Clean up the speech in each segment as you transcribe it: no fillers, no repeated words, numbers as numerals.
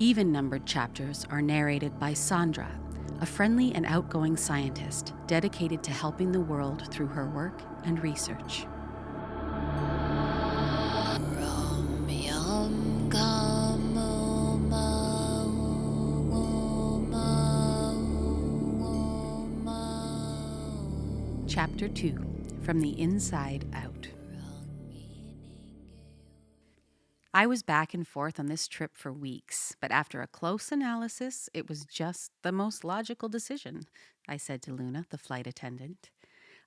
Even-numbered chapters are narrated by Sandra, a friendly and outgoing scientist dedicated to helping the world through her work and research. Chapter 2, From the Inside Out. I was back and forth on this trip for weeks, but after a close analysis, it was just the most logical decision, I said to Luna, the flight attendant.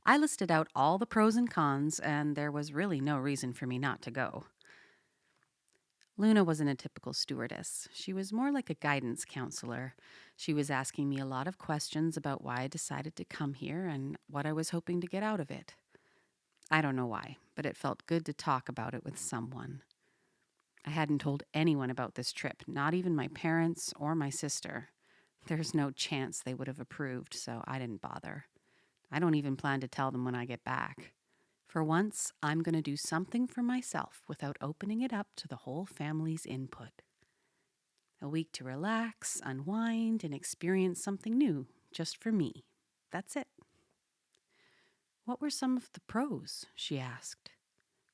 I listed out all the pros and cons, and there was really no reason for me not to go. Luna wasn't a typical stewardess. She was more like a guidance counselor. She was asking me a lot of questions about why I decided to come here and what I was hoping to get out of it. I don't know why, but it felt good to talk about it with someone. I hadn't told anyone about this trip, not even my parents or my sister. There's no chance they would have approved, so I didn't bother. I don't even plan to tell them when I get back. For once, I'm going to do something for myself without opening it up to the whole family's input. A week to relax, unwind, and experience something new, just for me. That's it. What were some of the pros? She asked.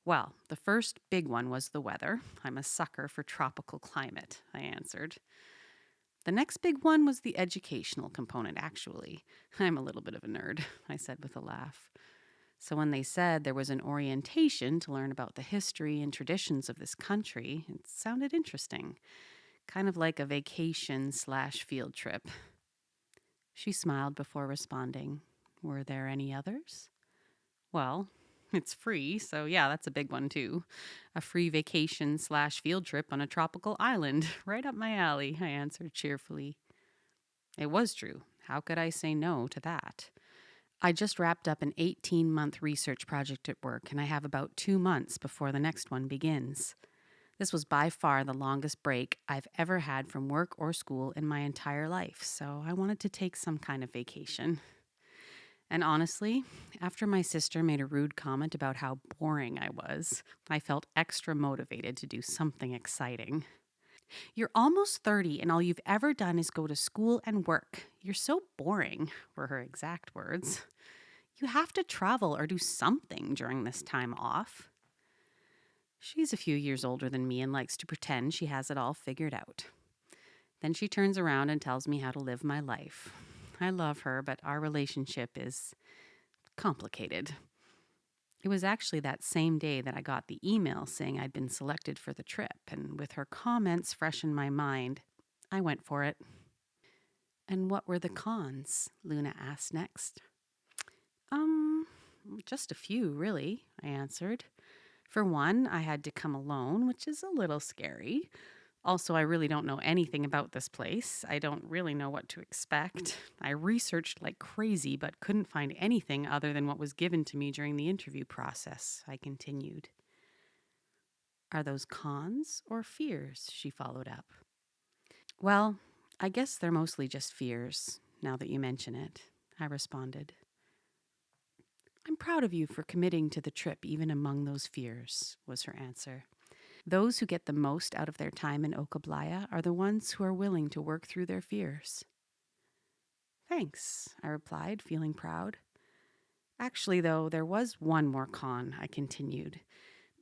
Well, the first big one was the weather. I'm a sucker for tropical climate, I answered. The next big one was the educational component, actually. I'm a little bit of a nerd, I said with a laugh. So when they said there was an orientation to learn about the history and traditions of this country, it sounded interesting. Kind of like a vacation/field trip. She smiled before responding. Were there any others? Well, it's free, so yeah, that's a big one too. A free vacation/field trip on a tropical island. Right up my alley, I answered cheerfully. It was true. How could I say no to that? I just wrapped up an 18-month research project at work, and I have about 2 months before the next one begins. This was by far the longest break I've ever had from work or school in my entire life, so I wanted to take some kind of vacation. And honestly, after my sister made a rude comment about how boring I was, I felt extra motivated to do something exciting. You're almost 30 and all you've ever done is go to school and work. You're so boring, were her exact words. You have to travel or do something during this time off. She's a few years older than me and likes to pretend she has it all figured out. Then she turns around and tells me how to live my life. I love her, but our relationship is complicated. It was actually that same day that I got the email saying I'd been selected for the trip, and with her comments fresh in my mind, I went for it. And what were the cons? Luna asked next. Just a few, really, I answered. For one, I had to come alone, which is a little scary. Also, I really don't know anything about this place. I don't really know what to expect. I researched like crazy, but couldn't find anything other than what was given to me during the interview process, I continued. Are those cons or fears? She followed up. Well, I guess they're mostly just fears, now that you mention it, I responded. I'm proud of you for committing to the trip even among those fears, was her answer. Those who get the most out of their time in Okablaya are the ones who are willing to work through their fears. Thanks, I replied, feeling proud. Actually, though, there was one more con, I continued.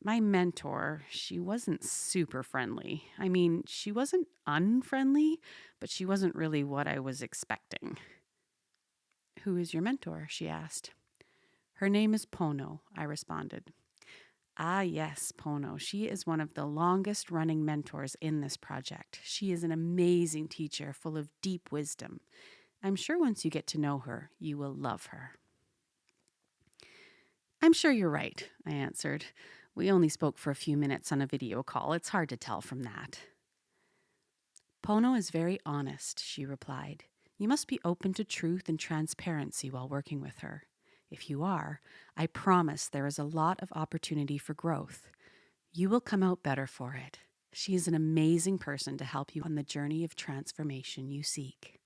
My mentor, she wasn't super friendly. I mean, she wasn't unfriendly, but she wasn't really what I was expecting. Who is your mentor? She asked. Her name is Pono, I responded. Ah, yes, Pono. She is one of the longest-running mentors in this project. She is an amazing teacher full of deep wisdom. I'm sure once you get to know her, you will love her. I'm sure you're right, I answered. We only spoke for a few minutes on a video call. It's hard to tell from that. Pono is very honest, she replied. You must be open to truth and transparency while working with her. If you are, I promise there is a lot of opportunity for growth. You will come out better for it. She is an amazing person to help you on the journey of transformation you seek.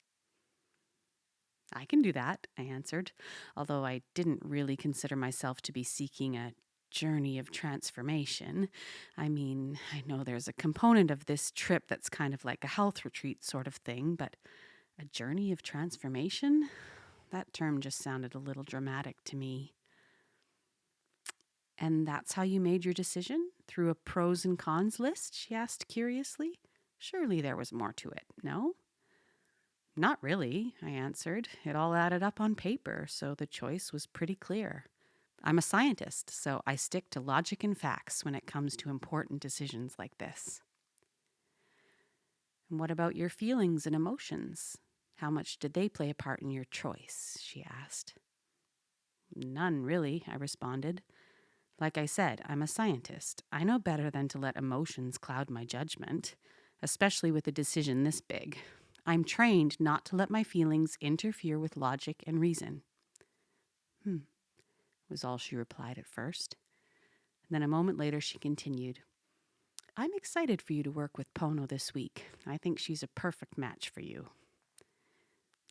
I can do that, I answered, although I didn't really consider myself to be seeking a journey of transformation. I mean, I know there's a component of this trip that's kind of like a health retreat sort of thing, but a journey of transformation? That term just sounded a little dramatic to me. And that's how you made your decision? Through a pros and cons list? She asked curiously. Surely there was more to it, no? Not really, I answered. It all added up on paper, so the choice was pretty clear. I'm a scientist, so I stick to logic and facts when it comes to important decisions like this. And what about your feelings and emotions? How much did they play a part in your choice? She asked. None, really, I responded. Like I said, I'm a scientist. I know better than to let emotions cloud my judgment, especially with a decision this big. I'm trained not to let my feelings interfere with logic and reason. Was all she replied at first. And then a moment later, she continued, I'm excited for you to work with Pono this week. I think she's a perfect match for you.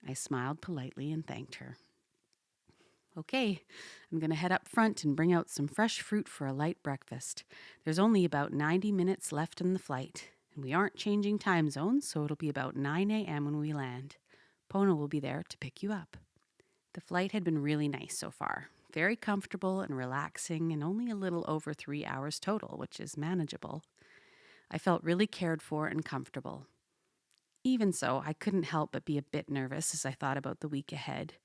I smiled politely and thanked her. Okay, I'm going to head up front and bring out some fresh fruit for a light breakfast. There's only about 90 minutes left in the flight, and we aren't changing time zones, so it'll be about 9 a.m. when we land. Pono will be there to pick you up. The flight had been really nice so far. Very comfortable and relaxing, and only a little over 3 hours total, which is manageable. I felt really cared for and comfortable. Even so, I couldn't help but be a bit nervous as I thought about the week ahead.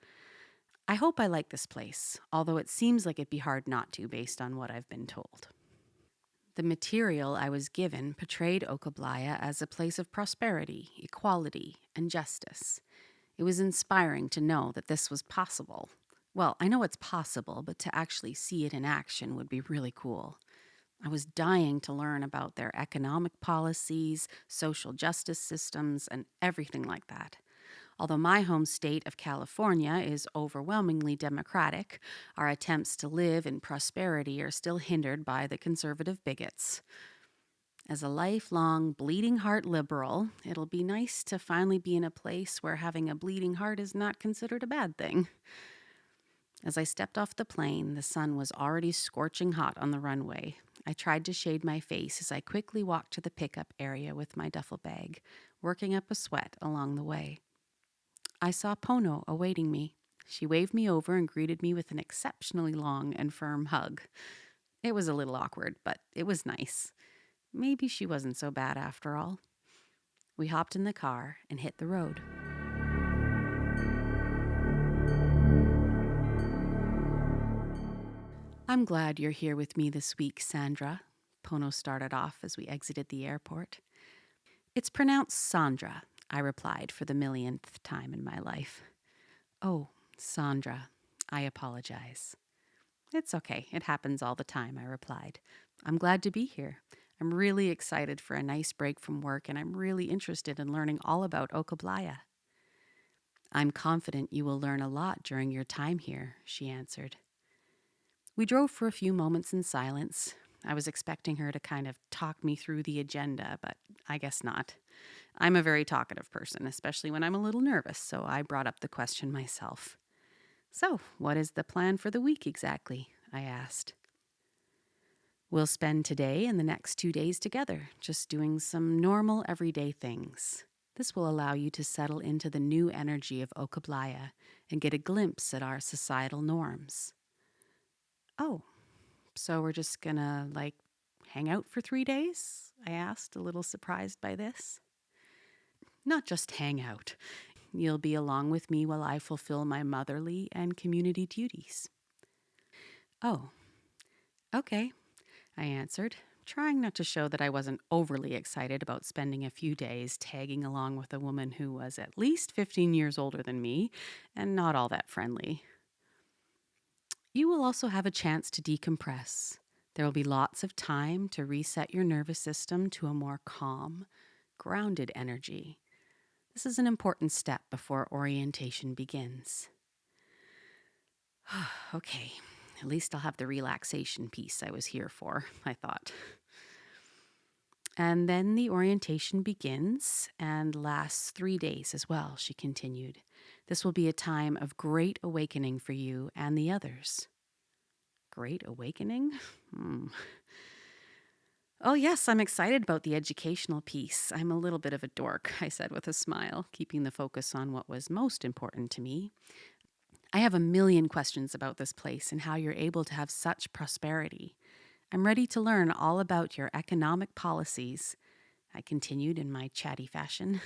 I hope I like this place, although it seems like it'd be hard not to based on what I've been told. The material I was given portrayed Okablaya as a place of prosperity, equality, and justice. It was inspiring to know that this was possible. Well, I know it's possible, but to actually see it in action would be really cool. I was dying to learn about their economic policies, social justice systems, and everything like that. Although my home state of California is overwhelmingly Democratic, our attempts to live in prosperity are still hindered by the conservative bigots. As a lifelong bleeding heart liberal, it'll be nice to finally be in a place where having a bleeding heart is not considered a bad thing. As I stepped off the plane, the sun was already scorching hot on the runway. I tried to shade my face as I quickly walked to the pickup area with my duffel bag, working up a sweat along the way. I saw Pono awaiting me. She waved me over and greeted me with an exceptionally long and firm hug. It was a little awkward, but it was nice. Maybe she wasn't so bad after all. We hopped in the car and hit the road. I'm glad you're here with me this week, Sandra, Pono started off as we exited the airport. It's pronounced Sandra, I replied for the millionth time in my life. Oh, Sandra, I apologize. It's okay, it happens all the time, I replied. I'm glad to be here. I'm really excited for a nice break from work, and I'm really interested in learning all about Okablaya. I'm confident you will learn a lot during your time here, she answered. We drove for a few moments in silence. I was expecting her to kind of talk me through the agenda, but I guess not. I'm a very talkative person, especially when I'm a little nervous, so I brought up the question myself. So, what is the plan for the week exactly? I asked. We'll spend today and the next 2 days together, just doing some normal everyday things. This will allow you to settle into the new energy of Okablaya and get a glimpse at our societal norms. Oh, so we're just gonna, hang out for 3 days? I asked, a little surprised by this. Not just hang out. You'll be along with me while I fulfill my motherly and community duties. Oh, okay, I answered, trying not to show that I wasn't overly excited about spending a few days tagging along with a woman who was at least 15 years older than me and not all that friendly. You will also have a chance to decompress. There will be lots of time to reset your nervous system to a more calm, grounded energy. This is an important step before orientation begins. Okay, at least I'll have the relaxation piece I was here for, I thought. And then the orientation begins and lasts 3 days as well, she continued. This will be a time of great awakening for you and the others. Great awakening? Hmm. Oh, yes, I'm excited about the educational piece. I'm a little bit of a dork, I said with a smile, keeping the focus on what was most important to me. I have a million questions about this place and how you're able to have such prosperity. I'm ready to learn all about your economic policies, I continued in my chatty fashion.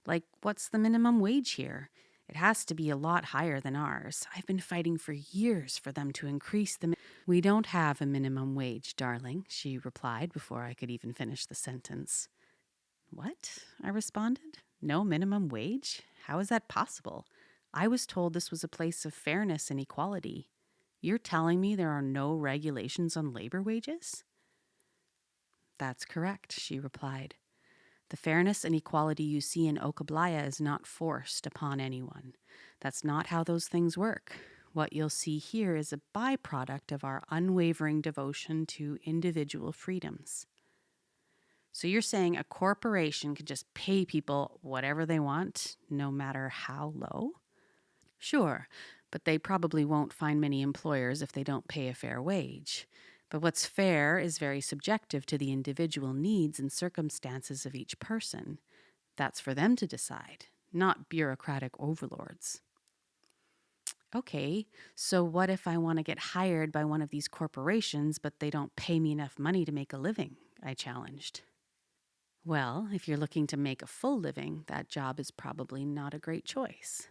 Like, what's the minimum wage here? It has to be a lot higher than ours. I've been fighting for years for them to increase the. We don't have a minimum wage, darling, she replied before I could even finish the sentence. What? I responded. No minimum wage? How is that possible? I was told this was a place of fairness and equality. You're telling me there are no regulations on labor wages? That's correct, she replied. The fairness and equality you see in Okablaya is not forced upon anyone. That's not how those things work. What you'll see here is a byproduct of our unwavering devotion to individual freedoms. So you're saying a corporation can just pay people whatever they want, no matter how low? Sure, but they probably won't find many employers if they don't pay a fair wage. But what's fair is very subjective to the individual needs and circumstances of each person. That's for them to decide, not bureaucratic overlords. Okay, so what if I want to get hired by one of these corporations, but they don't pay me enough money to make a living? I challenged. Well, if you're looking to make a full living, that job is probably not a great choice.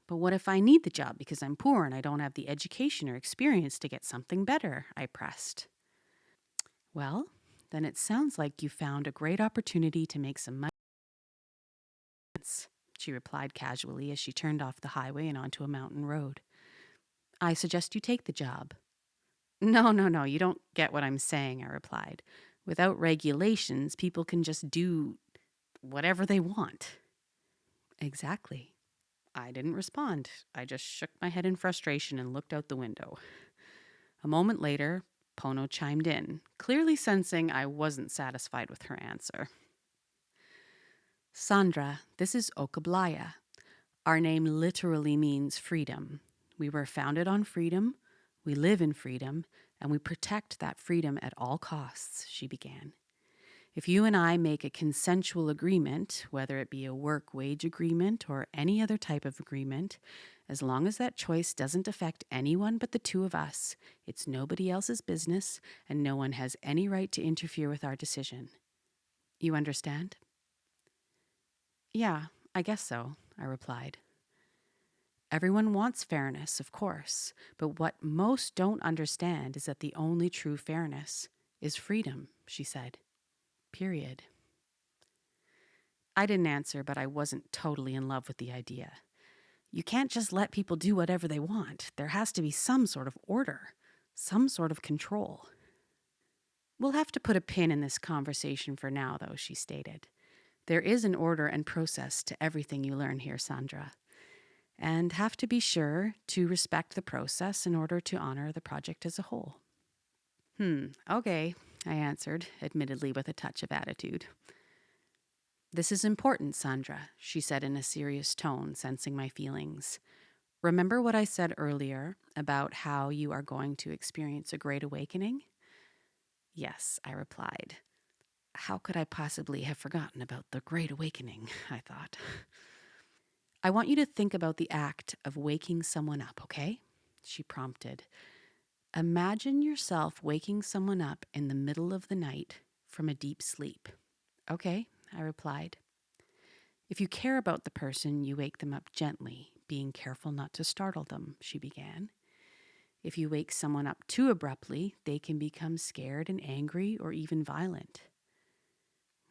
But what if I need the job because I'm poor and I don't have the education or experience to get something better? I pressed. Well, then it sounds like you found a great opportunity to make some money, she replied casually as she turned off the highway and onto a mountain road. I suggest you take the job. No, you don't get what I'm saying, I replied. Without regulations, people can just do whatever they want. Exactly. I didn't respond. I just shook my head in frustration and looked out the window. A moment later, Pono chimed in, clearly sensing I wasn't satisfied with her answer. Sandra, this is Okablaya. Our name literally means freedom. We were founded on freedom, we live in freedom, and we protect that freedom at all costs, she began. If you and I make a consensual agreement, whether it be a work wage agreement or any other type of agreement, as long as that choice doesn't affect anyone but the two of us, it's nobody else's business and no one has any right to interfere with our decision. You understand? Yeah, I guess so, I replied. Everyone wants fairness, of course, but what most don't understand is that the only true fairness is freedom, she said. Period. I didn't answer, but I wasn't totally in love with the idea. You can't just let people do whatever they want. There has to be some sort of order, some sort of control. We'll have to put a pin in this conversation for now, though, she stated. There is an order and process to everything you learn here, Sandra, and have to be sure to respect the process in order to honor the project as a whole. Okay, I answered, admittedly with a touch of attitude. This is important, Sandra, she said in a serious tone, sensing my feelings. Remember what I said earlier about how you are going to experience a great awakening? Yes, I replied. How could I possibly have forgotten about the great awakening, I thought. I want you to think about the act of waking someone up, okay? She prompted. Imagine yourself waking someone up in the middle of the night from a deep sleep. Okay, I replied. If you care about the person, you wake them up gently, being careful not to startle them, she began. If you wake someone up too abruptly, they can become scared and angry or even violent.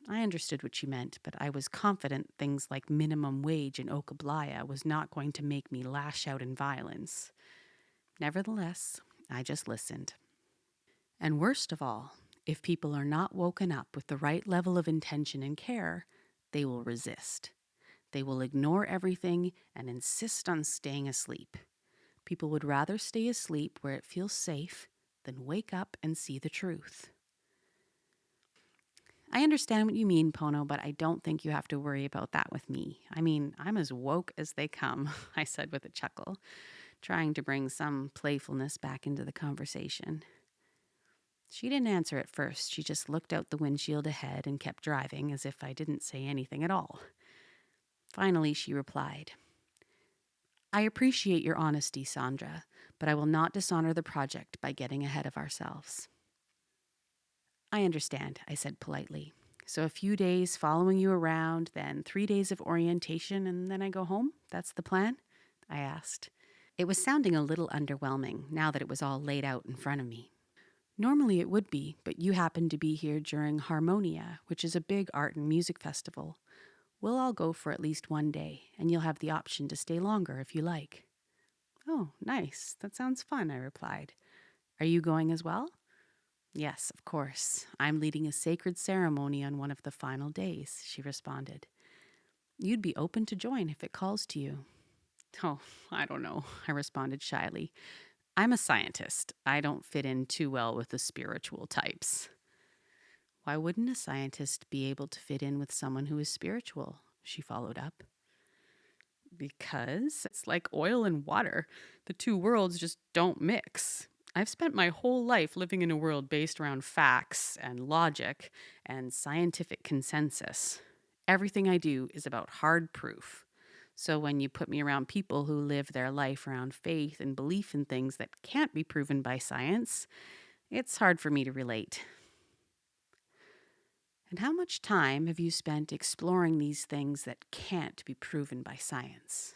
I understood what she meant, but I was confident things like minimum wage in Okablaya was not going to make me lash out in violence. Nevertheless, I just listened. And worst of all, if people are not woken up with the right level of intention and care, they will resist. They will ignore everything and insist on staying asleep. People would rather stay asleep where it feels safe than wake up and see the truth. I understand what you mean, Pono, but I don't think you have to worry about that with me. I mean, I'm as woke as they come, I said with a chuckle. trying to bring some playfulness back into the conversation. She didn't answer at first. She just looked out the windshield ahead and kept driving as if I didn't say anything at all. Finally, she replied, I appreciate your honesty, Sandra, but I will not dishonor the project by getting ahead of ourselves. I understand, I said politely. So a few days following you around, then 3 days of orientation, and then I go home? That's the plan? I asked. It was sounding a little underwhelming now that it was all laid out in front of me. Normally it would be, but you happen to be here during Harmonia, which is a big art and music festival. We'll all go for at least 1 day, and you'll have the option to stay longer if you like. Oh, nice. That sounds fun, I replied. Are you going as well? Yes, of course. I'm leading a sacred ceremony on one of the final days, she responded. You'd be open to join if it calls to you. Oh, I don't know, I responded shyly. I'm a scientist. I don't fit in too well with the spiritual types. Why wouldn't a scientist be able to fit in with someone who is spiritual? She followed up. Because it's like oil and water. The two worlds just don't mix. I've spent my whole life living in a world based around facts and logic and scientific consensus. Everything I do is about hard proof. So when you put me around people who live their life around faith and belief in things that can't be proven by science, it's hard for me to relate. And how much time have you spent exploring these things that can't be proven by science?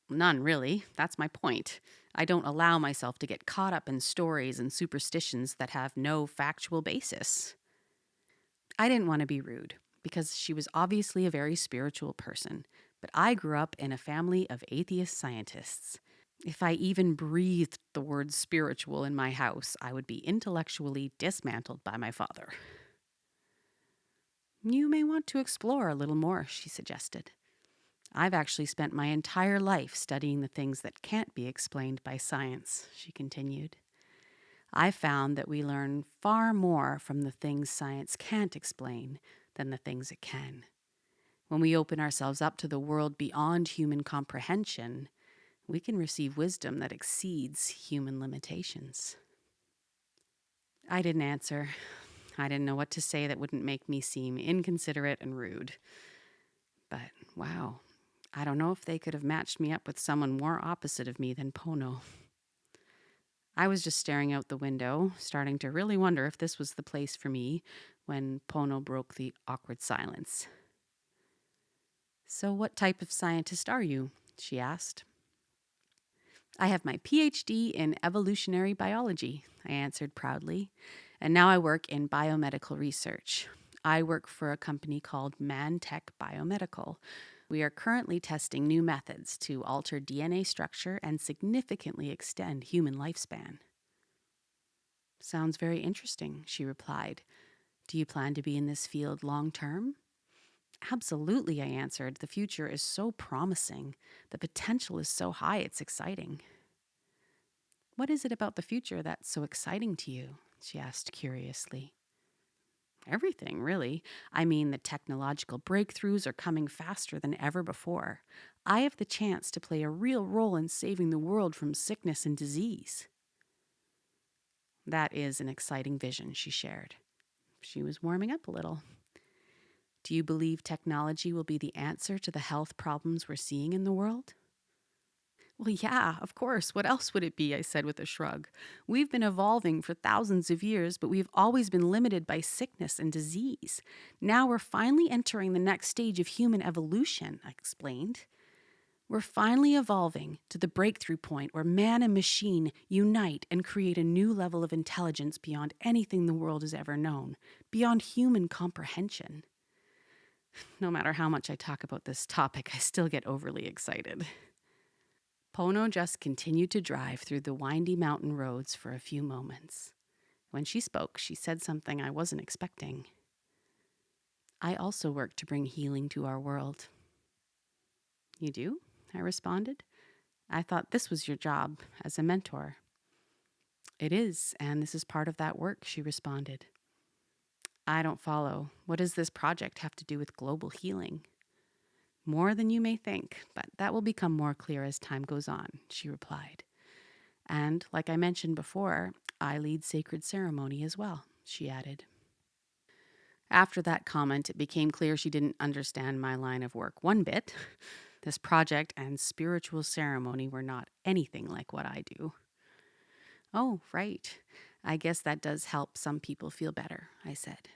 None, really. That's my point. I don't allow myself to get caught up in stories and superstitions that have no factual basis. I didn't want to be rude, because she was obviously a very spiritual person, but I grew up in a family of atheist scientists. If I even breathed the word spiritual in my house, I would be intellectually dismantled by my father. You may want to explore a little more, she suggested. I've actually spent my entire life studying the things that can't be explained by science, she continued. I've found that we learn far more from the things science can't explain than the things it can. When we open ourselves up to the world beyond human comprehension, we can receive wisdom that exceeds human limitations. I didn't answer. I didn't know what to say that wouldn't make me seem inconsiderate and rude. But wow, I don't know if they could have matched me up with someone more opposite of me than Pono. I was just staring out the window, starting to really wonder if this was the place for me, when Pono broke the awkward silence. So what type of scientist are you? She asked. I have my PhD in evolutionary biology, I answered proudly, and now I work in biomedical research. I work for a company called ManTech Biomedical. We are currently testing new methods to alter DNA structure and significantly extend human lifespan. Sounds very interesting, she replied. Do you plan to be in this field long term? Absolutely, I answered. The future is so promising. The potential is so high, it's exciting. What is it about the future that's so exciting to you? She asked curiously. Everything, really. I mean, the technological breakthroughs are coming faster than ever before. I have the chance to play a real role in saving the world from sickness and disease. That is an exciting vision, she shared. She was warming up a little. Do you believe technology will be the answer to the health problems we're seeing in the world? Well, yeah, of course. What else would it be? I said with a shrug. We've been evolving for thousands of years, but we've always been limited by sickness and disease. Now we're finally entering the next stage of human evolution, I explained. We're finally evolving to the breakthrough point where man and machine unite and create a new level of intelligence beyond anything the world has ever known, beyond human comprehension. No matter how much I talk about this topic, I still get overly excited. Pono just continued to drive through the windy mountain roads for a few moments. When she spoke, she said something I wasn't expecting. I also work to bring healing to our world. You do? I responded. I thought this was your job as a mentor. It is, and this is part of that work, she responded. I don't follow. What does this project have to do with global healing? More than you may think, but that will become more clear as time goes on, she replied. And, like I mentioned before, I lead sacred ceremony as well, she added. After that comment, it became clear she didn't understand my line of work one bit. This project and spiritual ceremony were not anything like what I do. Oh, right. I guess that does help some people feel better, I said.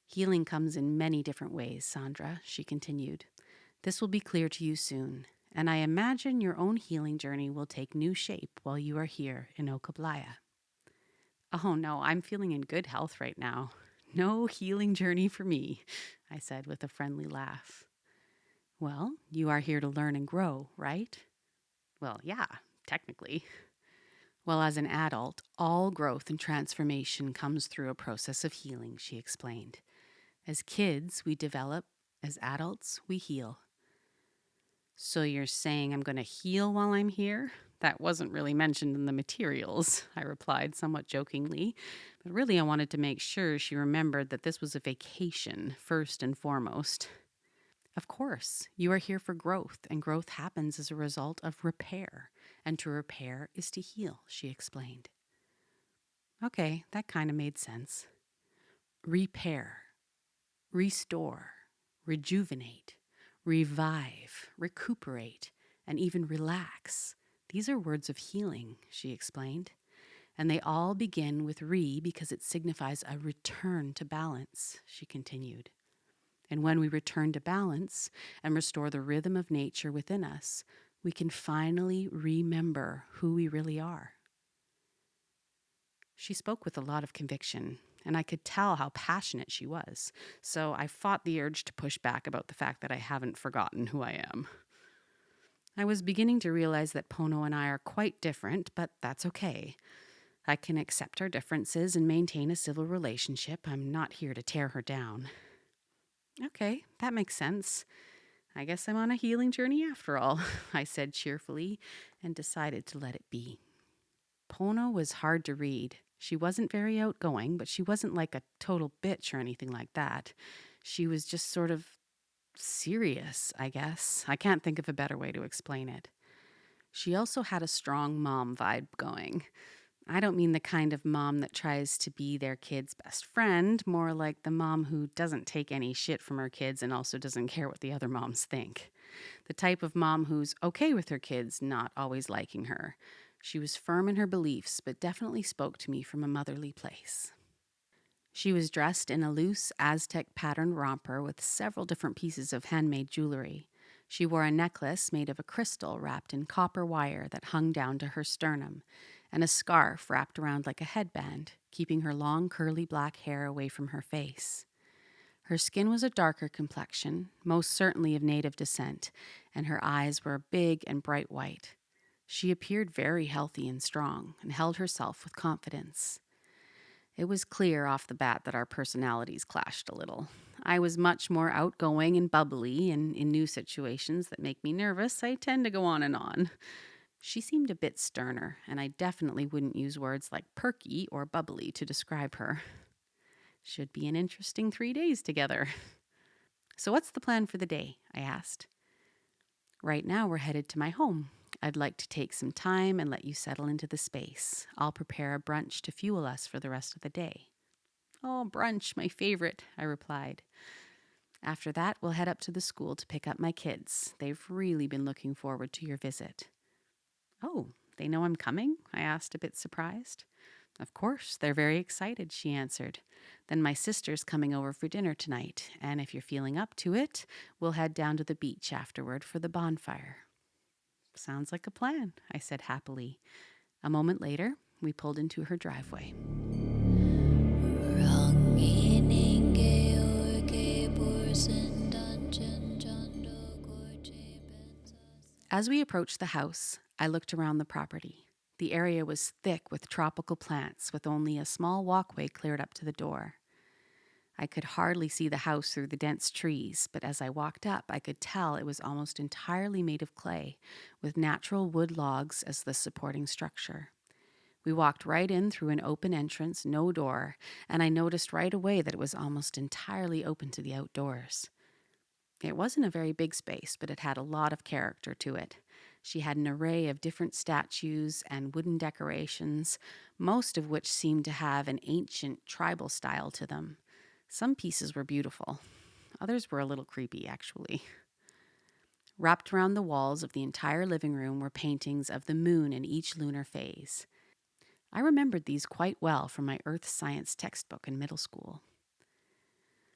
Healing comes in many different ways, Sandra, she continued. This will be clear to you soon, and I imagine your own healing journey will take new shape while you are here in Okablaya. Oh no, I'm feeling in good health right now. No healing journey for me, I said with a friendly laugh. Well, you are here to learn and grow, right? Well, yeah, technically. Well, as an adult, all growth and transformation comes through a process of healing, she explained. As kids, we develop. As adults, we heal. So you're saying I'm going to heal while I'm here? That wasn't really mentioned in the materials, I replied somewhat jokingly. But really, I wanted to make sure she remembered that this was a vacation, first and foremost. Of course, you are here for growth, and growth happens as a result of repair. And to repair is to heal, she explained. Okay, that kind of made sense. Repair, restore, rejuvenate, revive, recuperate, and even relax. These are words of healing, she explained. And they all begin with because it signifies a return to balance, she continued. And when we return to balance and restore the rhythm of nature within us, we can finally remember who we really are. She spoke with a lot of conviction, and I could tell how passionate she was, so I fought the urge to push back about the fact that I haven't forgotten who I am. I was beginning to realize that Pono and I are quite different, but that's okay. I can accept our differences and maintain a civil relationship. I'm not here to tear her down. Okay, that makes sense. I guess I'm on a healing journey after all, I said cheerfully, and decided to let it be. Pono was hard to read. She wasn't very outgoing, but she wasn't like a total bitch or anything like that. She was just sort of serious, I guess. I can't think of a better way to explain it. She also had a strong mom vibe going. I don't mean the kind of mom that tries to be their kid's best friend, more like the mom who doesn't take any shit from her kids and also doesn't care what the other moms think. The type of mom who's okay with her kids not always liking her. She was firm in her beliefs, but definitely spoke to me from a motherly place. She was dressed in a loose Aztec patterned romper with several different pieces of handmade jewelry. She wore a necklace made of a crystal wrapped in copper wire that hung down to her sternum, and a scarf wrapped around like a headband, keeping her long curly black hair away from her face. Her skin was a darker complexion, most certainly of native descent, and her eyes were big and bright white. She appeared very healthy and strong, and held herself with confidence. It was clear off the bat that our personalities clashed a little. I was much more outgoing and bubbly, and in new situations that make me nervous, I tend to go on and on. She seemed a bit sterner, and I definitely wouldn't use words like perky or bubbly to describe her. Should be an interesting 3 days together. So what's the plan for the day? I asked. Right now we're headed to my home. I'd like to take some time and let you settle into the space. I'll prepare a brunch to fuel us for the rest of the day. Oh, brunch, my favorite, I replied. After that, we'll head up to the school to pick up my kids. They've really been looking forward to your visit. Oh, they know I'm coming? I asked, a bit surprised. Of course, they're very excited, she answered. Then my sister's coming over for dinner tonight, and if you're feeling up to it, we'll head down to the beach afterward for the bonfire. Sounds like a plan, I said happily. A moment later, we pulled into her driveway. As we approached the house, I looked around the property. The area was thick with tropical plants, with only a small walkway cleared up to the door. I could hardly see the house through the dense trees, but as I walked up, I could tell it was almost entirely made of clay, with natural wood logs as the supporting structure. We walked right in through an open entrance, no door, and I noticed right away that it was almost entirely open to the outdoors. It wasn't a very big space, but it had a lot of character to it. She had an array of different statues and wooden decorations, most of which seemed to have an ancient tribal style to them. Some pieces were beautiful, others were a little creepy, actually. Wrapped around the walls of the entire living room were paintings of the moon in each lunar phase. I remembered these quite well from my earth science textbook in middle school.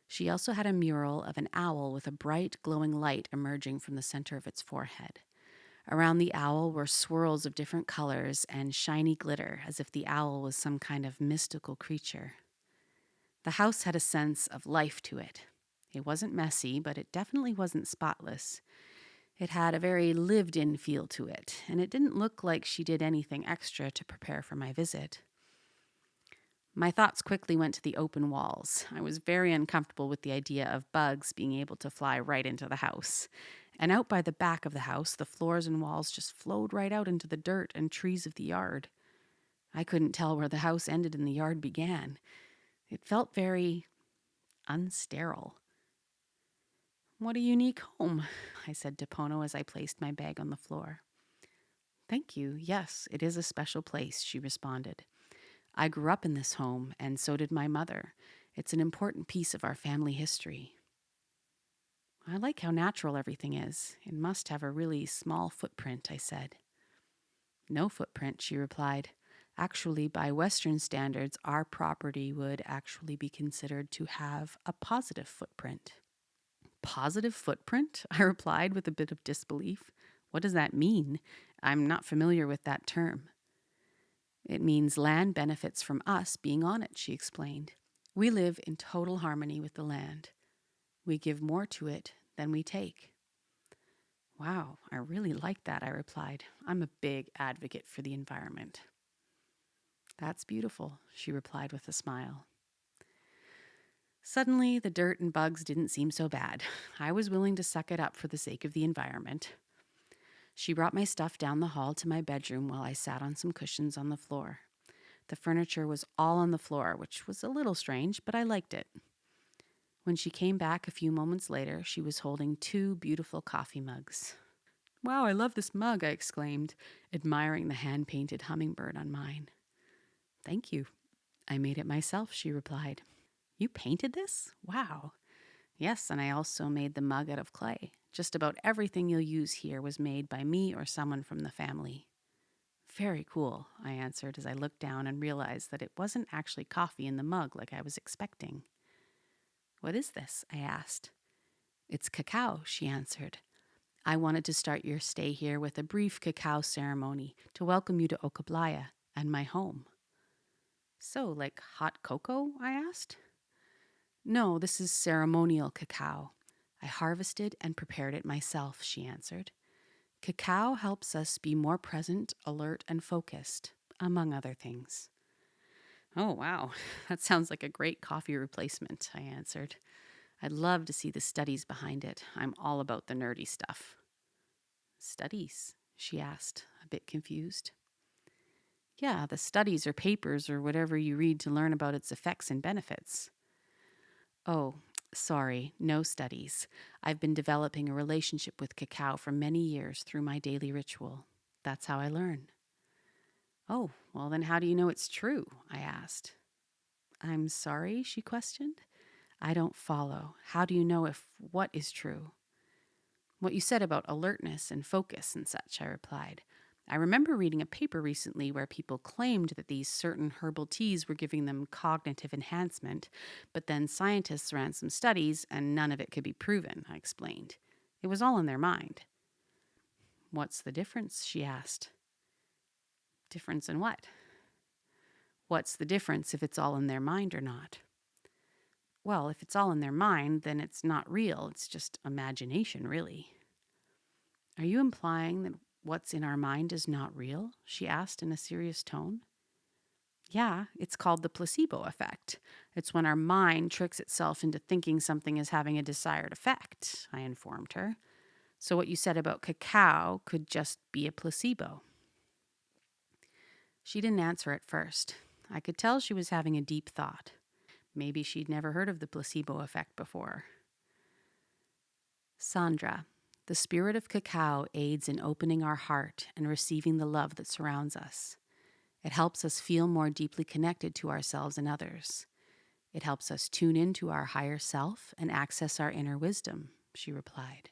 She also had a mural of an owl with a bright, glowing light emerging from the center of its forehead. Around the owl were swirls of different colors and shiny glitter, as if the owl was some kind of mystical creature. The house had a sense of life to it. It wasn't messy, but it definitely wasn't spotless. It had a very lived-in feel to it, and it didn't look like she did anything extra to prepare for my visit. My thoughts quickly went to the open walls. I was very uncomfortable with the idea of bugs being able to fly right into the house. And out by the back of the house, the floors and walls just flowed right out into the dirt and trees of the yard. I couldn't tell where the house ended and the yard began. It felt very unsterile. "What a unique home," I said to Pono as I placed my bag on the floor. "Thank you. Yes, it is a special place," she responded. "I grew up in this home, and so did my mother. It's an important piece of our family history." "I like how natural everything is. It must have a really small footprint," I said. "No footprint," she replied. "Actually, by Western standards, our property would actually be considered to have a positive footprint." "Positive footprint?" I replied with a bit of disbelief. "What does that mean? I'm not familiar with that term." "It means land benefits from us being on it," she explained. "We live in total harmony with the land. We give more to it than we take." "Wow, I really like that," I replied. "I'm a big advocate for the environment." "That's beautiful," she replied with a smile. Suddenly, the dirt and bugs didn't seem so bad. I was willing to suck it up for the sake of the environment. She brought my stuff down the hall to my bedroom while I sat on some cushions on the floor. The furniture was all on the floor, which was a little strange, but I liked it. When she came back a few moments later, she was holding 2 beautiful coffee mugs. "Wow, I love this mug," I exclaimed, admiring the hand-painted hummingbird on mine. "Thank you. I made it myself," she replied. "You painted this? Wow." "Yes, and I also made the mug out of clay. Just about everything you'll use here was made by me or someone from the family." "Very cool," I answered as I looked down and realized that it wasn't actually coffee in the mug like I was expecting. "What is this?" I asked. "It's cacao," she answered. "I wanted to start your stay here with a brief cacao ceremony to welcome you to Okablaya and my home." "So, like hot cocoa?" I asked. "No, this is ceremonial cacao. I harvested and prepared it myself," she answered. "Cacao helps us be more present, alert, and focused, among other things." "Oh, wow. That sounds like a great coffee replacement," I answered. "I'd love to see the studies behind it. I'm all about the nerdy stuff." "Studies?" she asked, a bit confused. "Yeah, the studies or papers or whatever you read to learn about its effects and benefits." "Oh, sorry, no studies. I've been developing a relationship with cacao for many years through my daily ritual. That's how I learn." "Oh, well then how do you know it's true?" I asked. "I'm sorry?" she questioned. "I don't follow. How do you know if what is true?" "What you said about alertness and focus and such," I replied. "I remember reading a paper recently where people claimed that these certain herbal teas were giving them cognitive enhancement, but then scientists ran some studies and none of it could be proven," I explained. "It was all in their mind." "What's the difference?" she asked. "Difference in what?" "What's the difference if it's all in their mind or not?" "Well, if it's all in their mind, then it's not real. It's just imagination, really." "Are you implying that what's in our mind is not real?" she asked in a serious tone. "Yeah, it's called the placebo effect. It's when our mind tricks itself into thinking something is having a desired effect," I informed her. "So what you said about cacao could just be a placebo." She didn't answer at first. I could tell she was having a deep thought. Maybe she'd never heard of the placebo effect before. Sandra, the spirit of cacao aids in opening our heart and receiving the love that surrounds us. It helps us feel more deeply connected to ourselves and others. It helps us tune into our higher self and access our inner wisdom, she replied.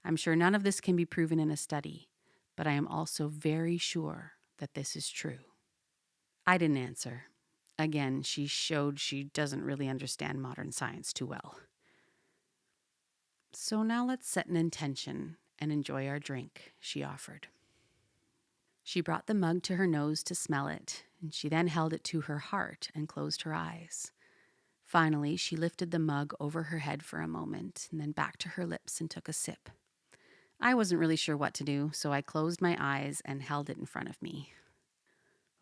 I'm sure none of this can be proven in a study, but I am also very sure that this is true. I didn't answer. Again, she showed she doesn't really understand modern science too well. So now let's set an intention and enjoy our drink, she offered. She brought the mug to her nose to smell it, and she then held it to her heart and closed her eyes. Finally, she lifted the mug over her head for a moment and then back to her lips and took a sip. I wasn't really sure what to do, so I closed my eyes and held it in front of me.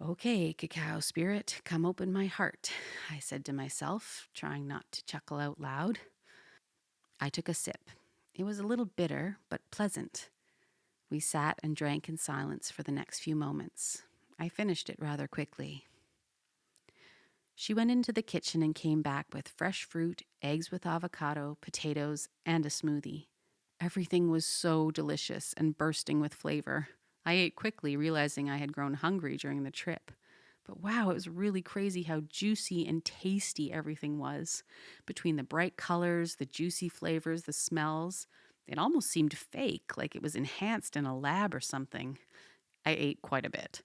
Okay, cacao spirit, come open my heart, I said to myself, trying not to chuckle out loud. I took a sip. It was a little bitter, but pleasant. We sat and drank in silence for the next few moments. I finished it rather quickly. She went into the kitchen and came back with fresh fruit, eggs with avocado, potatoes, and a smoothie. Everything was so delicious and bursting with flavor. I ate quickly, realizing I had grown hungry during the trip. But wow, it was really crazy how juicy and tasty everything was. Between the bright colors, the juicy flavors, the smells, it almost seemed fake, like it was enhanced in a lab or something. I ate quite a bit.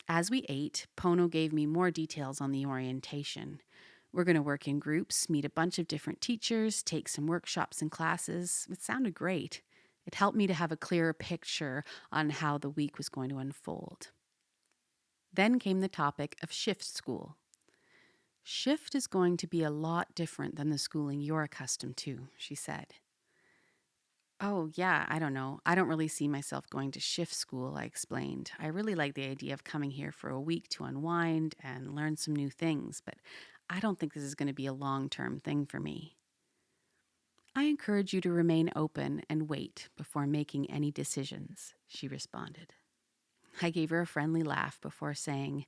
As we ate, Pono gave me more details on the orientation. We're going to work in groups, meet a bunch of different teachers, take some workshops and classes. It sounded great. It helped me to have a clearer picture on how the week was going to unfold. Then came the topic of shift school. Shift is going to be a lot different than the schooling you're accustomed to, she said. Oh, yeah, I don't know. I don't really see myself going to shift school, I explained. I really like the idea of coming here for a week to unwind and learn some new things, but I don't think this is going to be a long-term thing for me. I encourage you to remain open and wait before making any decisions, she responded. I gave her a friendly laugh before saying,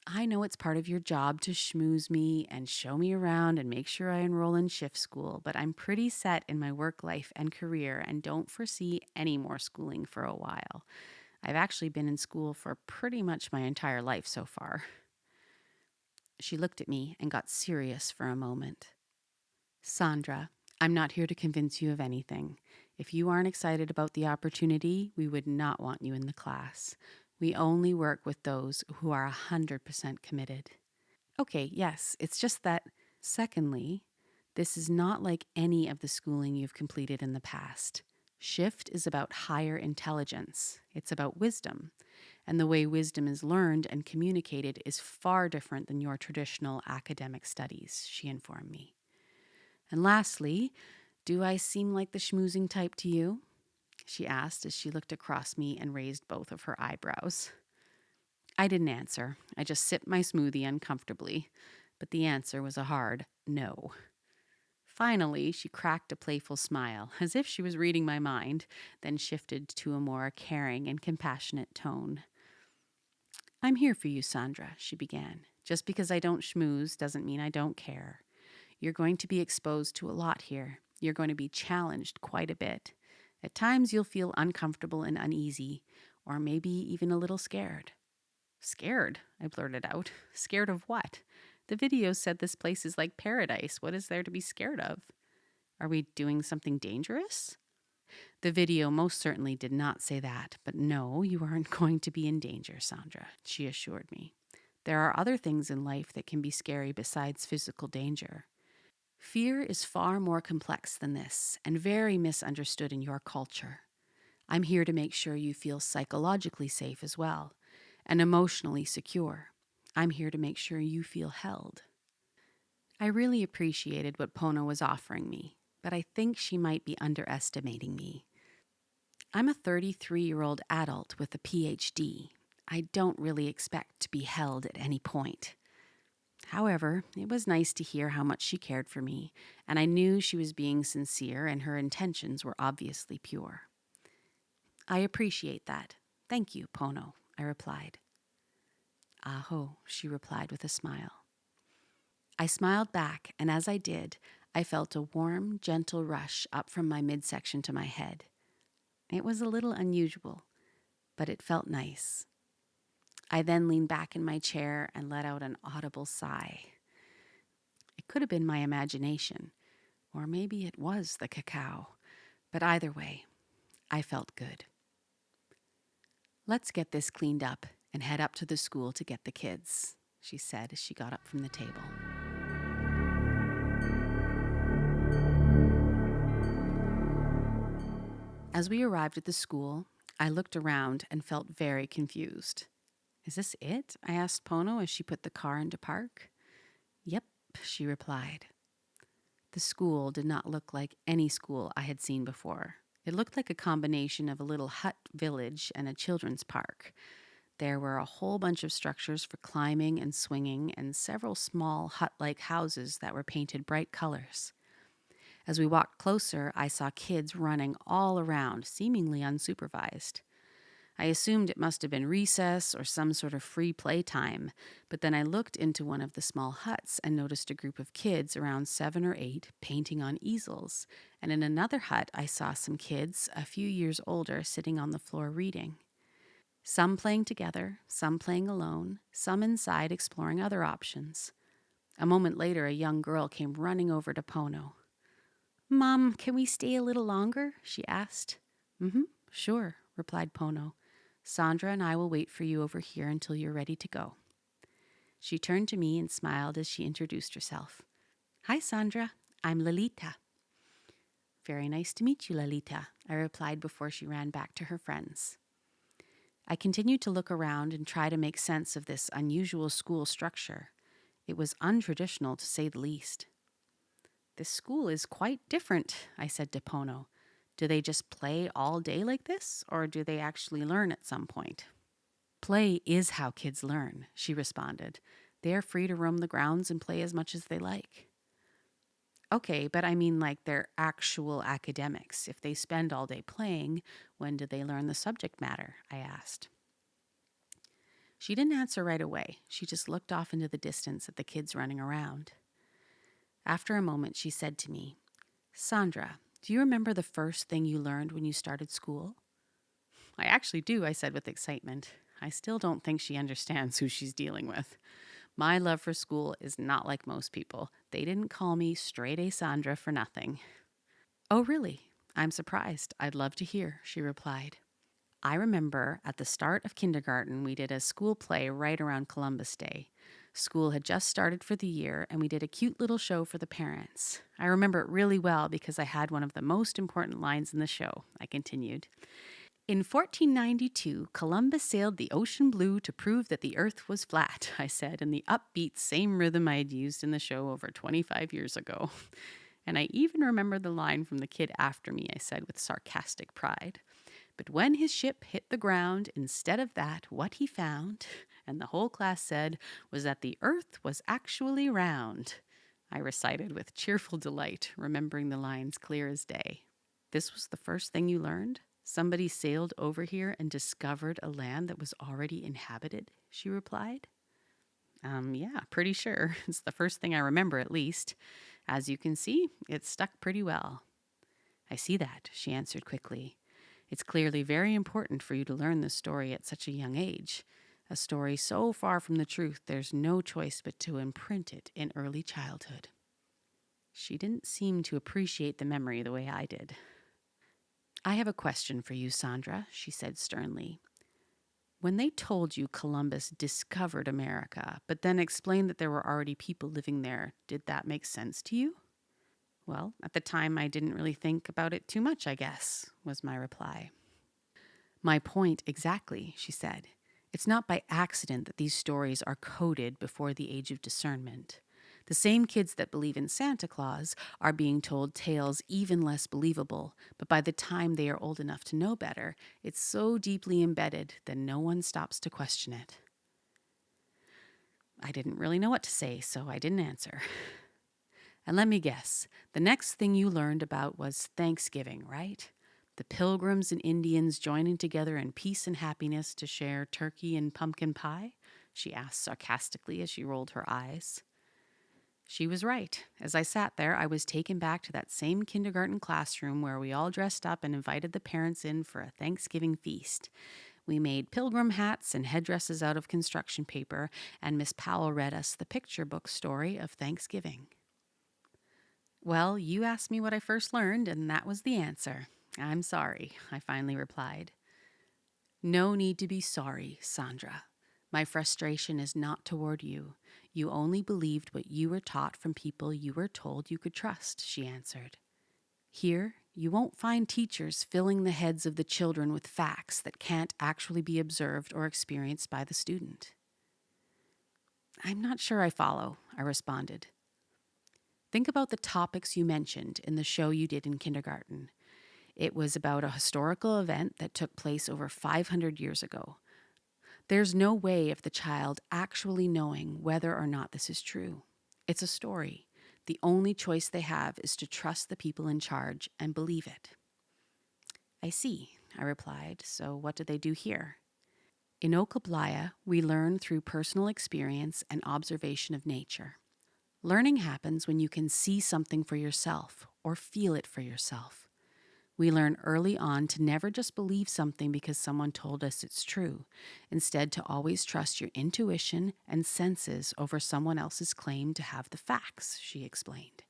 I know it's part of your job to schmooze me and show me around and make sure I enroll in shift school, but I'm pretty set in my work life and career and don't foresee any more schooling for a while. I've actually been in school for pretty much my entire life so far. She looked at me and got serious for a moment. Sandra, I'm not here to convince you of anything. If you aren't excited about the opportunity, we would not want you in the class. We only work with those who are 100% committed. Okay, yes, it's just that. Secondly, this is not like any of the schooling you've completed in the past. Shift is about higher intelligence. It's about wisdom. And the way wisdom is learned and communicated is far different than your traditional academic studies, she informed me. And lastly, do I seem like the schmoozing type to you? She asked as she looked across me and raised both of her eyebrows. I didn't answer. I just sipped my smoothie uncomfortably, but the answer was a hard no. Finally, she cracked a playful smile, as if she was reading my mind, then shifted to a more caring and compassionate tone. I'm here for you, Sandra, she began. Just because I don't schmooze doesn't mean I don't care. You're going to be exposed to a lot here. You're going to be challenged quite a bit. At times, you'll feel uncomfortable and uneasy, or maybe even a little scared. Scared? I blurted out. Scared of what? The video said this place is like paradise. What is there to be scared of? Are we doing something dangerous? The video most certainly did not say that, but no, you aren't going to be in danger, Sandra, she assured me. There are other things in life that can be scary besides physical danger. Fear is far more complex than this and very misunderstood in your culture. I'm here to make sure you feel psychologically safe as well and emotionally secure. I'm here to make sure you feel held. I really appreciated what Pono was offering me, but I think she might be underestimating me. I'm a 33-year-old adult with a PhD. I don't really expect to be held at any point. However, it was nice to hear how much she cared for me, and I knew she was being sincere and her intentions were obviously pure. I appreciate that. Thank you, Pono, I replied. Aho, she replied with a smile. I smiled back, and as I did, I felt a warm, gentle rush up from my midsection to my head. It was a little unusual, but it felt nice. I then leaned back in my chair and let out an audible sigh. It could have been my imagination, or maybe it was the cacao, but either way, I felt good. "Let's get this cleaned up and head up to the school to get the kids," she said as she got up from the table. As we arrived at the school, I looked around and felt very confused. "Is this it?" I asked Pono as she put the car into park. "Yep," she replied. The school did not look like any school I had seen before. It looked like a combination of a little hut village and a children's park. There were a whole bunch of structures for climbing and swinging, and several small hut-like houses that were painted bright colors. As we walked closer, I saw kids running all around, seemingly unsupervised. I assumed it must have been recess or some sort of free play time, but then I looked into one of the small huts and noticed a group of kids around 7 or 8 painting on easels, and in another hut I saw some kids a few years older sitting on the floor reading. Some playing together, some playing alone, some inside exploring other options. A moment later, a young girl came running over to Pono. "Mom, can we stay a little longer?" she asked. Sure," replied Pono. "Sandra and I will wait for you over here until you're ready to go." She turned to me and smiled as she introduced herself. "Hi, Sandra. I'm Lolita." "Very nice to meet you, Lolita," I replied before she ran back to her friends. I continued to look around and try to make sense of this unusual school structure. It was untraditional, to say the least. "This school is quite different," I said to Pono. "Do they just play all day like this, or do they actually learn at some point?" "Play is how kids learn," she responded. "They are free to roam the grounds and play as much as they like." "Okay, but I mean like their actual academics. If they spend all day playing, when do they learn the subject matter?" I asked. She didn't answer right away. She just looked off into the distance at the kids running around. After a moment, she said to me, "Sandra, do you remember the first thing you learned when you started school?" "I actually do," I said with excitement. I still don't think she understands who she's dealing with. My love for school is not like most people. They didn't call me straight A Sandra for nothing. "Oh, really? I'm surprised. I'd love to hear," she replied. "I remember at the start of kindergarten, we did a school play right around Columbus Day. School had just started for the year, and we did a cute little show for the parents. I remember it really well because I had one of the most important lines in the show," I continued. "In 1492, Columbus sailed the ocean blue to prove that the earth was flat," I said, in the upbeat same rhythm I had used in the show over 25 years ago. "And I even remember the line from the kid after me," I said with sarcastic pride. "But when his ship hit the ground, instead of that, what he found," and the whole class said, "was that the earth was actually round," I recited with cheerful delight, remembering the lines clear as day. "This was the first thing you learned? Somebody sailed over here and discovered a land that was already inhabited?" she replied. Yeah, pretty sure. It's the first thing I remember, at least. As you can see, it stuck pretty well." "I see that," she answered quickly. "It's clearly very important for you to learn this story at such a young age. A story so far from the truth, there's no choice but to imprint it in early childhood." She didn't seem to appreciate the memory the way I did. "I have a question for you, Sandra," she said sternly. "When they told you Columbus discovered America, but then explained that there were already people living there, did that make sense to you?" "Well, at the time I didn't really think about it too much, I guess," was my reply. "My point exactly," she said. "It's not by accident that these stories are coded before the age of discernment. The same kids that believe in Santa Claus are being told tales even less believable, but by the time they are old enough to know better, it's so deeply embedded that no one stops to question it." I didn't really know what to say, so I didn't answer. "And let me guess, the next thing you learned about was Thanksgiving, right? The Pilgrims and Indians joining together in peace and happiness to share turkey and pumpkin pie?" she asked sarcastically as she rolled her eyes. She was right. As I sat there, I was taken back to that same kindergarten classroom where we all dressed up and invited the parents in for a Thanksgiving feast. We made pilgrim hats and headdresses out of construction paper, and Miss Powell read us the picture book story of Thanksgiving. Well, you asked me what I first learned, and that was the answer. I'm sorry, I finally replied. No need to be sorry, Sandra. My frustration is not toward you. You only believed what you were taught from people you were told you could trust, she answered. Here, you won't find teachers filling the heads of the children with facts that can't actually be observed or experienced by the student. I'm not sure I follow, I responded. Think about the topics you mentioned in the show you did in kindergarten. It was about a historical event that took place over 500 years ago. There's no way of the child actually knowing whether or not this is true. It's a story. The only choice they have is to trust the people in charge and believe it. I see, I replied. So what do they do here? In Okablaya, we learn through personal experience and observation of nature. Learning happens when you can see something for yourself or feel it for yourself. We learn early on to never just believe something because someone told us it's true. Instead, to always trust your intuition and senses over someone else's claim to have the facts, she explained.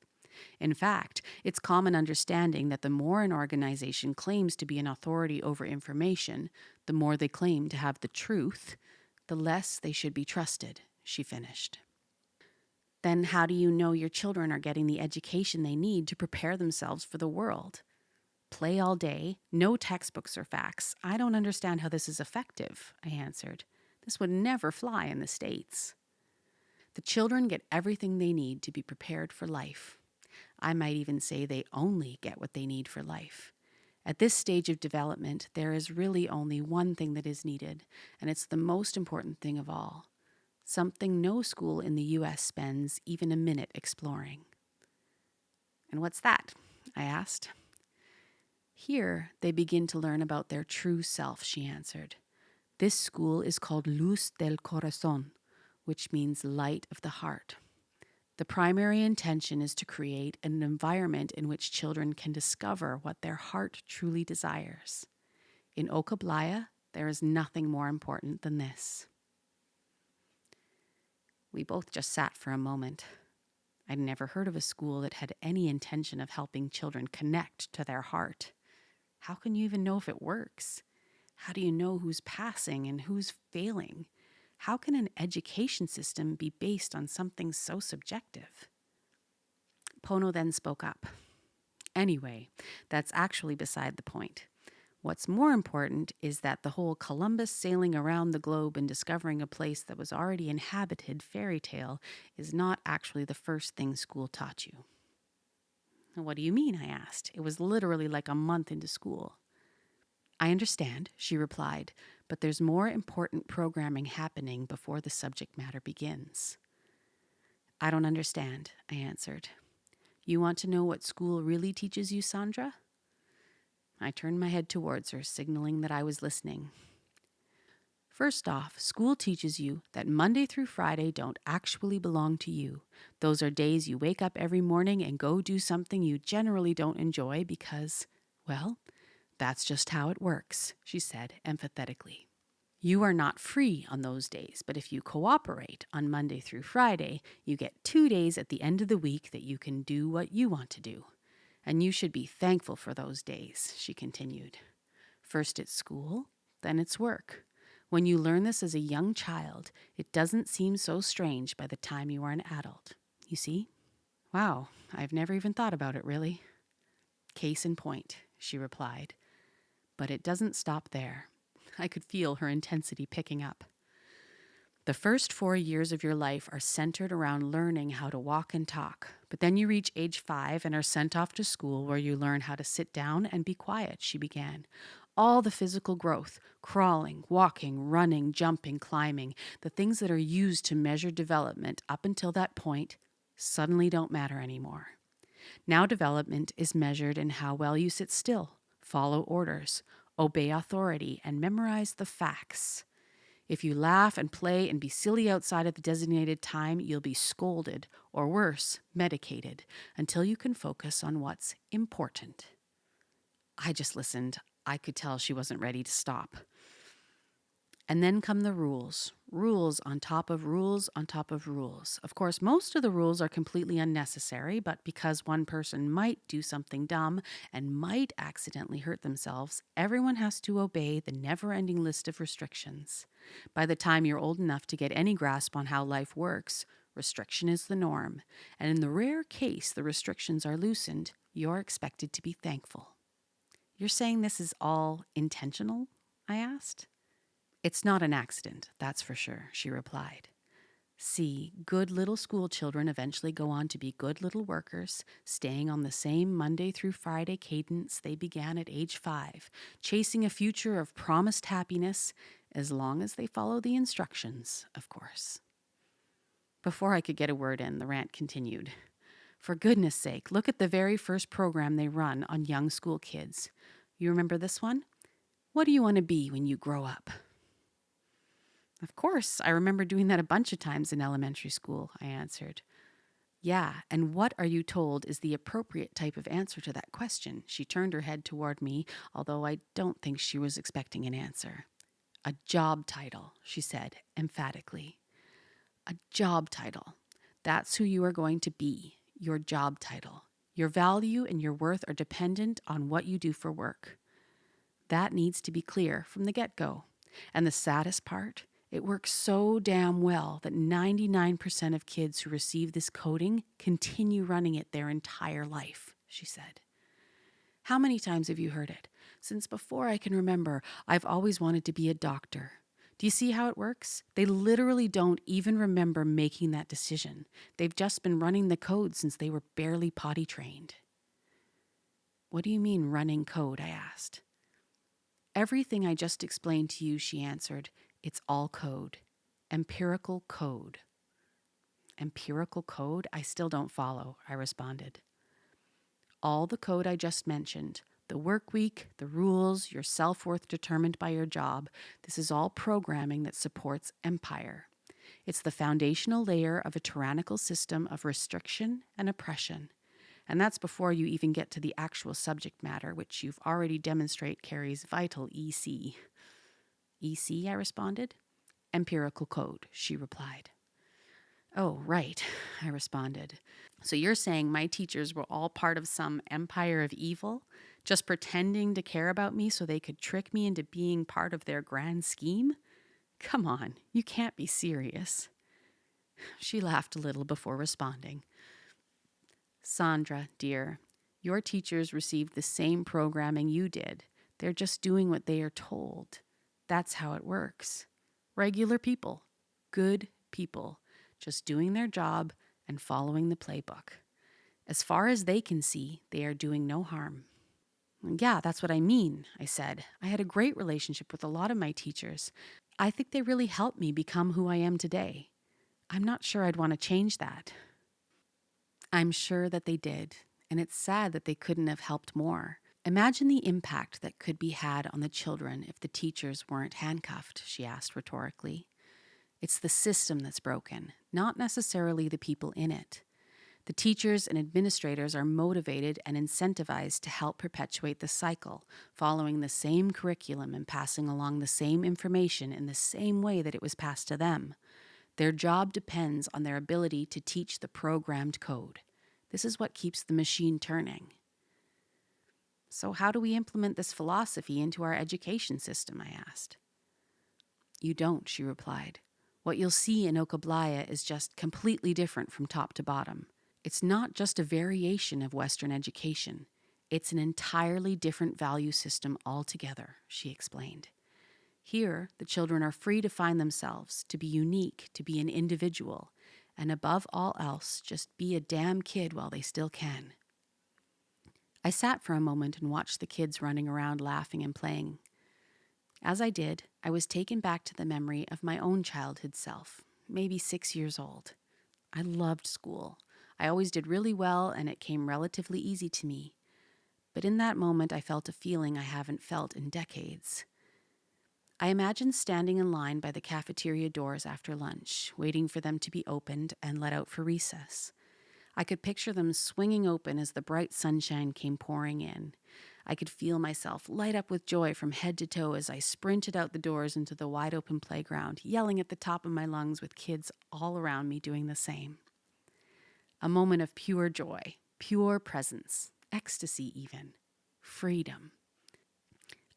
In fact, it's common understanding that the more an organization claims to be an authority over information, the more they claim to have the truth, the less they should be trusted, she finished. Then how do you know your children are getting the education they need to prepare themselves for the world? Play all day, no textbooks or facts. I don't understand how this is effective, I answered. This would never fly in the States. The children get everything they need to be prepared for life. I might even say they only get what they need for life. At this stage of development, there is really only one thing that is needed, and it's the most important thing of all. Something no school in the U.S. spends even a minute exploring. And what's that? I asked. Here, they begin to learn about their true self, she answered. This school is called Luz del Corazón, which means light of the heart. The primary intention is to create an environment in which children can discover what their heart truly desires. In Okablaya, there is nothing more important than this. We both just sat for a moment. I'd never heard of a school that had any intention of helping children connect to their heart. How can you even know if it works? How do you know who's passing and who's failing? How can an education system be based on something so subjective? Pono then spoke up. Anyway, that's actually beside the point. What's more important is that the whole Columbus sailing around the globe and discovering a place that was already inhabited fairy tale is not actually the first thing school taught you. What do you mean? I asked. It was literally like a month into school. I understand, she replied, but there's more important programming happening before the subject matter begins. I don't understand, I answered. You want to know what school really teaches you, Sandra? I turned my head towards her, signaling that I was listening. First off, school teaches you that Monday through Friday don't actually belong to you. Those are days you wake up every morning and go do something you generally don't enjoy because, well, that's just how it works, she said empathetically. You are not free on those days, but if you cooperate on Monday through Friday, you get 2 days at the end of the week that you can do what you want to do. And you should be thankful for those days, she continued. First it's school, then it's work. When you learn this as a young child, it doesn't seem so strange by the time you are an adult. You see? Wow, I've never even thought about it, really. Case in point, she replied. But it doesn't stop there. I could feel her intensity picking up. The first 4 years of your life are centered around learning how to walk and talk. But then you reach age 5 and are sent off to school where you learn how to sit down and be quiet, she began. All the physical growth, crawling, walking, running, jumping, climbing, the things that are used to measure development up until that point suddenly don't matter anymore. Now development is measured in how well you sit still, follow orders, obey authority, and memorize the facts. If you laugh and play and be silly outside of the designated time, you'll be scolded, or worse, medicated, until you can focus on what's important. I just listened. I could tell she wasn't ready to stop. And then come the rules. Rules on top of rules on top of rules. Of course, most of the rules are completely unnecessary, but because one person might do something dumb and might accidentally hurt themselves, everyone has to obey the never-ending list of restrictions. By the time you're old enough to get any grasp on how life works, restriction is the norm. And in the rare case the restrictions are loosened, you're expected to be thankful. You're saying this is all intentional? I asked. It's not an accident, that's for sure, she replied. See, good little school children eventually go on to be good little workers, staying on the same Monday through Friday cadence they began at age 5, chasing a future of promised happiness, as long as they follow the instructions, of course. Before I could get a word in, the rant continued. For goodness sake, look at the very first program they run on young school kids. You remember this one? What do you want to be when you grow up? Of course, I remember doing that a bunch of times in elementary school, I answered. Yeah, and what are you told is the appropriate type of answer to that question? She turned her head toward me, although I don't think she was expecting an answer. A job title, she said emphatically. A job title. That's who you are going to be, your job title. Your value and your worth are dependent on what you do for work. That needs to be clear from the get-go. And the saddest part, it works so damn well that 99% of kids who receive this coding continue running it their entire life, she said. How many times have you heard it? Since before I can remember, I've always wanted to be a doctor. Do you see how it works? They literally don't even remember making that decision. They've just been running the code since they were barely potty trained. What do you mean running code? I asked. Everything I just explained to you, she answered. It's all code. Empirical code. Empirical code? I still don't follow, I responded. All the code I just mentioned, the work week, the rules, your self-worth determined by your job, this is all programming that supports empire. It's the foundational layer of a tyrannical system of restriction and oppression. And that's before you even get to the actual subject matter, which you've already demonstrated carries vital EC. EC, I responded. Empirical code, she replied. Oh, right, I responded. So you're saying my teachers were all part of some empire of evil, just pretending to care about me so they could trick me into being part of their grand scheme? Come on, you can't be serious. She laughed a little before responding. Sandra, dear, your teachers received the same programming you did. They're just doing what they are told. That's how it works. Regular people, good people, just doing their job and following the playbook. As far as they can see, they are doing no harm. Yeah, that's what I mean, I said. I had a great relationship with a lot of my teachers. I think they really helped me become who I am today. I'm not sure I'd want to change that. I'm sure that they did, and it's sad that they couldn't have helped more. Imagine the impact that could be had on the children if the teachers weren't handcuffed, she asked rhetorically. It's the system that's broken, not necessarily the people in it. The teachers and administrators are motivated and incentivized to help perpetuate the cycle, following the same curriculum and passing along the same information in the same way that it was passed to them. Their job depends on their ability to teach the programmed code. This is what keeps the machine turning. So how do we implement this philosophy into our education system, I asked. You don't, she replied. What you'll see in Okablaya is just completely different from top to bottom. It's not just a variation of Western education. It's an entirely different value system altogether, she explained. Here, the children are free to find themselves, to be unique, to be an individual, and above all else, just be a damn kid while they still can. I sat for a moment and watched the kids running around laughing and playing. As I did, I was taken back to the memory of my own childhood self, maybe 6 years old. I loved school. I always did really well, and it came relatively easy to me. But in that moment, I felt a feeling I haven't felt in decades. I imagined standing in line by the cafeteria doors after lunch, waiting for them to be opened and let out for recess. I could picture them swinging open as the bright sunshine came pouring in. I could feel myself light up with joy from head to toe as I sprinted out the doors into the wide open playground, yelling at the top of my lungs with kids all around me doing the same. A moment of pure joy, pure presence, ecstasy even, freedom.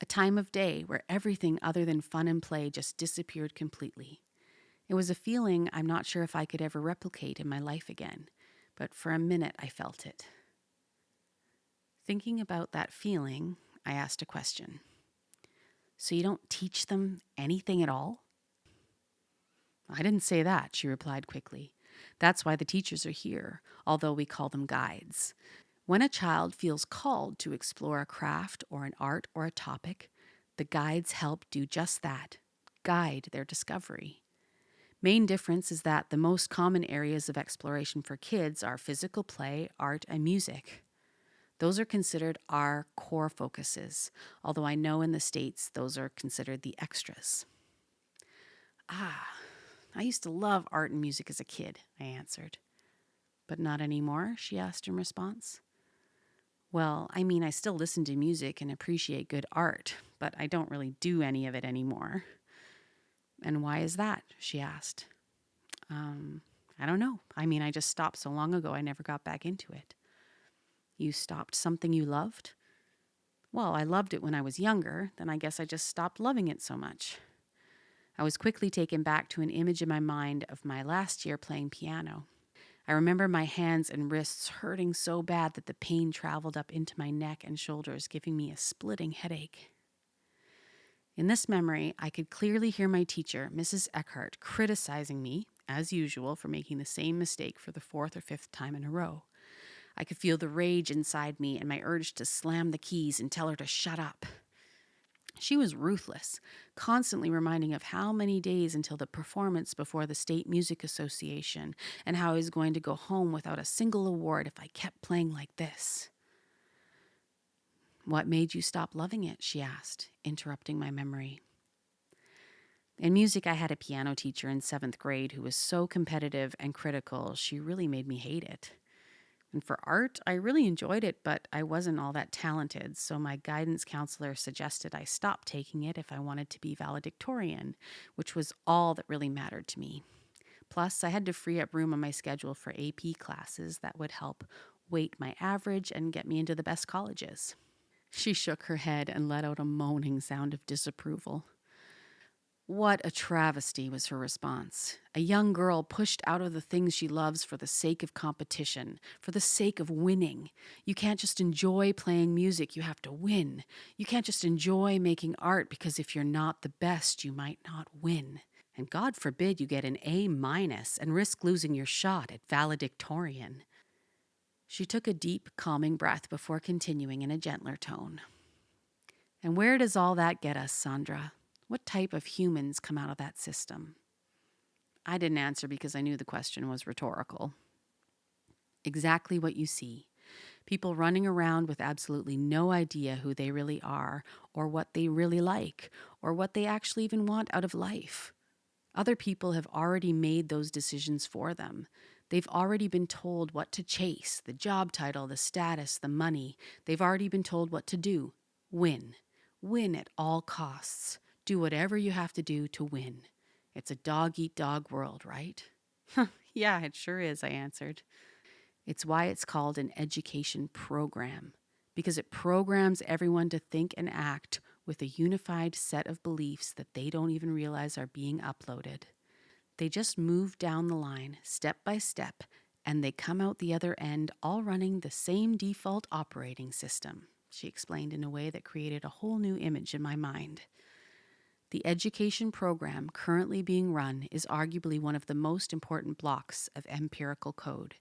A time of day where everything other than fun and play just disappeared completely. It was a feeling I'm not sure if I could ever replicate in my life again, but for a minute I felt it. Thinking about that feeling, I asked a question. So you don't teach them anything at all? I didn't say that, she replied quickly. That's why the teachers are here, although we call them guides. When a child feels called to explore a craft or an art or a topic, the guides help do just that, guide their discovery. Main difference is that the most common areas of exploration for kids are physical play, art, and music. Those are considered our core focuses, although I know in the States those are considered the extras. I used to love art and music as a kid, I answered. But not anymore, she asked in response. Well, I still listen to music and appreciate good art, but I don't really do any of it anymore. And why is that? She asked. I don't know. I just stopped so long ago I never got back into it. You stopped something you loved? Well, I loved it when I was younger, then I guess I just stopped loving it so much. I was quickly taken back to an image in my mind of my last year playing piano. I remember my hands and wrists hurting so bad that the pain traveled up into my neck and shoulders, giving me a splitting headache. In this memory, I could clearly hear my teacher, Mrs. Eckhart, criticizing me, as usual, for making the same mistake for the 4th or 5th time in a row. I could feel the rage inside me and my urge to slam the keys and tell her to shut up. She was ruthless, constantly reminding of how many days until the performance before the State Music Association and how I was going to go home without a single award if I kept playing like this. What made you stop loving it? She asked, interrupting my memory. In music, I had a piano teacher in 7th grade who was so competitive and critical, she really made me hate it. And for art, I really enjoyed it, but I wasn't all that talented, so my guidance counselor suggested I stop taking it if I wanted to be valedictorian, which was all that really mattered to me. Plus, I had to free up room on my schedule for AP classes that would help weight my average and get me into the best colleges. She shook her head and let out a moaning sound of disapproval. What a travesty, was her response. A young girl pushed out of the things she loves for the sake of competition, for the sake of winning. You can't just enjoy playing music, you have to win. You can't just enjoy making art because if you're not the best, you might not win. And God forbid you get an A- and risk losing your shot at valedictorian. She took a deep, calming breath before continuing in a gentler tone. And where does all that get us, Sandra? What type of humans come out of that system? I didn't answer because I knew the question was rhetorical. Exactly what you see. People running around with absolutely no idea who they really are, or what they really like, or what they actually even want out of life. Other people have already made those decisions for them. They've already been told what to chase, the job title, the status, the money. They've already been told what to do. Win. Win at all costs. Do whatever you have to do to win. It's a dog-eat-dog world, right? Yeah, it sure is, I answered. It's why it's called an education program, because it programs everyone to think and act with a unified set of beliefs that they don't even realize are being uploaded. They just move down the line, step by step, and they come out the other end all running the same default operating system, she explained in a way that created a whole new image in my mind. The education program currently being run is arguably one of the most important blocks of empirical code.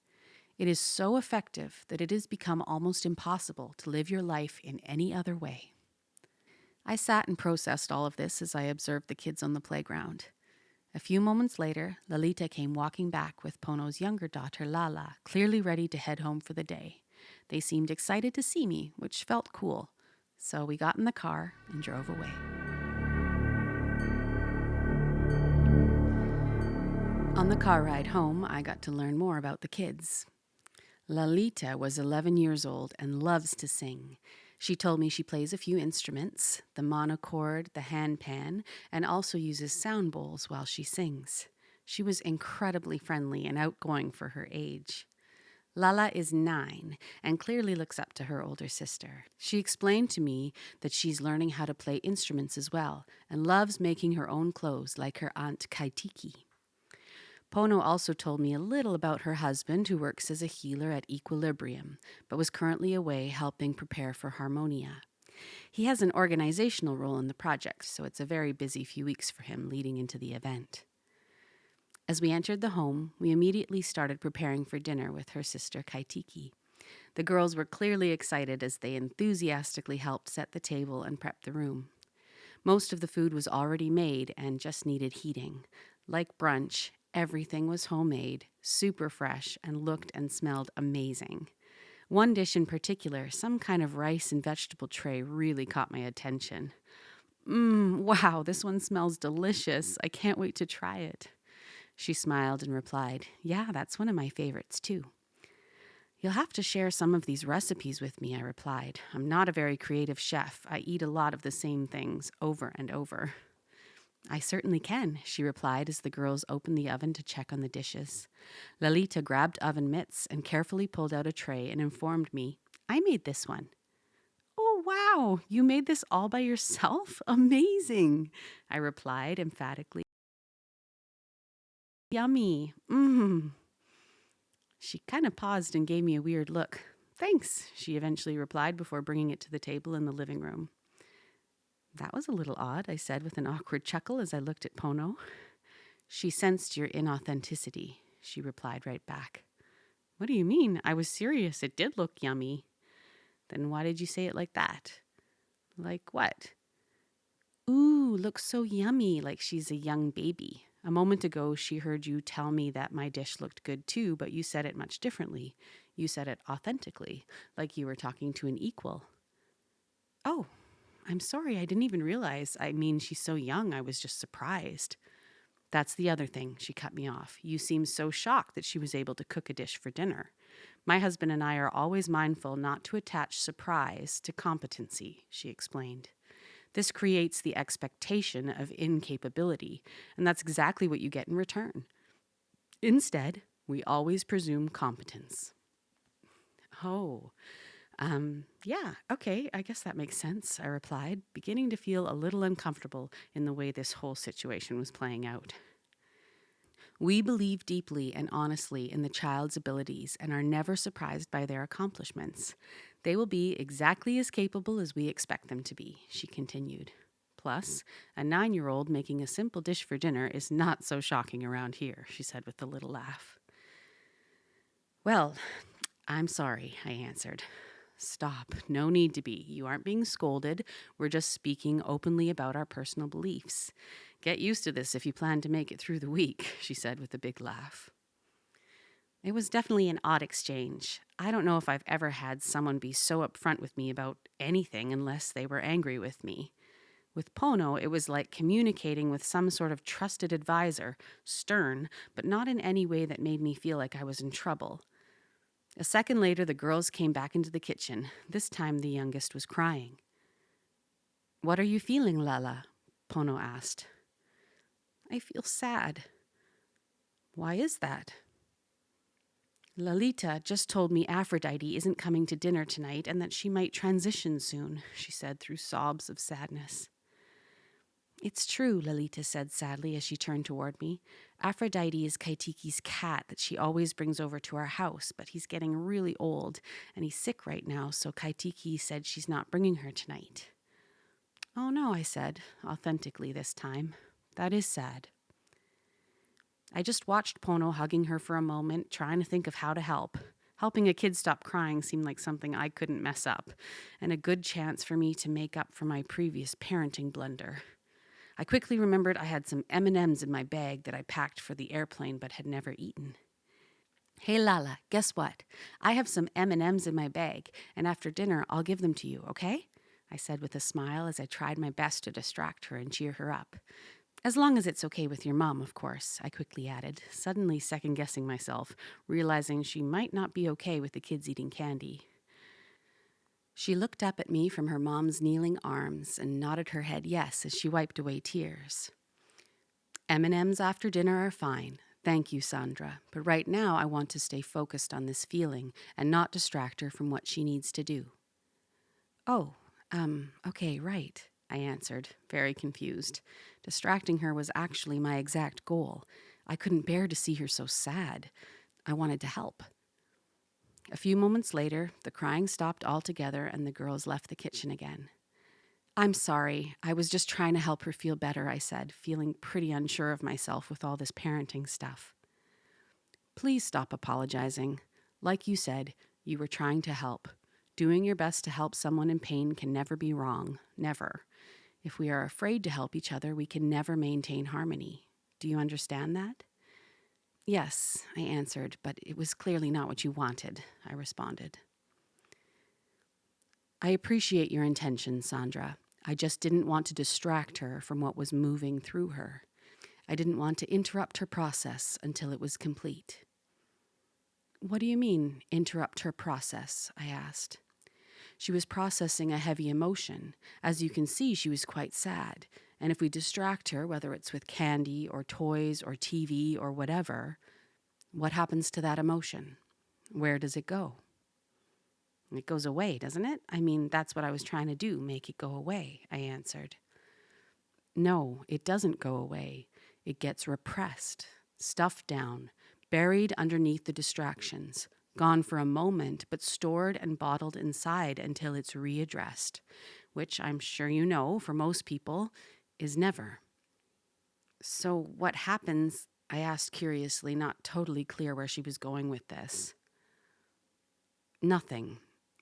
It is so effective that it has become almost impossible to live your life in any other way. I sat and processed all of this as I observed the kids on the playground. A few moments later, Lalita came walking back with Pono's younger daughter, Lala, clearly ready to head home for the day. They seemed excited to see me, which felt cool. So we got in the car and drove away. On the car ride home, I got to learn more about the kids. Lalita was 11 years old and loves to sing. She told me she plays a few instruments, the monochord, the handpan, and also uses sound bowls while she sings. She was incredibly friendly and outgoing for her age. Lala is 9 and clearly looks up to her older sister. She explained to me that she's learning how to play instruments as well and loves making her own clothes like her aunt Kaitiki. Pono also told me a little about her husband, who works as a healer at Equilibrium, but was currently away helping prepare for Harmonia. He has an organizational role in the project, so it's a very busy few weeks for him leading into the event. As we entered the home, we immediately started preparing for dinner with her sister Kaitiki. The girls were clearly excited as they enthusiastically helped set the table and prep the room. Most of the food was already made and just needed heating. Like brunch, everything was homemade, super fresh, and looked and smelled amazing. One dish in particular, some kind of rice and vegetable tray, really caught my attention. Wow, this one smells delicious. I can't wait to try it. She smiled and replied, "Yeah, that's one of my favorites too." "You'll have to share some of these recipes with me," I replied. "I'm not a very creative chef. I eat a lot of the same things over and over." "I certainly can," she replied as the girls opened the oven to check on the dishes. Lalita grabbed oven mitts and carefully pulled out a tray and informed me, "I made this one." "Oh, wow, you made this all by yourself? Amazing," I replied emphatically. "Yummy. She kind of paused and gave me a weird look. "Thanks," she eventually replied before bringing it to the table in the living room. "That was a little odd," I said with an awkward chuckle as I looked at Pono. "She sensed your inauthenticity," she replied right back. "What do you mean? I was serious. It did look yummy." "Then why did you say it like that?" "Like what?" "Ooh, looks so yummy, like she's a young baby. A moment ago, she heard you tell me that my dish looked good too, but you said it much differently. You said it authentically, like you were talking to an equal." "Oh, I'm sorry. I didn't even realize. I mean, she's so young. I was just surprised." "That's the other thing," she cut me off. "You seemed so shocked that she was able to cook a dish for dinner. My husband and I are always mindful not to attach surprise to competency," she explained. "This creates the expectation of incapability, and that's exactly what you get in return. Instead, we always presume competence." "Oh, yeah, okay, I guess that makes sense," I replied, beginning to feel a little uncomfortable in the way this whole situation was playing out. We believe deeply and honestly in the child's abilities and are never surprised by their accomplishments. They will be exactly as capable as we expect them to be, she continued. Plus, a 9-year-old making a simple dish for dinner is not so shocking around here, she said with a little laugh. "Well, I'm sorry," I answered. "Stop. No need to be. You aren't being scolded. We're just speaking openly about our personal beliefs. Get used to this if you plan to make it through the week," she said with a big laugh. It was definitely an odd exchange. I don't know if I've ever had someone be so upfront with me about anything unless they were angry with me. With Pono, it was like communicating with some sort of trusted advisor, stern, but not in any way that made me feel like I was in trouble. A second later, the girls came back into the kitchen. This time, the youngest was crying. "What are you feeling, Lala?" Pono asked. "I feel sad." "Why is that?" "Lalita just told me Aphrodite isn't coming to dinner tonight and that she might transition soon," she said through sobs of sadness. "It's true," Lalita said sadly as she turned toward me. "Aphrodite is Kaitiki's cat that she always brings over to our house, but he's getting really old and he's sick right now, so Kaitiki said she's not bringing her tonight." "Oh no," I said, authentically this time. "That is sad." I just watched Pono hugging her for a moment, trying to think of how to help. Helping a kid stop crying seemed like something I couldn't mess up, and a good chance for me to make up for my previous parenting blunder. I quickly remembered I had some M&Ms in my bag that I packed for the airplane but had never eaten. "Hey Lala, guess what? I have some M&Ms in my bag, and after dinner I'll give them to you, okay?" I said with a smile as I tried my best to distract her and cheer her up. As long as it's okay with your mom, of course, I quickly added, suddenly second-guessing myself, realizing she might not be okay with the kids eating candy. She looked up at me from her mom's kneeling arms and nodded her head yes as she wiped away tears. M&Ms after dinner are fine. Thank you, Sandra. But right now I want to stay focused on this feeling and not distract her from what she needs to do. Oh, okay, right, I answered, very confused. Distracting her was actually my exact goal. I couldn't bear to see her so sad. I wanted to help. A few moments later, the crying stopped altogether and the girls left the kitchen again. I'm sorry. I was just trying to help her feel better, I said, feeling pretty unsure of myself with all this parenting stuff. Please stop apologizing. Like you said, you were trying to help. Doing your best to help someone in pain can never be wrong. Never. If we are afraid to help each other, we can never maintain harmony. Do you understand that? Yes, I answered, but it was clearly not what you wanted, I responded. I appreciate your intention, Sandra. I just didn't want to distract her from what was moving through her. I didn't want to interrupt her process until it was complete. What do you mean, interrupt her process? I asked. She was processing a heavy emotion. As you can see, she was quite sad. And if we distract her, whether it's with candy or toys or TV or whatever, what happens to that emotion? Where does it go? It goes away, doesn't it? I mean, that's what I was trying to do, make it go away, I answered. No, it doesn't go away. It gets repressed, stuffed down, buried underneath the distractions, gone for a moment, but stored and bottled inside until it's readdressed, which I'm sure you know, for most people, is never. So what happens? I asked curiously, not totally clear where she was going with this. Nothing.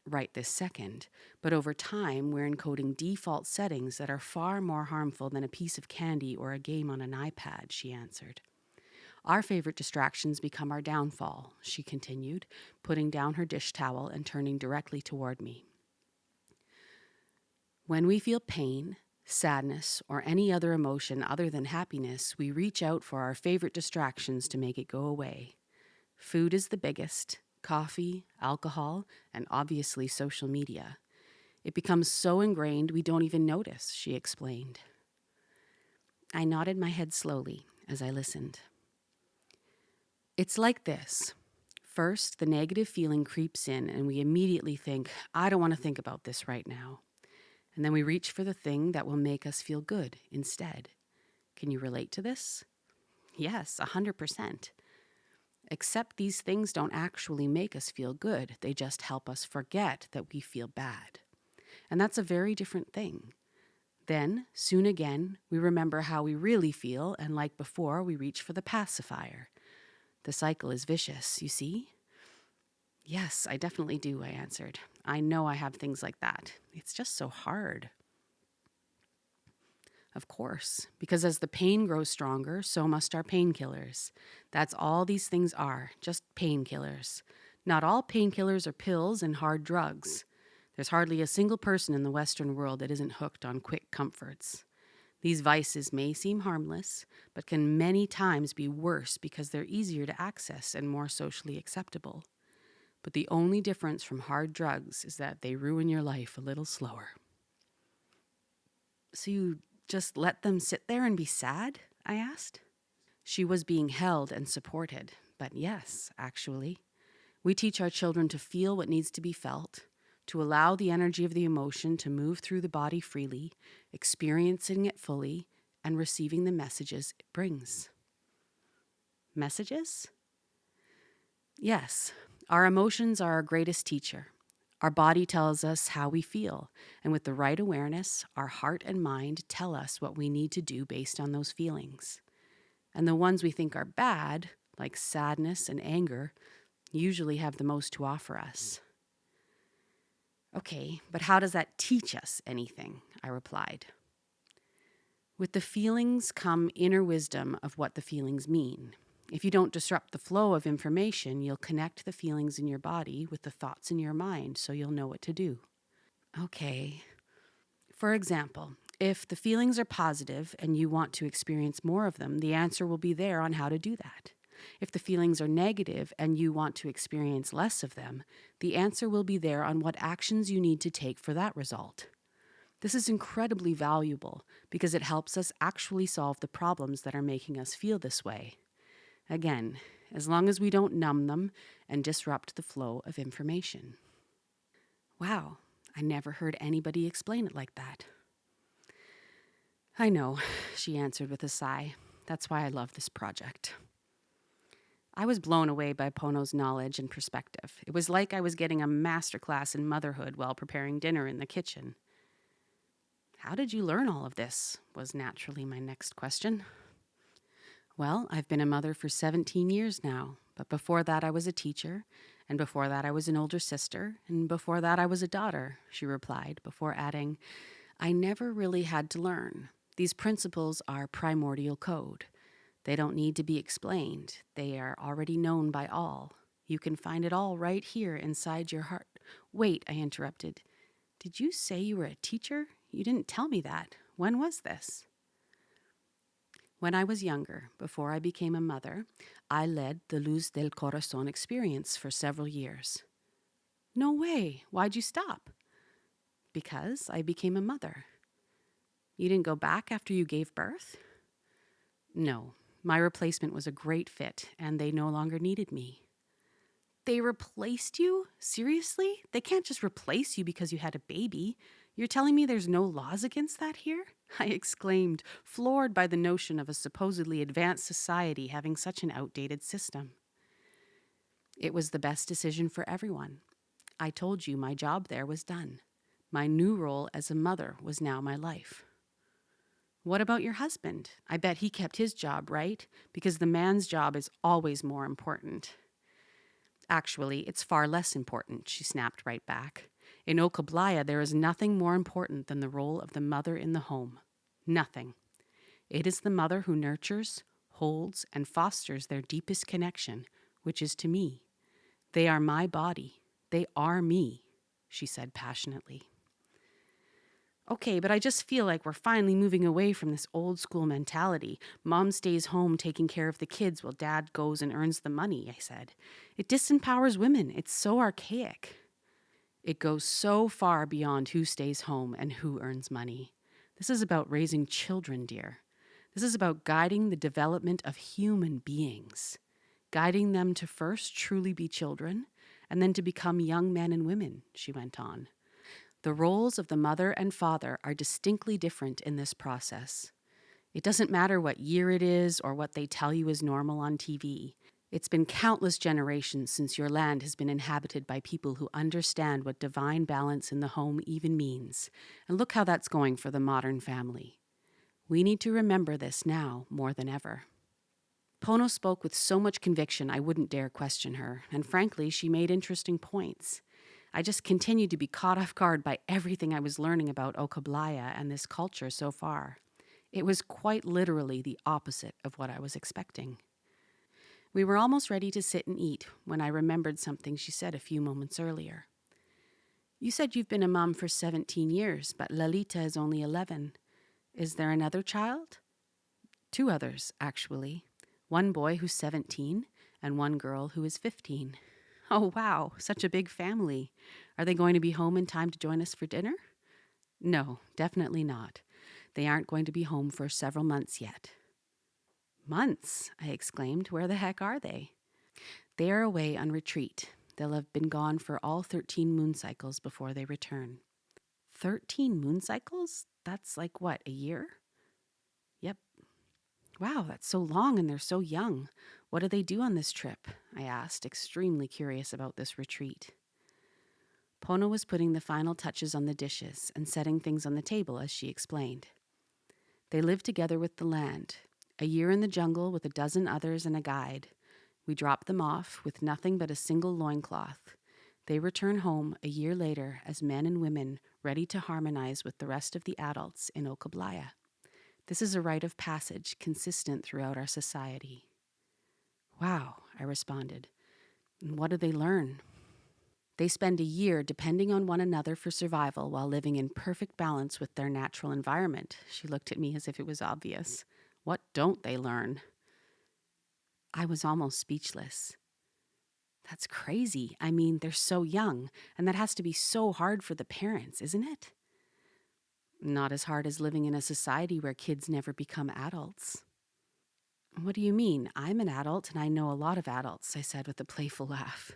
Right this second, but over time we're encoding default settings that are far more harmful than a piece of candy or a game on an iPad, she answered. Our favorite distractions become our downfall, she continued, putting down her dish towel and turning directly toward me. When we feel pain, sadness, or any other emotion other than happiness, we reach out for our favorite distractions to make it go away. Food is the biggest. Coffee, alcohol, and obviously social media. It becomes so ingrained we don't even notice, she explained. I nodded my head slowly as I listened. It's like this. First, the negative feeling creeps in and we immediately think, I don't want to think about this right now. And then we reach for the thing that will make us feel good instead. Can you relate to this? Yes, 100%. Except these things don't actually make us feel good. They just help us forget that we feel bad. And that's a very different thing. Then, soon again, we remember how we really feel, and like before, we reach for the pacifier. The cycle is vicious, you see? Yes, I definitely do, I answered. I know I have things like that. It's just so hard. Of course, because as the pain grows stronger, so must our painkillers. That's all these things are, just painkillers. Not all painkillers are pills and hard drugs. There's hardly a single person in the Western world that isn't hooked on quick comforts. These vices may seem harmless, but can many times be worse because they're easier to access and more socially acceptable. But the only difference from hard drugs is that they ruin your life a little slower. So you just let them sit there and be sad? I asked. She was being held and supported, but yes, actually. We teach our children to feel what needs to be felt, to allow the energy of the emotion to move through the body freely, experiencing it fully, and receiving the messages it brings. Messages? Yes, our emotions are our greatest teacher. Our body tells us how we feel, and with the right awareness, our heart and mind tell us what we need to do based on those feelings. And the ones we think are bad, like sadness and anger, usually have the most to offer us. Okay, but how does that teach us anything? I replied. With the feelings come inner wisdom of what the feelings mean. If you don't disrupt the flow of information, you'll connect the feelings in your body with the thoughts in your mind, so you'll know what to do. Okay. For example, If the feelings are positive and you want to experience more of them, the answer will be there on how to do that. If the feelings are negative and you want to experience less of them, the answer will be there on what actions you need to take for that result. This is incredibly valuable because it helps us actually solve the problems that are making us feel this way. Again, as long as we don't numb them and disrupt the flow of information. Wow, I never heard anybody explain it like that. I know, she answered with a sigh. That's why I love this project. I was blown away by Pono's knowledge and perspective. It was like I was getting a masterclass in motherhood while preparing dinner in the kitchen. How did you learn all of this? Was naturally my next question. Well, I've been a mother for 17 years now, but before that I was a teacher, and before that I was an older sister, and before that I was a daughter, she replied, before adding, I never really had to learn. These principles are Primordial Code. They don't need to be explained. They are already known by all. You can find it all right here inside your heart. Wait, I interrupted. Did you say you were a teacher? You didn't tell me that. When was this? When I was younger, before I became a mother, I led the Luz del Corazón experience for several years. No way. Why'd you stop? Because I became a mother. You didn't go back after you gave birth? No. My replacement was a great fit, and they no longer needed me. They replaced you? Seriously? They can't just replace you because you had a baby. You're telling me there's no laws against that here? I exclaimed, floored by the notion of a supposedly advanced society having such an outdated system. It was the best decision for everyone. I told you my job there was done. My new role as a mother was now my life. What about your husband? I bet he kept his job, right? Because the man's job is always more important. Actually, it's far less important, she snapped right back. In Okablaya, there is nothing more important than the role of the mother in the home. Nothing. It is the mother who nurtures, holds, and fosters their deepest connection, which is to me. They are my body. They are me, she said passionately. Okay, but I just feel like we're finally moving away from this old school mentality. Mom stays home taking care of the kids while dad goes and earns the money, I said. It disempowers women. It's so archaic. It goes so far beyond who stays home and who earns money. This is about raising children, dear. This is about guiding the development of human beings, guiding them to first truly be children and then to become young men and women, she went on. The roles of the mother and father are distinctly different in this process. It doesn't matter what year it is or what they tell you is normal on TV. It's been countless generations since your land has been inhabited by people who understand what divine balance in the home even means. And look how that's going for the modern family. We need to remember this now more than ever. Pono spoke with so much conviction I wouldn't dare question her, and frankly, she made interesting points. I just continued to be caught off guard by everything I was learning about Okablaya and this culture so far. It was quite literally the opposite of what I was expecting. We were almost ready to sit and eat when I remembered something she said a few moments earlier. You said you've been a mom for 17 years, but Lalita is only 11. Is there another child? 2 others, actually. One boy who's 17 and one girl who is 15. Oh, wow, such a big family. Are they going to be home in time to join us for dinner? No, definitely not. They aren't going to be home for several months yet. Months, I exclaimed. Where the heck are they? They are away on retreat. They'll have been gone for all 13 moon cycles before they return. 13 moon cycles? That's like what, a year? Yep. Wow, that's so long and they're so young. What do they do on this trip? I asked, extremely curious about this retreat. Pono was putting the final touches on the dishes and setting things on the table as she explained. They live together with the land, a year in the jungle with a dozen others and a guide. We drop them off with nothing but a single loincloth. They return home a year later as men and women ready to harmonize with the rest of the adults in Okablaya. This is a rite of passage consistent throughout our society. Wow, I responded. And what do they learn? They spend a year depending on one another for survival while living in perfect balance with their natural environment. She looked at me as if it was obvious. What don't they learn? I was almost speechless. That's crazy. I mean, they're so young, and that has to be so hard for the parents, isn't it? Not as hard as living in a society where kids never become adults. What do you mean? I'm an adult and I know a lot of adults, I said with a playful laugh.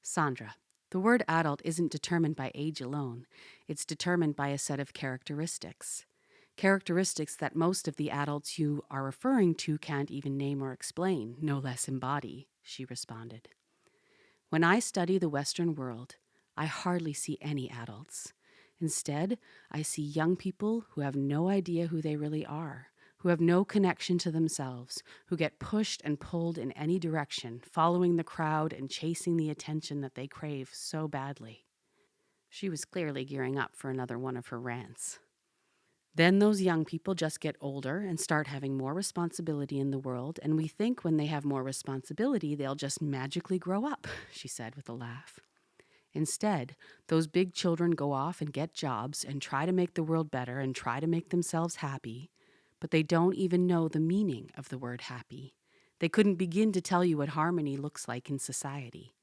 Sandra, the word adult isn't determined by age alone. It's determined by a set of characteristics. Characteristics that most of the adults you are referring to can't even name or explain, no less embody, she responded. When I study the Western world, I hardly see any adults. Instead, I see young people who have no idea who they really are, who have no connection to themselves, who get pushed and pulled in any direction, following the crowd and chasing the attention that they crave so badly. She was clearly gearing up for another one of her rants. Then those young people just get older and start having more responsibility in the world, and we think when they have more responsibility, they'll just magically grow up, she said with a laugh. Instead, those big children go off and get jobs and try to make the world better and try to make themselves happy, but they don't even know the meaning of the word happy. They couldn't begin to tell you what harmony looks like in society.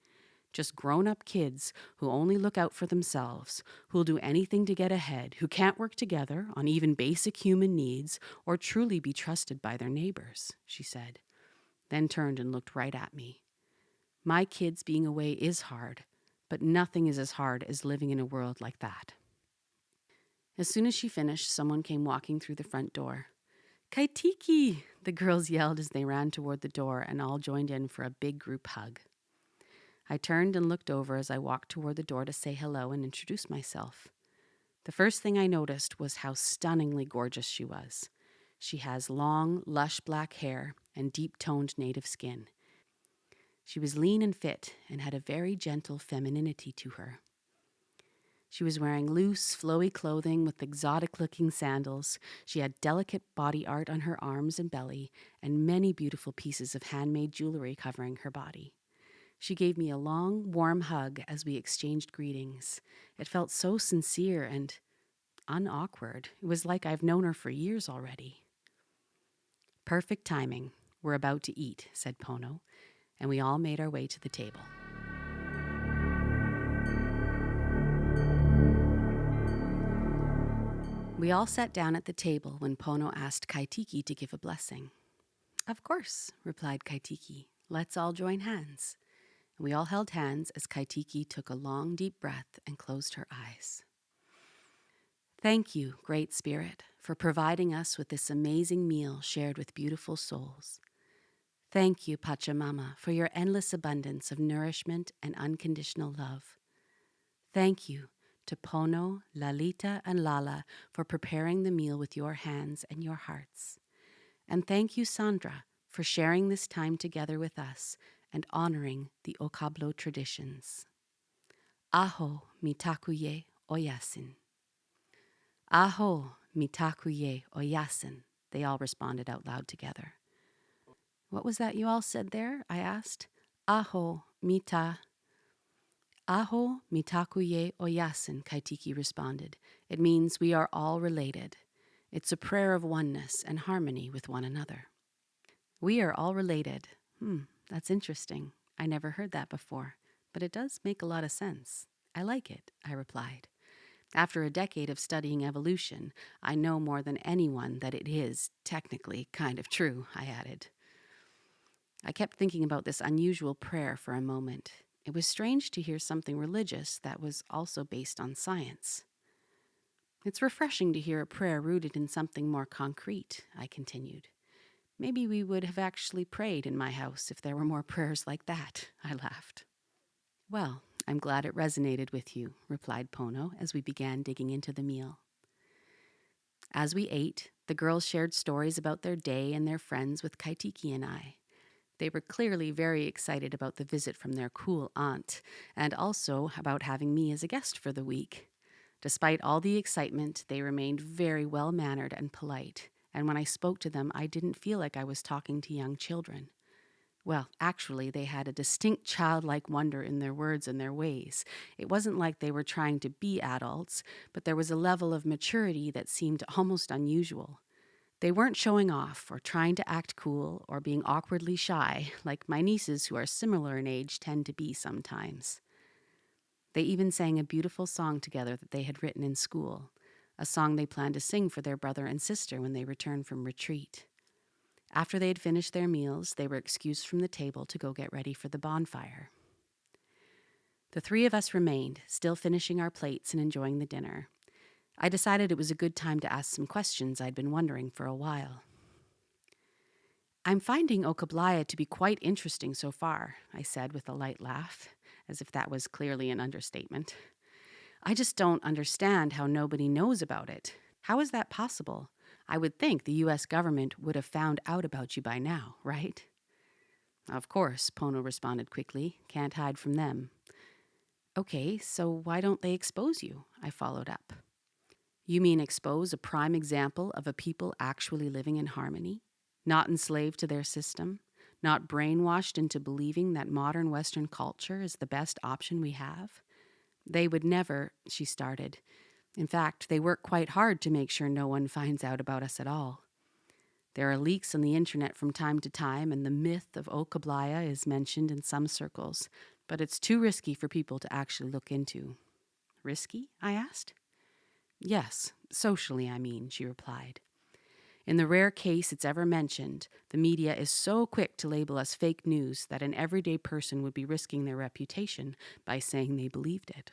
Just grown-up kids who only look out for themselves, who'll do anything to get ahead, who can't work together on even basic human needs or truly be trusted by their neighbors, she said, then turned and looked right at me. My kids being away is hard, but nothing is as hard as living in a world like that. As soon as she finished, someone came walking through the front door. Kaitiki! The girls yelled as they ran toward the door and all joined in for a big group hug. I turned and looked over as I walked toward the door to say hello and introduce myself. The first thing I noticed was how stunningly gorgeous she was. She has long, lush black hair and deep-toned native skin. She was lean and fit and had a very gentle femininity to her. She was wearing loose, flowy clothing with exotic-looking sandals. She had delicate body art on her arms and belly and many beautiful pieces of handmade jewelry covering her body. She gave me a long, warm hug as we exchanged greetings. It felt so sincere and unawkward. It was like I've known her for years already. Perfect timing. We're about to eat, said Pono, and we all made our way to the table. We all sat down at the table when Pono asked Kaitiki to give a blessing. Of course, replied Kaitiki. Let's all join hands. We all held hands as Kaitiki took a long, deep breath and closed her eyes. Thank you, Great Spirit, for providing us with this amazing meal shared with beautiful souls. Thank you, Pachamama, for your endless abundance of nourishment and unconditional love. Thank you to Pono, Lalita, and Lala for preparing the meal with your hands and your hearts. And thank you, Sandra, for sharing this time together with us and honoring the Okablo traditions. Aho mitakuye oyasin. Aho mitakuye oyasin, they all responded out loud together. What was that you all said there? I asked. Aho mitakuye oyasin, Kaitiki responded. It means we are all related. It's a prayer of oneness and harmony with one another. We are all related. That's interesting. I never heard that before, but it does make a lot of sense. I like it, I replied. After a decade of studying evolution, I know more than anyone that it is, technically, kind of true, I added. I kept thinking about this unusual prayer for a moment. It was strange to hear something religious that was also based on science. It's refreshing to hear a prayer rooted in something more concrete, I continued. Maybe we would have actually prayed in my house if there were more prayers like that, I laughed. Well, I'm glad it resonated with you, replied Pono as we began digging into the meal. As we ate, the girls shared stories about their day and their friends with Kaitiki and I. They were clearly very excited about the visit from their cool aunt, and also about having me as a guest for the week. Despite all the excitement, they remained very well-mannered and polite, and when I spoke to them, I didn't feel like I was talking to young children. Well, actually, they had a distinct childlike wonder in their words and their ways. It wasn't like they were trying to be adults, but there was a level of maturity that seemed almost unusual. They weren't showing off or trying to act cool or being awkwardly shy, like my nieces who are similar in age tend to be sometimes. They even sang a beautiful song together that they had written in school, a song they planned to sing for their brother and sister when they returned from retreat. After they had finished their meals, they were excused from the table to go get ready for the bonfire. The three of us remained, still finishing our plates and enjoying the dinner. I decided it was a good time to ask some questions I'd been wondering for a while. "I'm finding Okablaya to be quite interesting so far," I said with a light laugh, as if that was clearly an understatement. "I just don't understand how nobody knows about it. How is that possible? I would think the US government would have found out about you by now, right?" "Of course," Pono responded quickly. "Can't hide from them." "Okay, so why don't they expose you?" I followed up. "You mean expose a prime example of a people actually living in harmony? Not enslaved to their system? Not brainwashed into believing that modern Western culture is the best option we have?" "They would never," she started. "In fact, they work quite hard to make sure no one finds out about us at all. There are leaks on the internet from time to time, and the myth of Okablaya is mentioned in some circles, but it's too risky for people to actually look into." "Risky?" I asked. "Yes, socially, I mean," she replied. "In the rare case it's ever mentioned, the media is so quick to label us fake news that an everyday person would be risking their reputation by saying they believed it.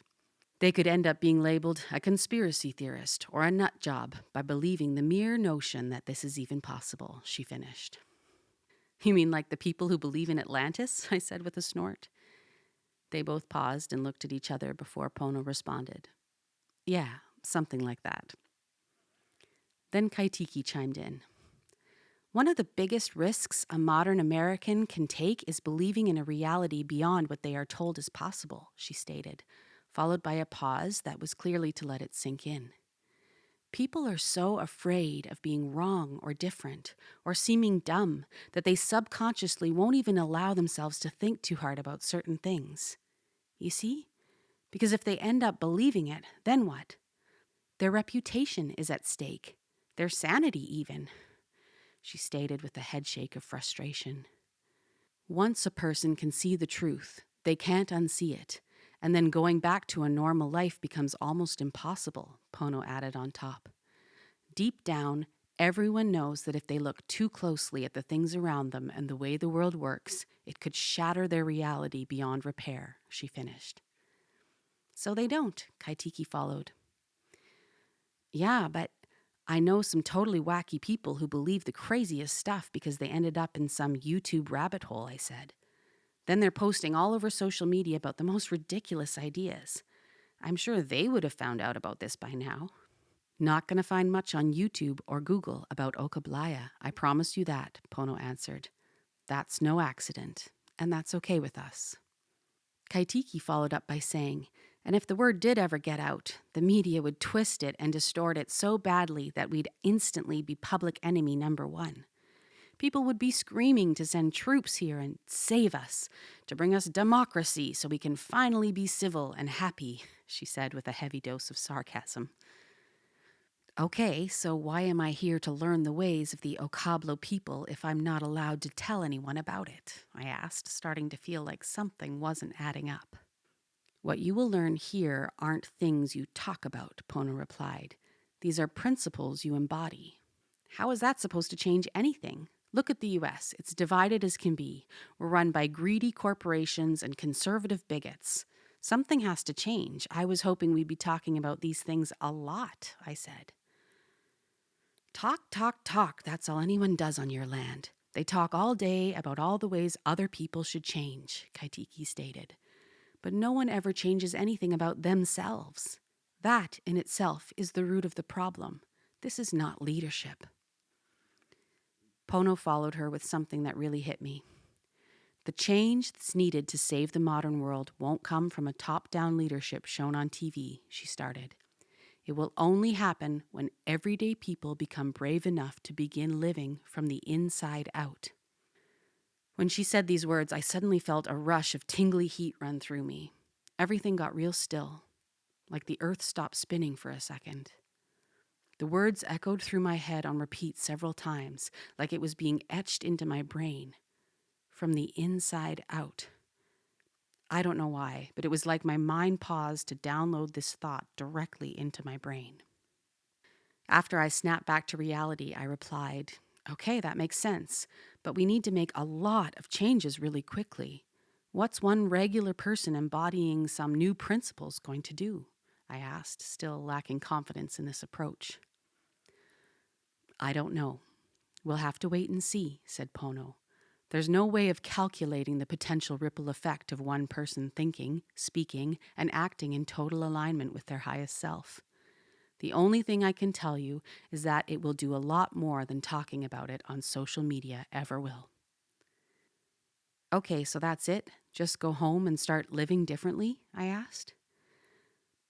They could end up being labeled a conspiracy theorist or a nut job by believing the mere notion that this is even possible," she finished. "You mean like the people who believe in Atlantis?" I said with a snort. They both paused and looked at each other before Pono responded. "Yeah, something like that." Then Kaitiki chimed in. "One of the biggest risks a modern American can take is believing in a reality beyond what they are told is possible," she stated, followed by a pause that was clearly to let it sink in. "People are so afraid of being wrong or different or seeming dumb that they subconsciously won't even allow themselves to think too hard about certain things. You see? Because if they end up believing it, then what? Their reputation is at stake. Their sanity, even," she stated with a headshake of frustration. "Once a person can see the truth, they can't unsee it, and then going back to a normal life becomes almost impossible," Pono added on top. "Deep down, everyone knows that if they look too closely at the things around them and the way the world works, it could shatter their reality beyond repair," she finished. "So they don't," Kaitiki followed. "Yeah, but I know some totally wacky people who believe the craziest stuff because they ended up in some YouTube rabbit hole," I said. "Then they're posting all over social media about the most ridiculous ideas. I'm sure they would have found out about this by now." "Not going to find much on YouTube or Google about Okablaya, I promise you that," Pono answered. "That's no accident, and that's okay with us." Kaitiki followed up by saying, "And if the word did ever get out, the media would twist it and distort it so badly that we'd instantly be public enemy number one. People would be screaming to send troops here and save us, to bring us democracy so we can finally be civil and happy," she said with a heavy dose of sarcasm. "Okay, so why am I here to learn the ways of the Okablo people if I'm not allowed to tell anyone about it?" I asked, starting to feel like something wasn't adding up. "What you will learn here aren't things you talk about," Pono replied. "These are principles you embody." "How is that supposed to change anything? Look at the US. It's divided as can be. We're run by greedy corporations and conservative bigots. Something has to change. I was hoping we'd be talking about these things a lot," I said. "Talk, talk, talk. That's all anyone does on your land. They talk all day about all the ways other people should change," Kaitiki stated. "But no one ever changes anything about themselves. That in itself is the root of the problem. This is not leadership." Pono followed her with something that really hit me. "The change that's needed to save the modern world won't come from a top-down leadership shown on TV," she started. "It will only happen when everyday people become brave enough to begin living from the inside out." When she said these words, I suddenly felt a rush of tingly heat run through me. Everything got real still, like the earth stopped spinning for a second. The words echoed through my head on repeat several times, like it was being etched into my brain, from the inside out. I don't know why, but it was like my mind paused to download this thought directly into my brain. After I snapped back to reality, I replied, "Okay, that makes sense, but we need to make a lot of changes really quickly. What's one regular person embodying some new principles going to do?" I asked, still lacking confidence in this approach. "I don't know. We'll have to wait and see," said Pono. "There's no way of calculating the potential ripple effect of one person thinking, speaking, and acting in total alignment with their highest self. The only thing I can tell you is that it will do a lot more than talking about it on social media ever will." "Okay, so that's it? Just go home and start living differently?" I asked.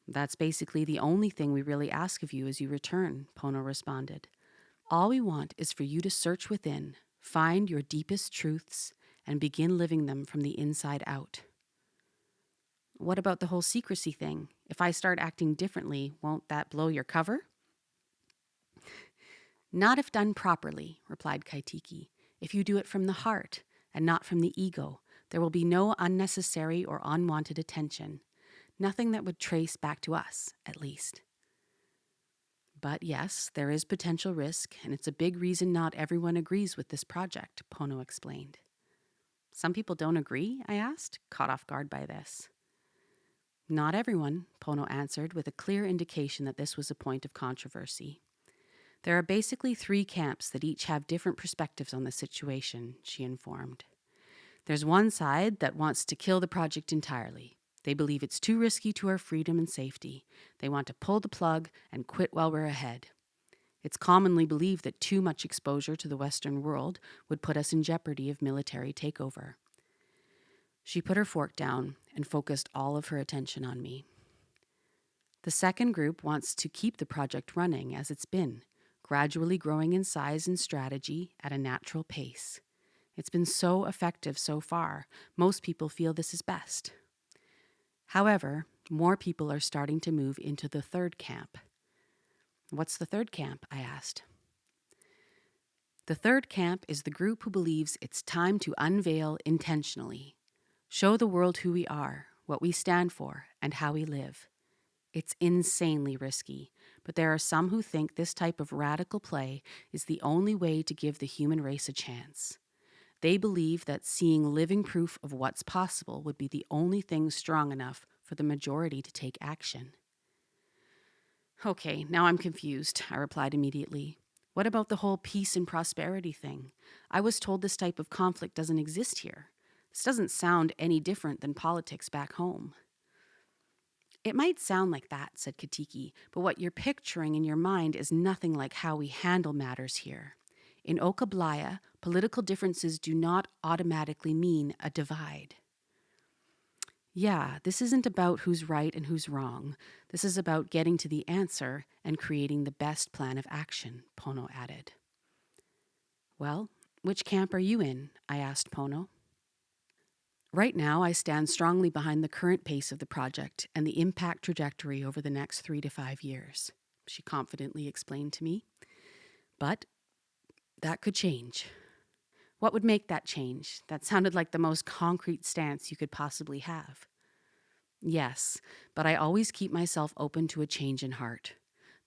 "That's basically the only thing we really ask of you as you return," Pono responded. "All we want is for you to search within, find your deepest truths, and begin living them from the inside out." "What about the whole secrecy thing? If I start acting differently, won't that blow your cover?" "Not if done properly," replied Kaitiki. "If you do it from the heart and not from the ego, there will be no unnecessary or unwanted attention. Nothing that would trace back to us, at least. But yes, there is potential risk, and it's a big reason not everyone agrees with this project," Pono explained. "Some people don't agree?" I asked, caught off guard by this. "Not everyone," Pono answered, with a clear indication that this was a point of controversy. "There are basically 3 camps that each have different perspectives on the situation," she informed. "There's one side that wants to kill the project entirely. They believe it's too risky to our freedom and safety. They want to pull the plug and quit while we're ahead. It's commonly believed that too much exposure to the Western world would put us in jeopardy of military takeover." She put her fork down and focused all of her attention on me. "The second group wants to keep the project running as it's been, gradually growing in size and strategy at a natural pace. It's been so effective so far, most people feel this is best. However, more people are starting to move into the third camp." "What's the third camp?" I asked. "The third camp is the group who believes it's time to unveil intentionally, show the world who we are, what we stand for, and how we live. It's insanely risky, but there are some who think this type of radical play is the only way to give the human race a chance. They believe that seeing living proof of what's possible would be the only thing strong enough for the majority to take action." "Okay, now I'm confused," I replied immediately. "What about the whole peace and prosperity thing? I was told this type of conflict doesn't exist here. This doesn't sound any different than politics back home." "It might sound like that," said Katiki, "but what you're picturing in your mind is nothing like how we handle matters here. In Okablaya, political differences do not automatically mean a divide." "Yeah, this isn't about who's right and who's wrong. This is about getting to the answer and creating the best plan of action," Pono added. "Well, which camp are you in?" I asked Pono. "Right now, I stand strongly behind the current pace of the project and the impact trajectory over the next 3 to 5 years," she confidently explained to me. "But that could change." "What would make that change? That sounded like the most concrete stance you could possibly have." "Yes, but I always keep myself open to a change in heart.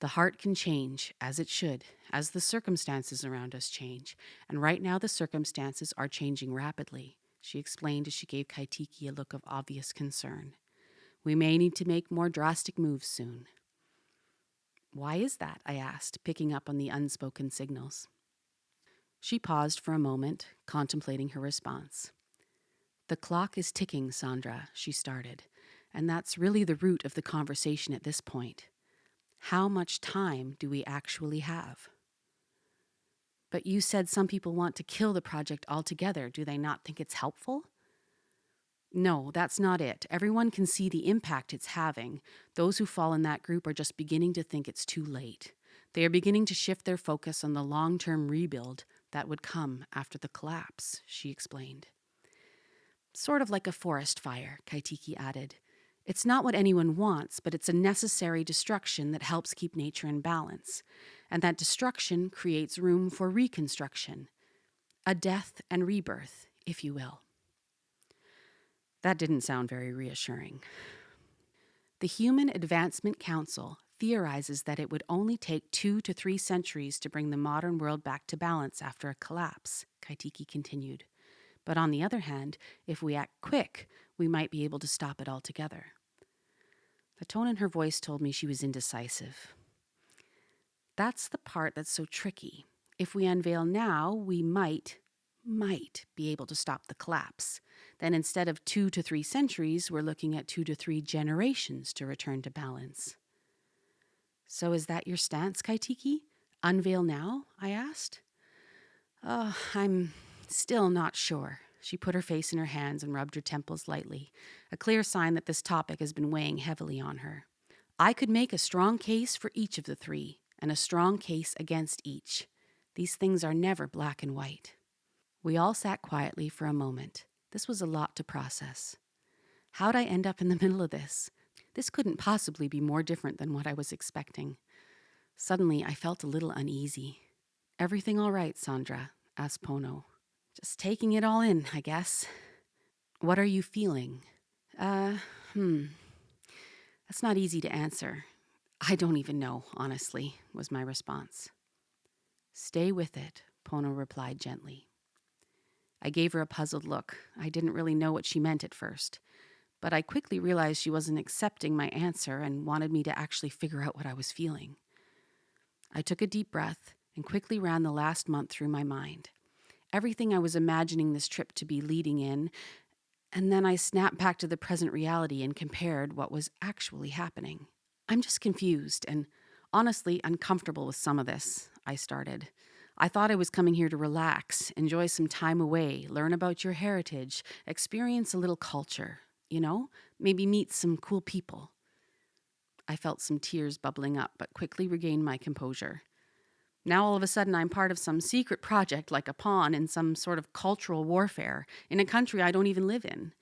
The heart can change, as it should, as the circumstances around us change, and right now the circumstances are changing rapidly," she explained as she gave Kaitiki a look of obvious concern. "We may need to make more drastic moves soon." "Why is that?" I asked, picking up on the unspoken signals. She paused for a moment, contemplating her response. "The clock is ticking, Sandra," she started, "and that's really the root of the conversation at this point. How much time do we actually have?" "But you said some people want to kill the project altogether. Do they not think it's helpful?" "No, that's not it. Everyone can see the impact it's having. Those who fall in that group are just beginning to think it's too late. They are beginning to shift their focus on the long-term rebuild, that would come after the collapse, she explained. Sort of like a forest fire, Kaitiki added. It's not what anyone wants, but it's a necessary destruction that helps keep nature in balance. And that destruction creates room for reconstruction. A death and rebirth, if you will. That didn't sound very reassuring. The Human Advancement Council theorizes that it would only take 2 to 3 centuries to bring the modern world back to balance after a collapse, Kaitiki continued. But on the other hand, if we act quick, we might be able to stop it altogether. The tone in her voice told me she was indecisive. That's the part that's so tricky. If we unveil now, we might be able to stop the collapse. Then instead of 2 to 3 centuries, we're looking at 2 to 3 generations to return to balance. So is that your stance, Kaitiki? Unveil now? I asked. I'm still not sure. She put her face in her hands and rubbed her temples lightly, a clear sign that this topic has been weighing heavily on her. I could make a strong case for each of the 3, and a strong case against each. These things are never black and white. We all sat quietly for a moment. This was a lot to process. How'd I end up in the middle of this? This couldn't possibly be more different than what I was expecting. Suddenly, I felt a little uneasy. Everything all right, Sandra? Asked Pono. Just taking it all in, I guess. What are you feeling? That's not easy to answer. I don't even know, honestly, was my response. Stay with it, Pono replied gently. I gave her a puzzled look. I didn't really know what she meant at first, but I quickly realized she wasn't accepting my answer and wanted me to actually figure out what I was feeling. I took a deep breath and quickly ran the last month through my mind. Everything I was imagining this trip to be leading in, and then I snapped back to the present reality and compared what was actually happening. I'm just confused and honestly uncomfortable with some of this, I started. I thought I was coming here to relax, enjoy some time away, learn about your heritage, experience a little culture, maybe meet some cool people. I felt some tears bubbling up, but quickly regained my composure. Now all of a sudden I'm part of some secret project like a pawn in some sort of cultural warfare in a country I don't even live in.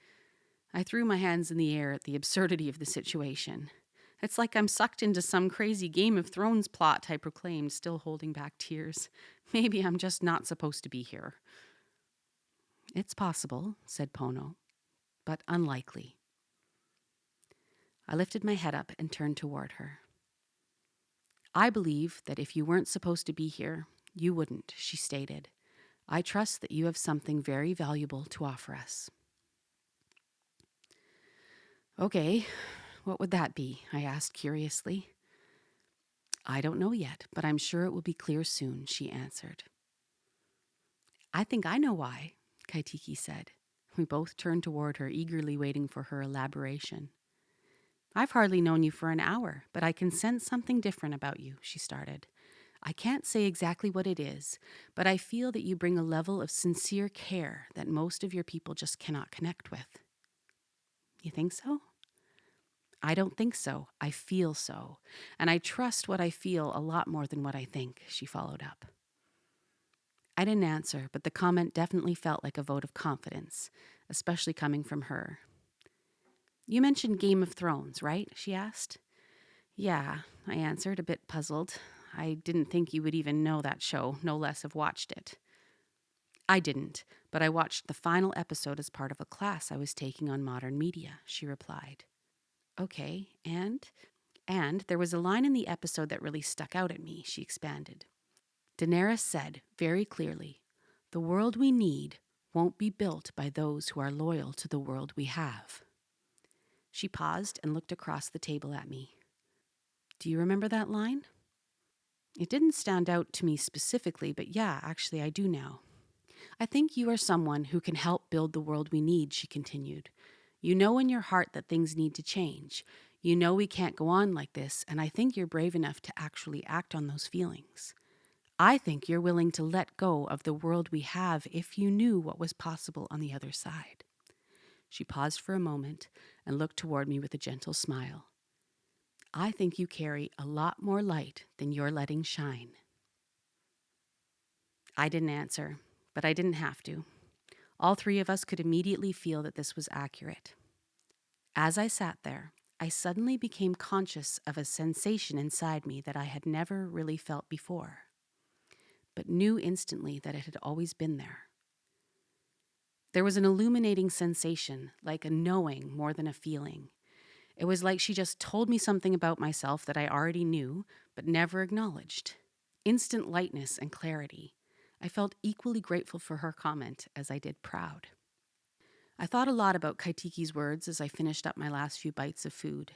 I threw my hands in the air at the absurdity of the situation. It's like I'm sucked into some crazy Game of Thrones plot, I proclaimed, still holding back tears. Maybe I'm just not supposed to be here. It's possible, said Pono, but unlikely. I lifted my head up and turned toward her. I believe that if you weren't supposed to be here, you wouldn't, she stated. I trust that you have something very valuable to offer us. Okay, what would that be? I asked curiously. I don't know yet, but I'm sure it will be clear soon, she answered. I think I know why, Kaitiki said. We both turned toward her, eagerly waiting for her elaboration. I've hardly known you for an hour, but I can sense something different about you, she started. I can't say exactly what it is, but I feel that you bring a level of sincere care that most of your people just cannot connect with. You think so? I don't think so. I feel so. And I trust what I feel a lot more than what I think, she followed up. I didn't answer, but the comment definitely felt like a vote of confidence, especially coming from her. You mentioned Game of Thrones, right? She asked. Yeah, I answered, a bit puzzled. I didn't think you would even know that show, no less have watched it. I didn't, but I watched the final episode as part of a class I was taking on modern media, she replied. Okay, and there was a line in the episode that really stuck out at me, she expanded. Daenerys said, very clearly, the world we need won't be built by those who are loyal to the world we have. She paused and looked across the table at me. Do you remember that line? It didn't stand out to me specifically, but yeah, actually I do now. I think you are someone who can help build the world we need, she continued. You know in your heart that things need to change. You know we can't go on like this, and I think you're brave enough to actually act on those feelings. I think you're willing to let go of the world we have if you knew what was possible on the other side. She paused for a moment and looked toward me with a gentle smile. I think you carry a lot more light than you're letting shine. I didn't answer, but I didn't have to. All three of us could immediately feel that this was accurate. As I sat there, I suddenly became conscious of a sensation inside me that I had never really felt before, but knew instantly that it had always been there. There was an illuminating sensation, like a knowing more than a feeling. It was like she just told me something about myself that I already knew, but never acknowledged. Instant lightness and clarity. I felt equally grateful for her comment as I did proud. I thought a lot about Kaitiki's words as I finished up my last few bites of food.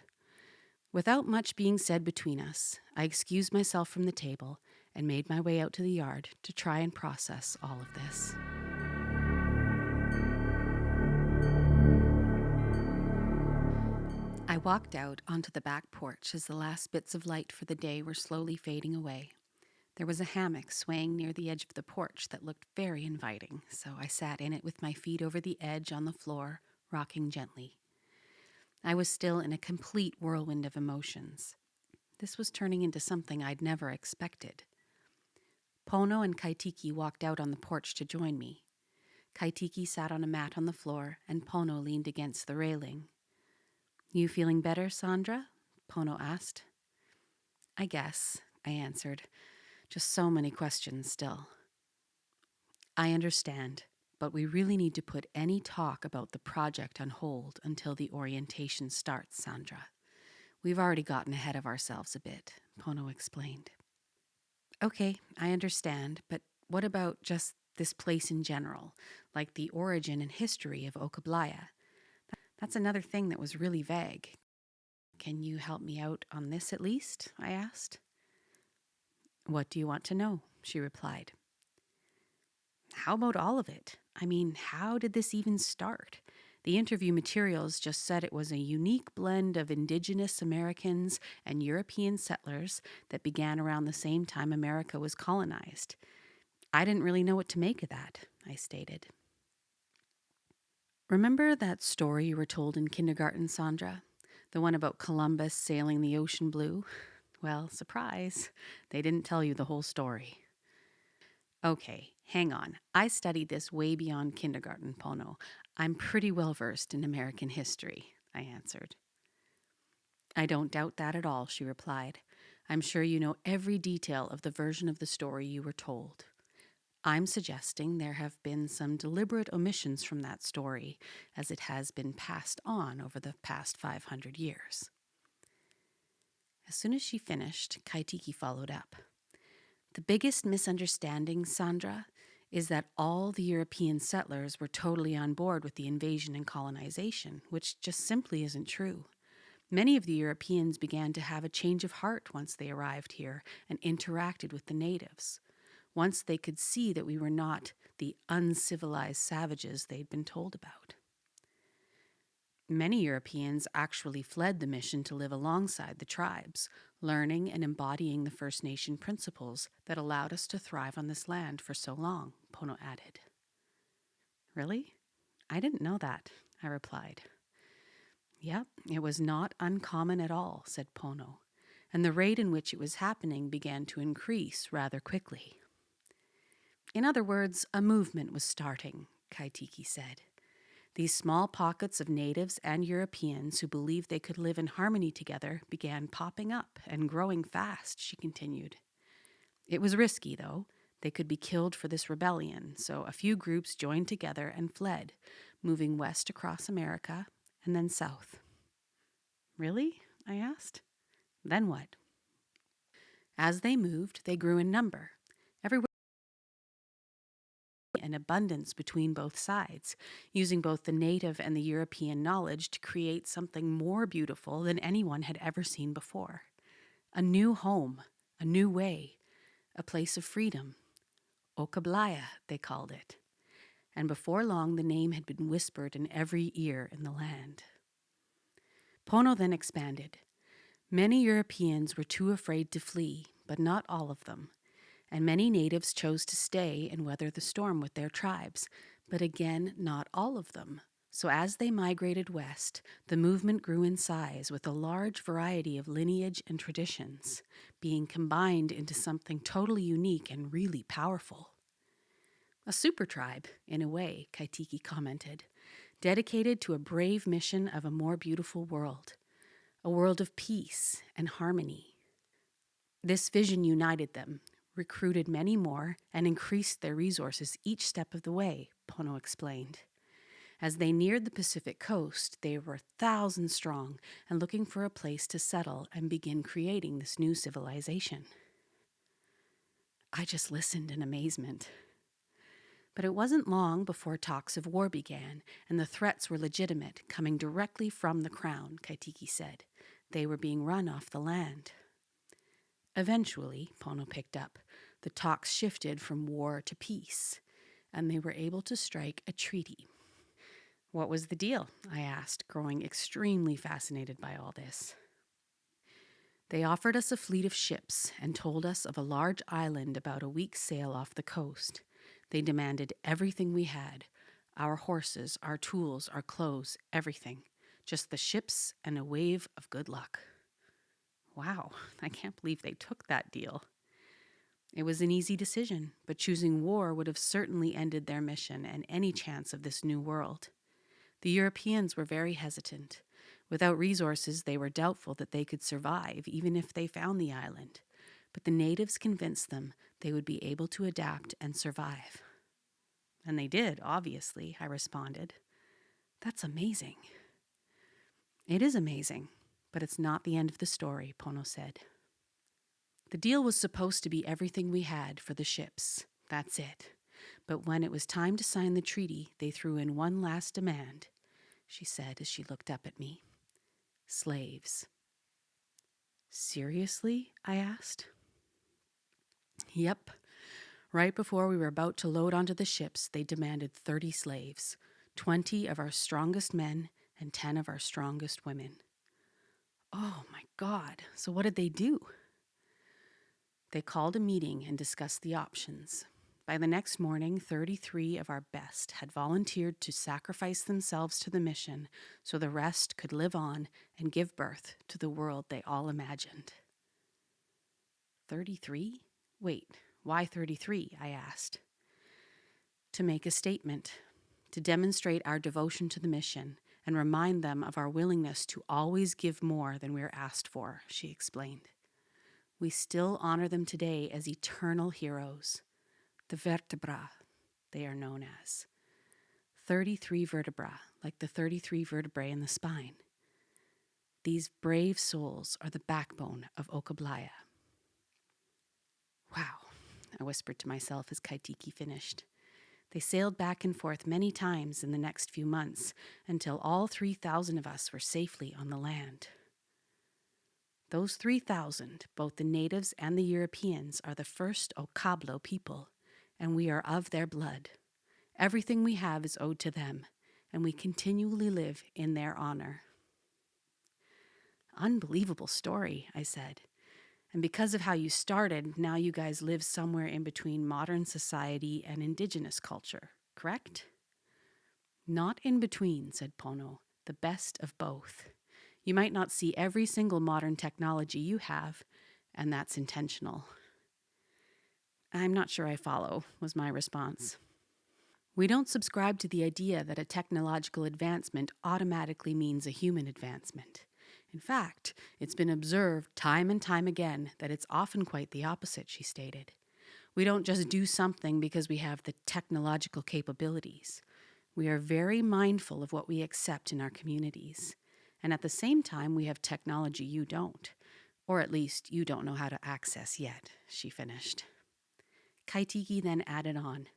Without much being said between us, I excused myself from the table and made my way out to the yard to try and process all of this. I walked out onto the back porch as the last bits of light for the day were slowly fading away. There was a hammock swaying near the edge of the porch that looked very inviting, so I sat in it with my feet over the edge on the floor, rocking gently. I was still in a complete whirlwind of emotions. This was turning into something I'd never expected. Pono and Kaitiki walked out on the porch to join me. Kaitiki sat on a mat on the floor, and Pono leaned against the railing. "You feeling better, Sandra?" Pono asked. "I guess," I answered. Just so many questions still. "I understand, but we really need to put any talk about the project on hold until the orientation starts, Sandra. We've already gotten ahead of ourselves a bit," Pono explained. "Okay, I understand, but what about just this place in general, like the origin and history of Okablaya? That's another thing that was really vague. Can you help me out on this at least?" I asked. "What do you want to know?" she replied. "How about all of it? I mean, how did this even start? The interview materials just said it was a unique blend of indigenous Americans and European settlers that began around the same time America was colonized. I didn't really know what to make of that," I stated. "Remember that story you were told in kindergarten, Sandra? The one about Columbus sailing the ocean blue? Well, surprise, they didn't tell you the whole story." "Okay, hang on. I studied this way beyond kindergarten, Pono. I'm pretty well versed in American history," I answered. "I don't doubt that at all," she replied. "I'm sure you know every detail of the version of the story you were told. I'm suggesting there have been some deliberate omissions from that story, as it has been passed on over the past 500 years. As soon as she finished, Kaitiki followed up. "The biggest misunderstanding, Sandra, is that all the European settlers were totally on board with the invasion and colonization, which just simply isn't true. Many of the Europeans began to have a change of heart once they arrived here and interacted with the natives. Once they could see that we were not the uncivilized savages they'd been told about. Many Europeans actually fled the mission to live alongside the tribes, learning and embodying the First Nation principles that allowed us to thrive on this land for so long," Pono added. "Really? I didn't know that," I replied. "Yep, it was not uncommon at all," said Pono, "and the rate in which it was happening began to increase rather quickly." "In other words, a movement was starting," Kaitiki said. "These small pockets of natives and Europeans who believed they could live in harmony together began popping up and growing fast," she continued. "It was risky, though. They could be killed for this rebellion, so a few groups joined together and fled, moving west across America and then south." "Really?" I asked. "Then what?" "As they moved, they grew in number. Everywhere an abundance between both sides, using both the native and the European knowledge to create something more beautiful than anyone had ever seen before. A new home, a new way, a place of freedom. Okablaya, they called it. And before long, the name had been whispered in every ear in the land." Pono then expanded. "Many Europeans were too afraid to flee, but not all of them. And many natives chose to stay and weather the storm with their tribes, but again, not all of them. So as they migrated west, the movement grew in size with a large variety of lineage and traditions, being combined into something totally unique and really powerful." A super tribe, in a way, Kaitiki commented, dedicated to a brave mission of a more beautiful world, a world of peace and harmony. This vision united them, recruited many more, and increased their resources each step of the way, Pono explained. As they neared the Pacific coast, they were thousands strong and looking for a place to settle and begin creating this new civilization. I just listened in amazement. But it wasn't long before talks of war began, and the threats were legitimate, coming directly from the crown, Kaitiki said. They were being run off the land. Eventually, Pono picked up, the talks shifted from war to peace, and they were able to strike a treaty. What was the deal? I asked, growing extremely fascinated by all this. They offered us a fleet of ships and told us of a large island about a week's sail off the coast. They demanded everything we had, our horses, our tools, our clothes, everything. Just the ships and a wave of good luck. Wow, I can't believe they took that deal. It was an easy decision, but choosing war would have certainly ended their mission and any chance of this new world. The Europeans were very hesitant. Without resources, they were doubtful that they could survive, even if they found the island. But the natives convinced them they would be able to adapt and survive. And they did, obviously, I responded. That's amazing. It is amazing, but it's not the end of the story, Pono said. The deal was supposed to be everything we had for the ships. That's it. But when it was time to sign the treaty, they threw in one last demand, she said as she looked up at me. Slaves. Seriously? I asked. Yep. Right before we were about to load onto the ships, they demanded 30 slaves, 20 of our strongest men and 10 of our strongest women. Oh my God. So what did they do? They called a meeting and discussed the options. By the next morning, 33 of our best had volunteered to sacrifice themselves to the mission so the rest could live on and give birth to the world they all imagined. 33? Wait, why 33? I asked. To make a statement, to demonstrate our devotion to the mission and remind them of our willingness to always give more than we are asked for, she explained. We still honor them today as eternal heroes. The vertebra, they are known as. 33 vertebrae, like the 33 vertebrae in the spine. These brave souls are the backbone of Okablaya. Wow, I whispered to myself as Kaitiki finished. They sailed back and forth many times in the next few months until all 3,000 of us were safely on the land. Those 3,000, both the natives and the Europeans, are the first Okablo people, and we are of their blood. Everything we have is owed to them, and we continually live in their honor. Unbelievable story, I said. And because of how you started, now you guys live somewhere in between modern society and indigenous culture, correct? Not in between, said Pono, the best of both. You might not see every single modern technology you have, and that's intentional. I'm not sure I follow, was my response. We don't subscribe to the idea that a technological advancement automatically means a human advancement. In fact, it's been observed time and time again that it's often quite the opposite, she stated. We don't just do something because we have the technological capabilities. We are very mindful of what we accept in our communities. And at the same time, we have technology you don't. Or at least you don't know how to access yet, she finished. Kaitiki then added on,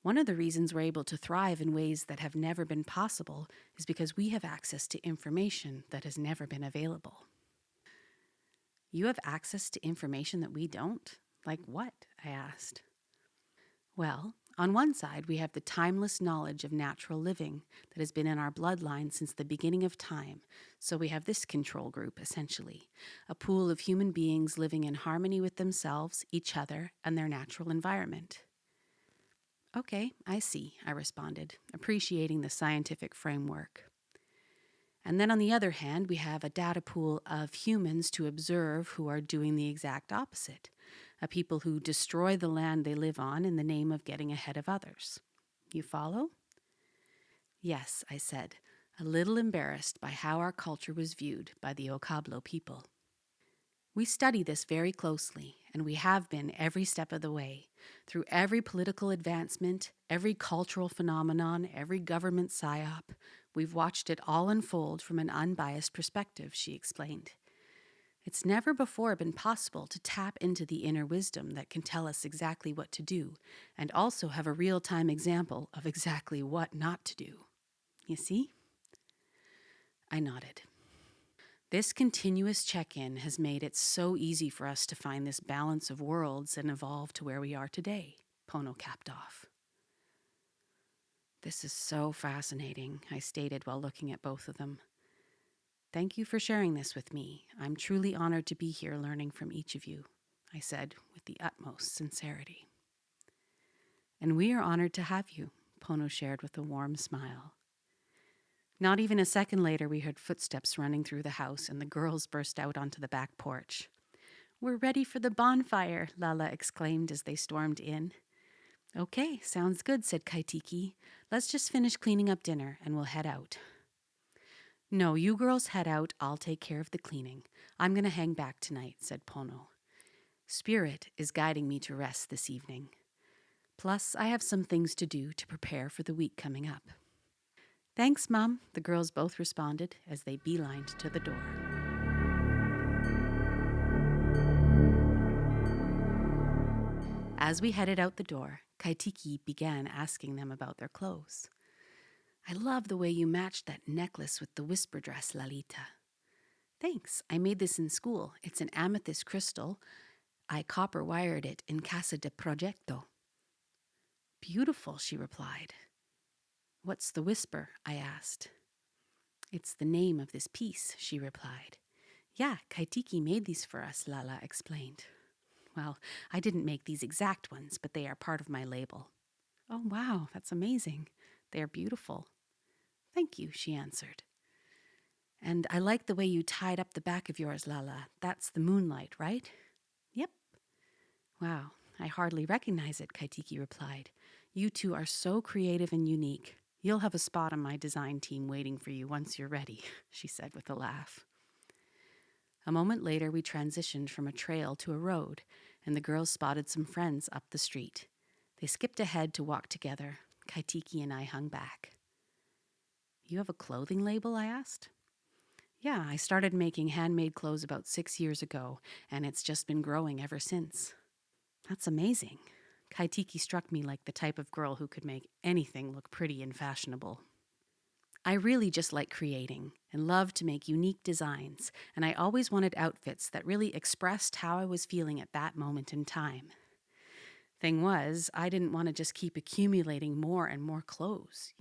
one of the reasons we're able to thrive in ways that have never been possible is because we have access to information that has never been available. You have access to information that we don't? Like what? I asked. Well, on one side, we have the timeless knowledge of natural living that has been in our bloodline since the beginning of time. So we have this control group, essentially, a pool of human beings living in harmony with themselves, each other, and their natural environment. Okay, I see, I responded, appreciating the scientific framework. And then on the other hand, we have a data pool of humans to observe who are doing the exact opposite. a people who destroy the land they live on in the name of getting ahead of others. You follow? Yes, I said, a little embarrassed by how our culture was viewed by the Okablo people. We study this very closely, and we have been every step of the way, through every political advancement, every cultural phenomenon, every government psyop. We've watched it all unfold from an unbiased perspective, she explained. It's never before been possible to tap into the inner wisdom that can tell us exactly what to do, and also have a real-time example of exactly what not to do. You see? I nodded. This continuous check-in has made it so easy for us to find this balance of worlds and evolve to where we are today, Pono capped off. This is so fascinating, I stated while looking at both of them. Thank you for sharing this with me. I'm truly honored to be here learning from each of you, I said with the utmost sincerity. And we are honored to have you, Pono shared with a warm smile. Not even a second later, we heard footsteps running through the house, and the girls burst out onto the back porch. We're ready for the bonfire, Lala exclaimed as they stormed in. Okay, sounds good, said Kaitiki. Let's just finish cleaning up dinner, and we'll head out. No, you girls head out. I'll take care of the cleaning. I'm going to hang back tonight, said Pono. Spirit is guiding me to rest this evening. Plus, I have some things to do to prepare for the week coming up. Thanks, Mom, the girls both responded as they beelined to the door. As we headed out the door, Kaitiki began asking them about their clothes. I love the way you matched that necklace with the whisper dress, Lalita. Thanks, I made this in school. It's an amethyst crystal. I copper wired it in Casa de Proyecto. Beautiful, she replied. What's the whisper? I asked. It's the name of this piece, she replied. Yeah, Kaitiki made these for us, Lala explained. Well, I didn't make these exact ones, but they are part of my label. Oh, wow, that's amazing. They are beautiful. Thank you, she answered. And I like the way you tied up the back of yours, Lala. That's the moonlight, right? Yep. Wow, I hardly recognize it, Kaitiki replied. You two are so creative and unique. You'll have a spot on my design team waiting for you once you're ready, she said with a laugh. A moment later, we transitioned from a trail to a road, and the girls spotted some friends up the street. They skipped ahead to walk together. Kaitiki and I hung back. You have a clothing label? I asked. Yeah, I started making handmade clothes about 6 years ago, and it's just been growing ever since. That's amazing. Kaitiki struck me like the type of girl who could make anything look pretty and fashionable. I really just like creating and love to make unique designs, and I always wanted outfits that really expressed how I was feeling at that moment in time. Thing was, I didn't want to just keep accumulating more and more clothes,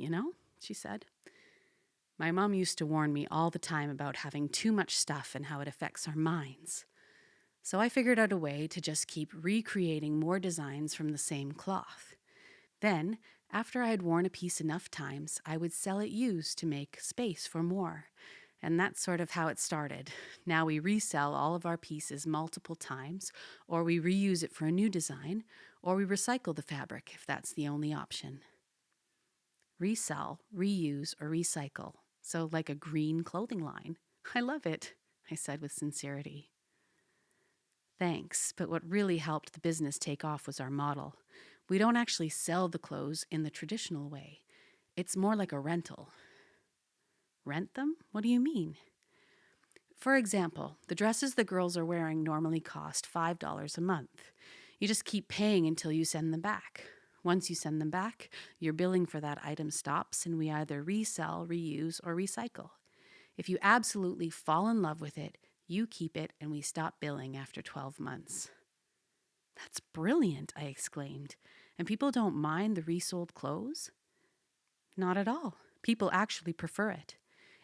she said. My mom used to warn me all the time about having too much stuff and how it affects our minds. So I figured out a way to just keep recreating more designs from the same cloth. Then, after I had worn a piece enough times, I would sell it used to make space for more. And that's sort of how it started. Now we resell all of our pieces multiple times, or we reuse it for a new design, or we recycle the fabric if that's the only option. Resell, reuse, or recycle. So like a green clothing line. I love it, I said with sincerity. Thanks, but what really helped the business take off was our model. We don't actually sell the clothes in the traditional way. It's more like a rental. Rent them? What do you mean? For example, the dresses the girls are wearing normally cost $5 a month. You just keep paying until you send them back. Once you send them back, your billing for that item stops and we either resell, reuse, or recycle. If you absolutely fall in love with it, you keep it and we stop billing after 12 months. That's brilliant, I exclaimed. And people don't mind the resold clothes? Not at all. People actually prefer it.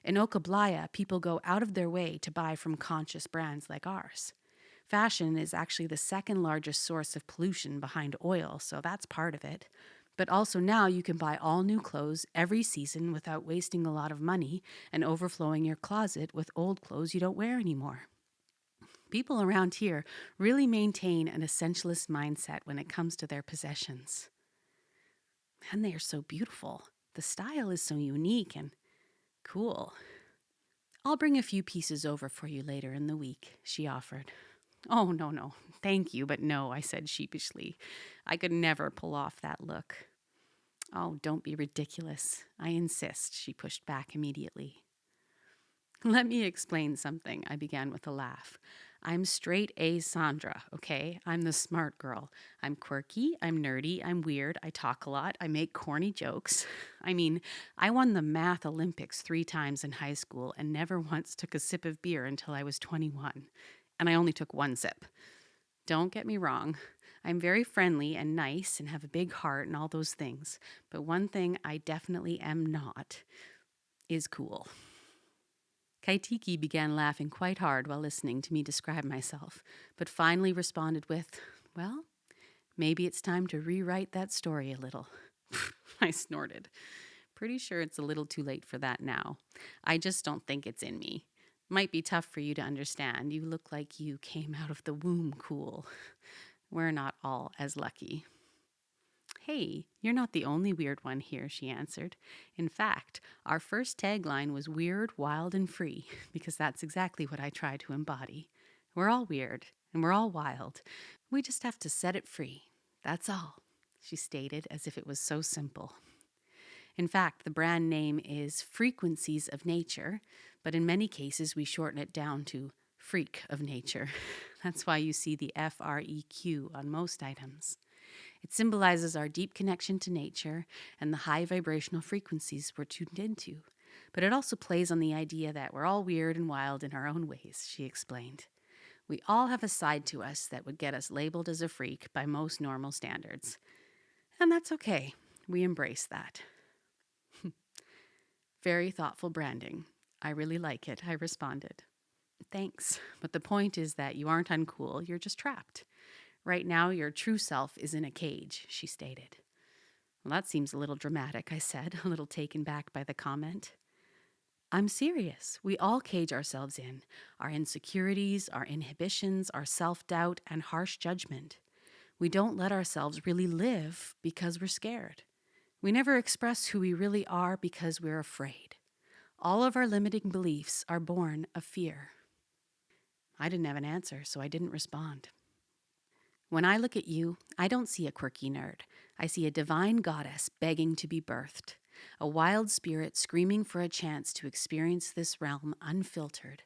In Okablaya, people go out of their way to buy from conscious brands like ours. Fashion is actually the second largest source of pollution behind oil, so that's part of it. But also now you can buy all new clothes every season without wasting a lot of money and overflowing your closet with old clothes you don't wear anymore. People around here really maintain an essentialist mindset when it comes to their possessions. And they are so beautiful. The style is so unique and cool. I'll bring a few pieces over for you later in the week, she offered. Oh, no, thank you, but no, I said sheepishly. I could never pull off that look. Oh, don't be ridiculous. I insist, she pushed back immediately. Let me explain something, I began with a laugh. I'm straight A Sandra, okay? I'm the smart girl. I'm quirky, I'm nerdy, I'm weird, I talk a lot, I make corny jokes. I mean, I won the math Olympics 3 times in high school and never once took a sip of beer until I was 21. And I only took 1 sip. Don't get me wrong. I'm very friendly and nice and have a big heart and all those things. But one thing I definitely am not is cool. Kaitiki began laughing quite hard while listening to me describe myself, but finally responded with, well, maybe it's time to rewrite that story a little. I snorted. Pretty sure it's a little too late for that now. I just don't think it's in me. Might be tough for you to understand. You look like you came out of the womb cool. We're not all as lucky. Hey, you're not the only weird one here, she answered. In fact, our first tagline was weird, wild, and free, because that's exactly what I try to embody. We're all weird, and we're all wild. We just have to set it free. That's all, she stated as if it was so simple. In fact, the brand name is Frequencies of Nature, but in many cases we shorten it down to Freak of Nature. That's why you see the FREQ on most items. It symbolizes our deep connection to nature and the high vibrational frequencies we're tuned into. But it also plays on the idea that we're all weird and wild in our own ways, she explained. We all have a side to us that would get us labeled as a freak by most normal standards. And that's okay. We embrace that. Very thoughtful branding. I really like it, I responded. Thanks, but the point is that you aren't uncool, you're just trapped. Right now, your true self is in a cage, she stated. Well, that seems a little dramatic, I said, a little taken back by the comment. I'm serious. We all cage ourselves in. Our insecurities, our inhibitions, our self-doubt, and harsh judgment. We don't let ourselves really live because we're scared. We never express who we really are because we're afraid. All of our limiting beliefs are born of fear. I didn't have an answer, so I didn't respond. When I look at you, I don't see a quirky nerd. I see a divine goddess begging to be birthed, a wild spirit screaming for a chance to experience this realm unfiltered,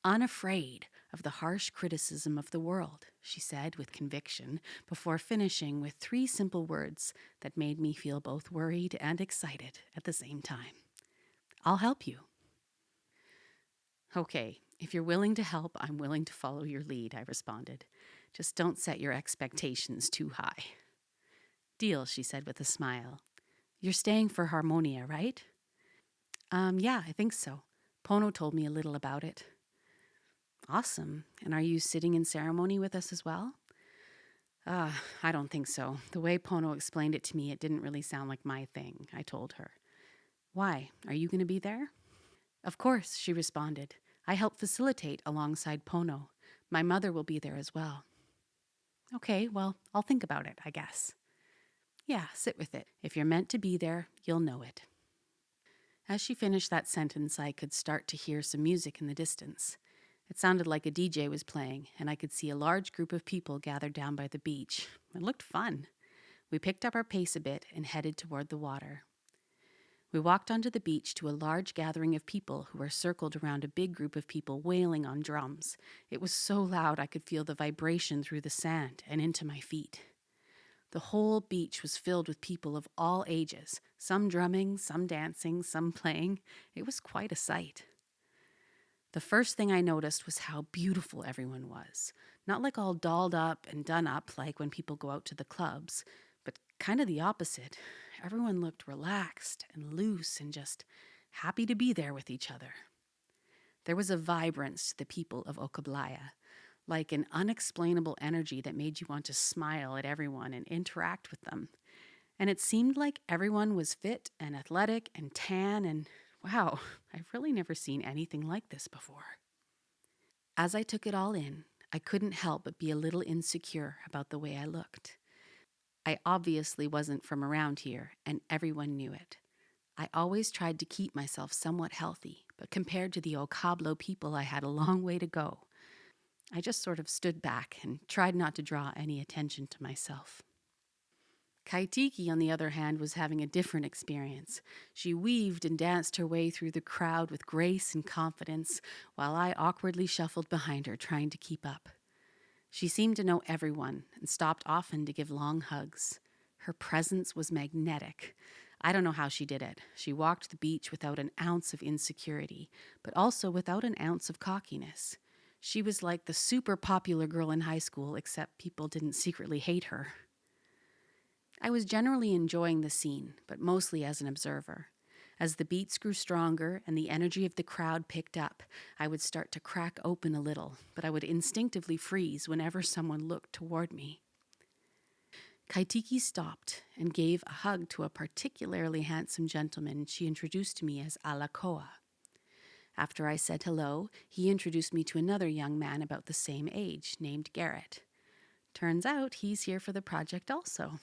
unafraid of the harsh criticism of the world, she said with conviction, before finishing with 3 simple words that made me feel both worried and excited at the same time. I'll help you. Okay, if you're willing to help, I'm willing to follow your lead, I responded. Just don't set your expectations too high. Deal, she said with a smile. You're staying for Harmonia, right? Yeah, I think so. Pono told me a little about it. Awesome. And are you sitting in ceremony with us as well? I don't think so. The way Pono explained it to me, it didn't really sound like my thing, I told her. Why? Are you going to be there? Of course, she responded. I help facilitate alongside Pono. My mother will be there as well. Okay, well, I'll think about it, I guess. Yeah, sit with it. If you're meant to be there, you'll know it. As she finished that sentence, I could start to hear some music in the distance. It sounded like a DJ was playing, and I could see a large group of people gathered down by the beach. It looked fun. We picked up our pace a bit and headed toward the water. We walked onto the beach to a large gathering of people who were circled around a big group of people wailing on drums. It was so loud I could feel the vibration through the sand and into my feet. The whole beach was filled with people of all ages, some drumming, some dancing, some playing. It was quite a sight. The first thing I noticed was how beautiful everyone was. Not like all dolled up and done up like when people go out to the clubs, but kind of the opposite. Everyone looked relaxed and loose and just happy to be there with each other. There was a vibrance to the people of Okablaya, like an unexplainable energy that made you want to smile at everyone and interact with them. And it seemed like everyone was fit and athletic and tan and, wow, I've really never seen anything like this before. As I took it all in, I couldn't help but be a little insecure about the way I looked. I obviously wasn't from around here, and everyone knew it. I always tried to keep myself somewhat healthy, but compared to the Okablo people, I had a long way to go. I just sort of stood back and tried not to draw any attention to myself. Kaitiki, on the other hand, was having a different experience. She weaved and danced her way through the crowd with grace and confidence, while I awkwardly shuffled behind her, trying to keep up. She seemed to know everyone and stopped often to give long hugs. Her presence was magnetic. I don't know how she did it. She walked the beach without an ounce of insecurity, but also without an ounce of cockiness. She was like the super popular girl in high school, except people didn't secretly hate her. I was generally enjoying the scene, but mostly as an observer. As the beats grew stronger and the energy of the crowd picked up, I would start to crack open a little, but I would instinctively freeze whenever someone looked toward me. Kaitiki stopped and gave a hug to a particularly handsome gentleman she introduced to me as Alakoa. After I said hello, he introduced me to another young man about the same age, named Garrett. Turns out he's here for the project also.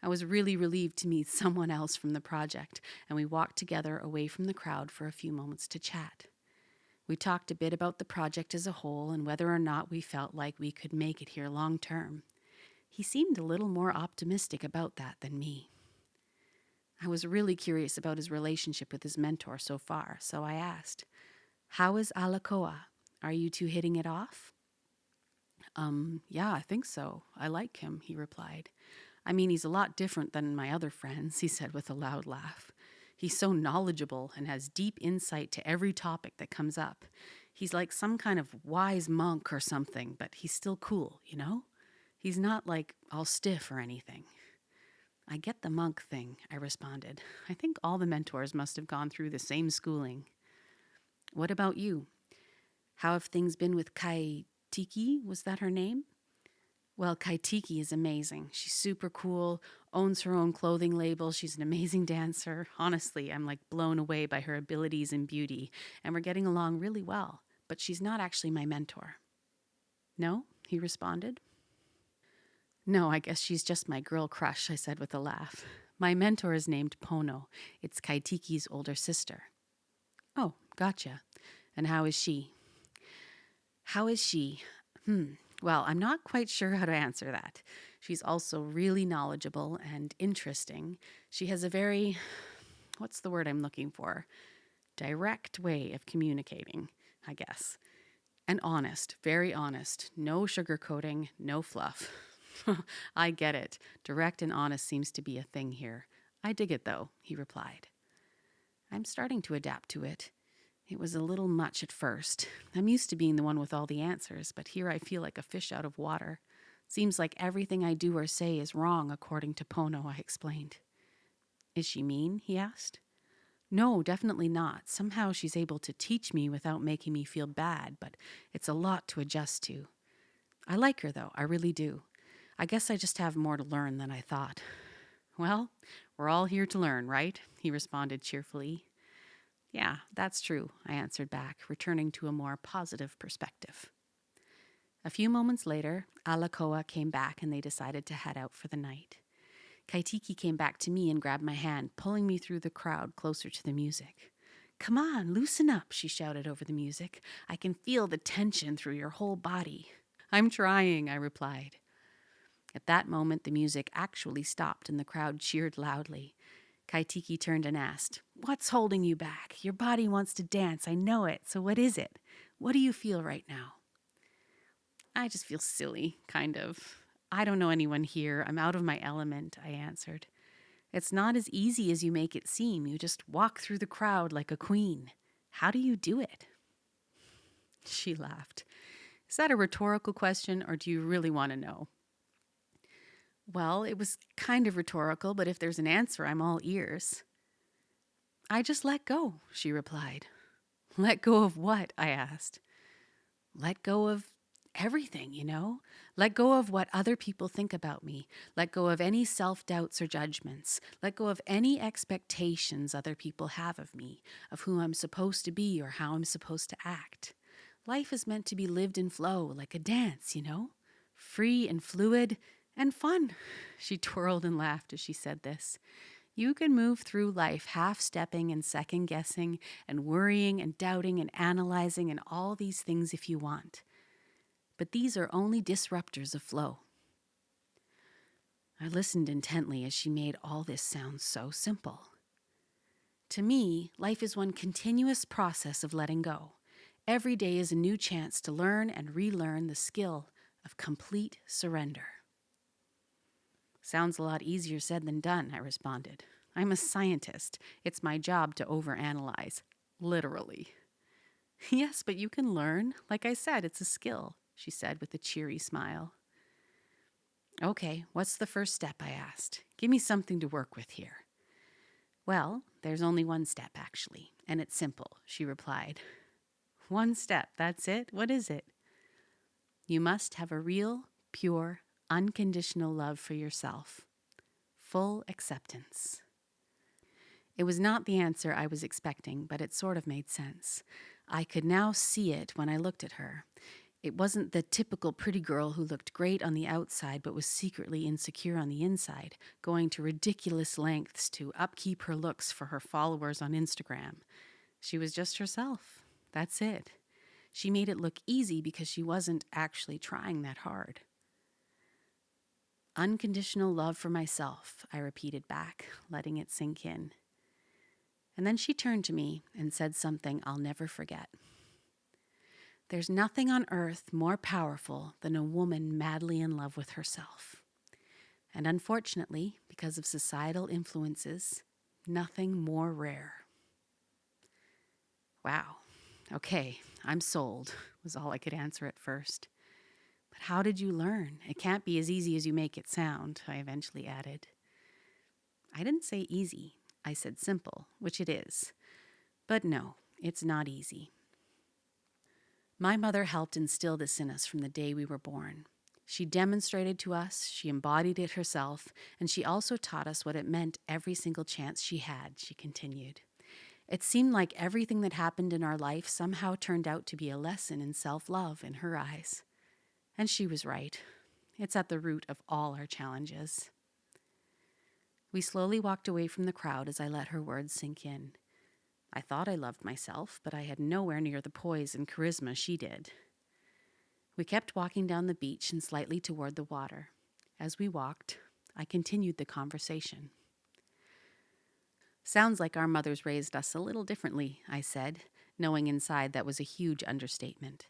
I was really relieved to meet someone else from the project, and we walked together away from the crowd for a few moments to chat. We talked a bit about the project as a whole and whether or not we felt like we could make it here long term. He seemed a little more optimistic about that than me. I was really curious about his relationship with his mentor so far, so I asked, "How is Alakoa? Are you two hitting it off?" Yeah, I think so. I like him," he replied. "I mean, he's a lot different than my other friends," he said with a loud laugh. "He's so knowledgeable and has deep insight to every topic that comes up. He's like some kind of wise monk or something, but he's still cool, you know? He's not like all stiff or anything." "I get the monk thing," I responded. "I think all the mentors must have gone through the same schooling." "What about you? How have things been with Kaitiki? Was that her name?" "Well, Kaitiki is amazing. She's super cool, owns her own clothing label. She's an amazing dancer. Honestly, I'm like blown away by her abilities and beauty, and we're getting along really well. But she's not actually my mentor." "No?" he responded. "No, I guess she's just my girl crush," I said with a laugh. "My mentor is named Pono. It's Kaitiki's older sister." "Oh, gotcha. And how is she?" "How is she? Well, I'm not quite sure how to answer that. She's also really knowledgeable and interesting. She has a very, what's the word I'm looking for? Direct way of communicating, I guess. And honest, very honest. No sugarcoating, no fluff." "I get it. Direct and honest seems to be a thing here. I dig it, though," he replied. "I'm starting to adapt to it. It was a little much at first. I'm used to being the one with all the answers, but here I feel like a fish out of water. Seems like everything I do or say is wrong, according to Pono," I explained. "Is she mean?" he asked. "No, definitely not. Somehow she's able to teach me without making me feel bad, but it's a lot to adjust to. I like her, though. I really do. I guess I just have more to learn than I thought." "Well, we're all here to learn, right?" he responded cheerfully. "Yeah, that's true," I answered back, returning to a more positive perspective. A few moments later, Alakoa came back and they decided to head out for the night. Kaitiki came back to me and grabbed my hand, pulling me through the crowd closer to the music. "Come on, loosen up," she shouted over the music. "I can feel the tension through your whole body." "I'm trying," I replied. At that moment, the music actually stopped and the crowd cheered loudly. Kaitiki turned and asked, "What's holding you back? Your body wants to dance, I know it. So what is it? What do you feel right now?" "I just feel silly, kind of. I don't know anyone here. I'm out of my element," I answered. "It's not as easy as you make it seem. You just walk through the crowd like a queen. How do you do it?" She laughed. "Is that a rhetorical question, or do you really want to know?" "Well, it was kind of rhetorical, but if there's an answer, I'm all ears." "I just let go," she replied. "Let go of what?" I asked. "Let go of everything, you know? Let go of what other people think about me. Let go of any self-doubts or judgments. Let go of any expectations other people have of me, of who I'm supposed to be or how I'm supposed to act. Life is meant to be lived in flow, like a dance, free and fluid and fun. She twirled and laughed as she said this. You can move through life half-stepping and second-guessing and worrying and doubting and analyzing and all these things if you want. But these are only disruptors of flow. I listened intently as she made all this sound so simple. To me, life is one continuous process of letting go. Every day is a new chance to learn and relearn the skill of complete surrender. Sounds a lot easier said than done, I responded. I'm a scientist. It's my job to overanalyze. Literally. Yes, but you can learn. Like I said, it's a skill, she said with a cheery smile. Okay, what's the first step, I asked. Give me something to work with here. Well, there's only one step, actually, and it's simple, she replied. One step, that's it? What is it? You must have a real, pure, unconditional love for yourself. Full acceptance. It was not the answer I was expecting, but it sort of made sense. I could now see it when I looked at her. It wasn't the typical pretty girl who looked great on the outside but was secretly insecure on the inside, going to ridiculous lengths to upkeep her looks for her followers on Instagram. She was just herself. That's it. She made it look easy because she wasn't actually trying that hard. Unconditional love for myself, I repeated back, letting it sink in. And then she turned to me and said something I'll never forget. There's nothing on earth more powerful than a woman madly in love with herself. And unfortunately, because of societal influences, nothing more rare. Wow. Okay, I'm sold, was all I could answer at first. But how did you learn? It can't be as easy as you make it sound, I eventually added. I didn't say easy. I said simple, which it is. But no, it's not easy. My mother helped instill this in us from the day we were born. She demonstrated to us, she embodied it herself, and she also taught us what it meant every single chance she had, she continued. It seemed like everything that happened in our life somehow turned out to be a lesson in self-love in her eyes. And she was right. It's at the root of all our challenges. We slowly walked away from the crowd as I let her words sink in. I thought I loved myself, but I had nowhere near the poise and charisma she did. We kept walking down the beach and slightly toward the water. As we walked, I continued the conversation. Sounds like our mothers raised us a little differently, I said, knowing inside that was a huge understatement.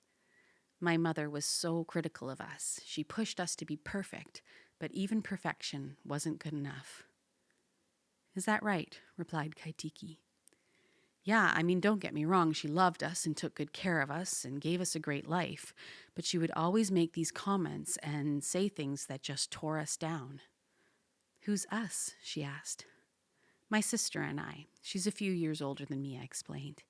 My mother was so critical of us. She pushed us to be perfect, but even perfection wasn't good enough. Is that right? Replied Kaitiki. Yeah, don't get me wrong, she loved us and took good care of us and gave us a great life, but she would always make these comments and say things that just tore us down. Who's us? She asked. My sister and I. She's a few years older than me, I explained.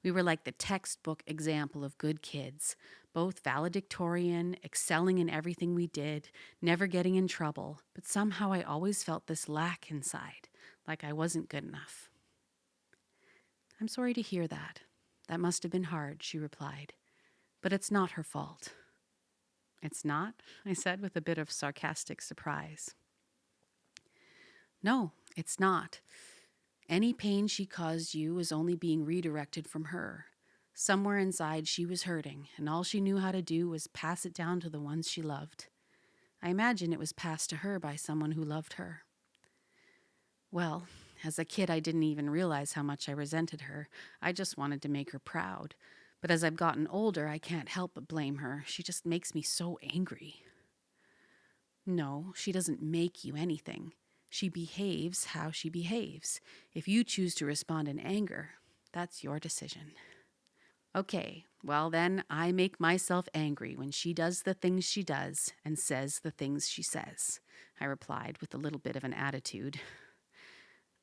We were like the textbook example of good kids, both valedictorian, excelling in everything we did, never getting in trouble, but somehow I always felt this lack inside, like I wasn't good enough. I'm sorry to hear that. That must have been hard, she replied. But it's not her fault. It's not? I said with a bit of sarcastic surprise. No, it's not. Any pain she caused you was only being redirected from her. Somewhere inside she was hurting, and all she knew how to do was pass it down to the ones she loved. I imagine it was passed to her by someone who loved her. Well, as a kid, I didn't even realize how much I resented her. I just wanted to make her proud. But as I've gotten older, I can't help but blame her. She just makes me so angry. No, she doesn't make you anything. She behaves how she behaves. If you choose to respond in anger, that's your decision. Okay, well then, I make myself angry when she does the things she does and says the things she says, I replied with a little bit of an attitude.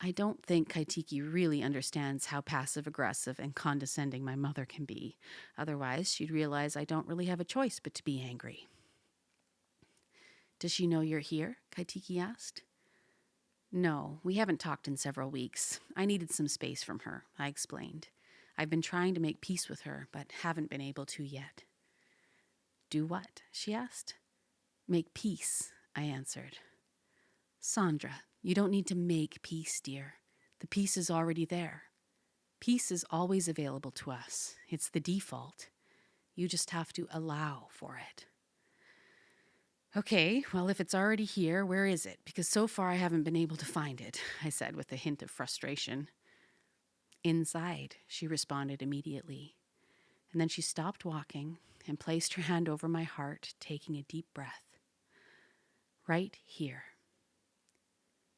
I don't think Kaitiki really understands how passive-aggressive and condescending my mother can be. Otherwise, she'd realize I don't really have a choice but to be angry. Does she know you're here? Kaitiki asked. No, we haven't talked in several weeks. I needed some space from her, I explained. I've been trying to make peace with her, but haven't been able to yet." "Do what?" she asked. "Make peace," I answered. "Sandra, you don't need to make peace, dear. The peace is already there. Peace is always available to us. It's the default. You just have to allow for it." "Okay, well, if it's already here, where is it? Because so far I haven't been able to find it," I said with a hint of frustration. "Inside," she responded immediately. And then she stopped walking and placed her hand over my heart, taking a deep breath. "Right here."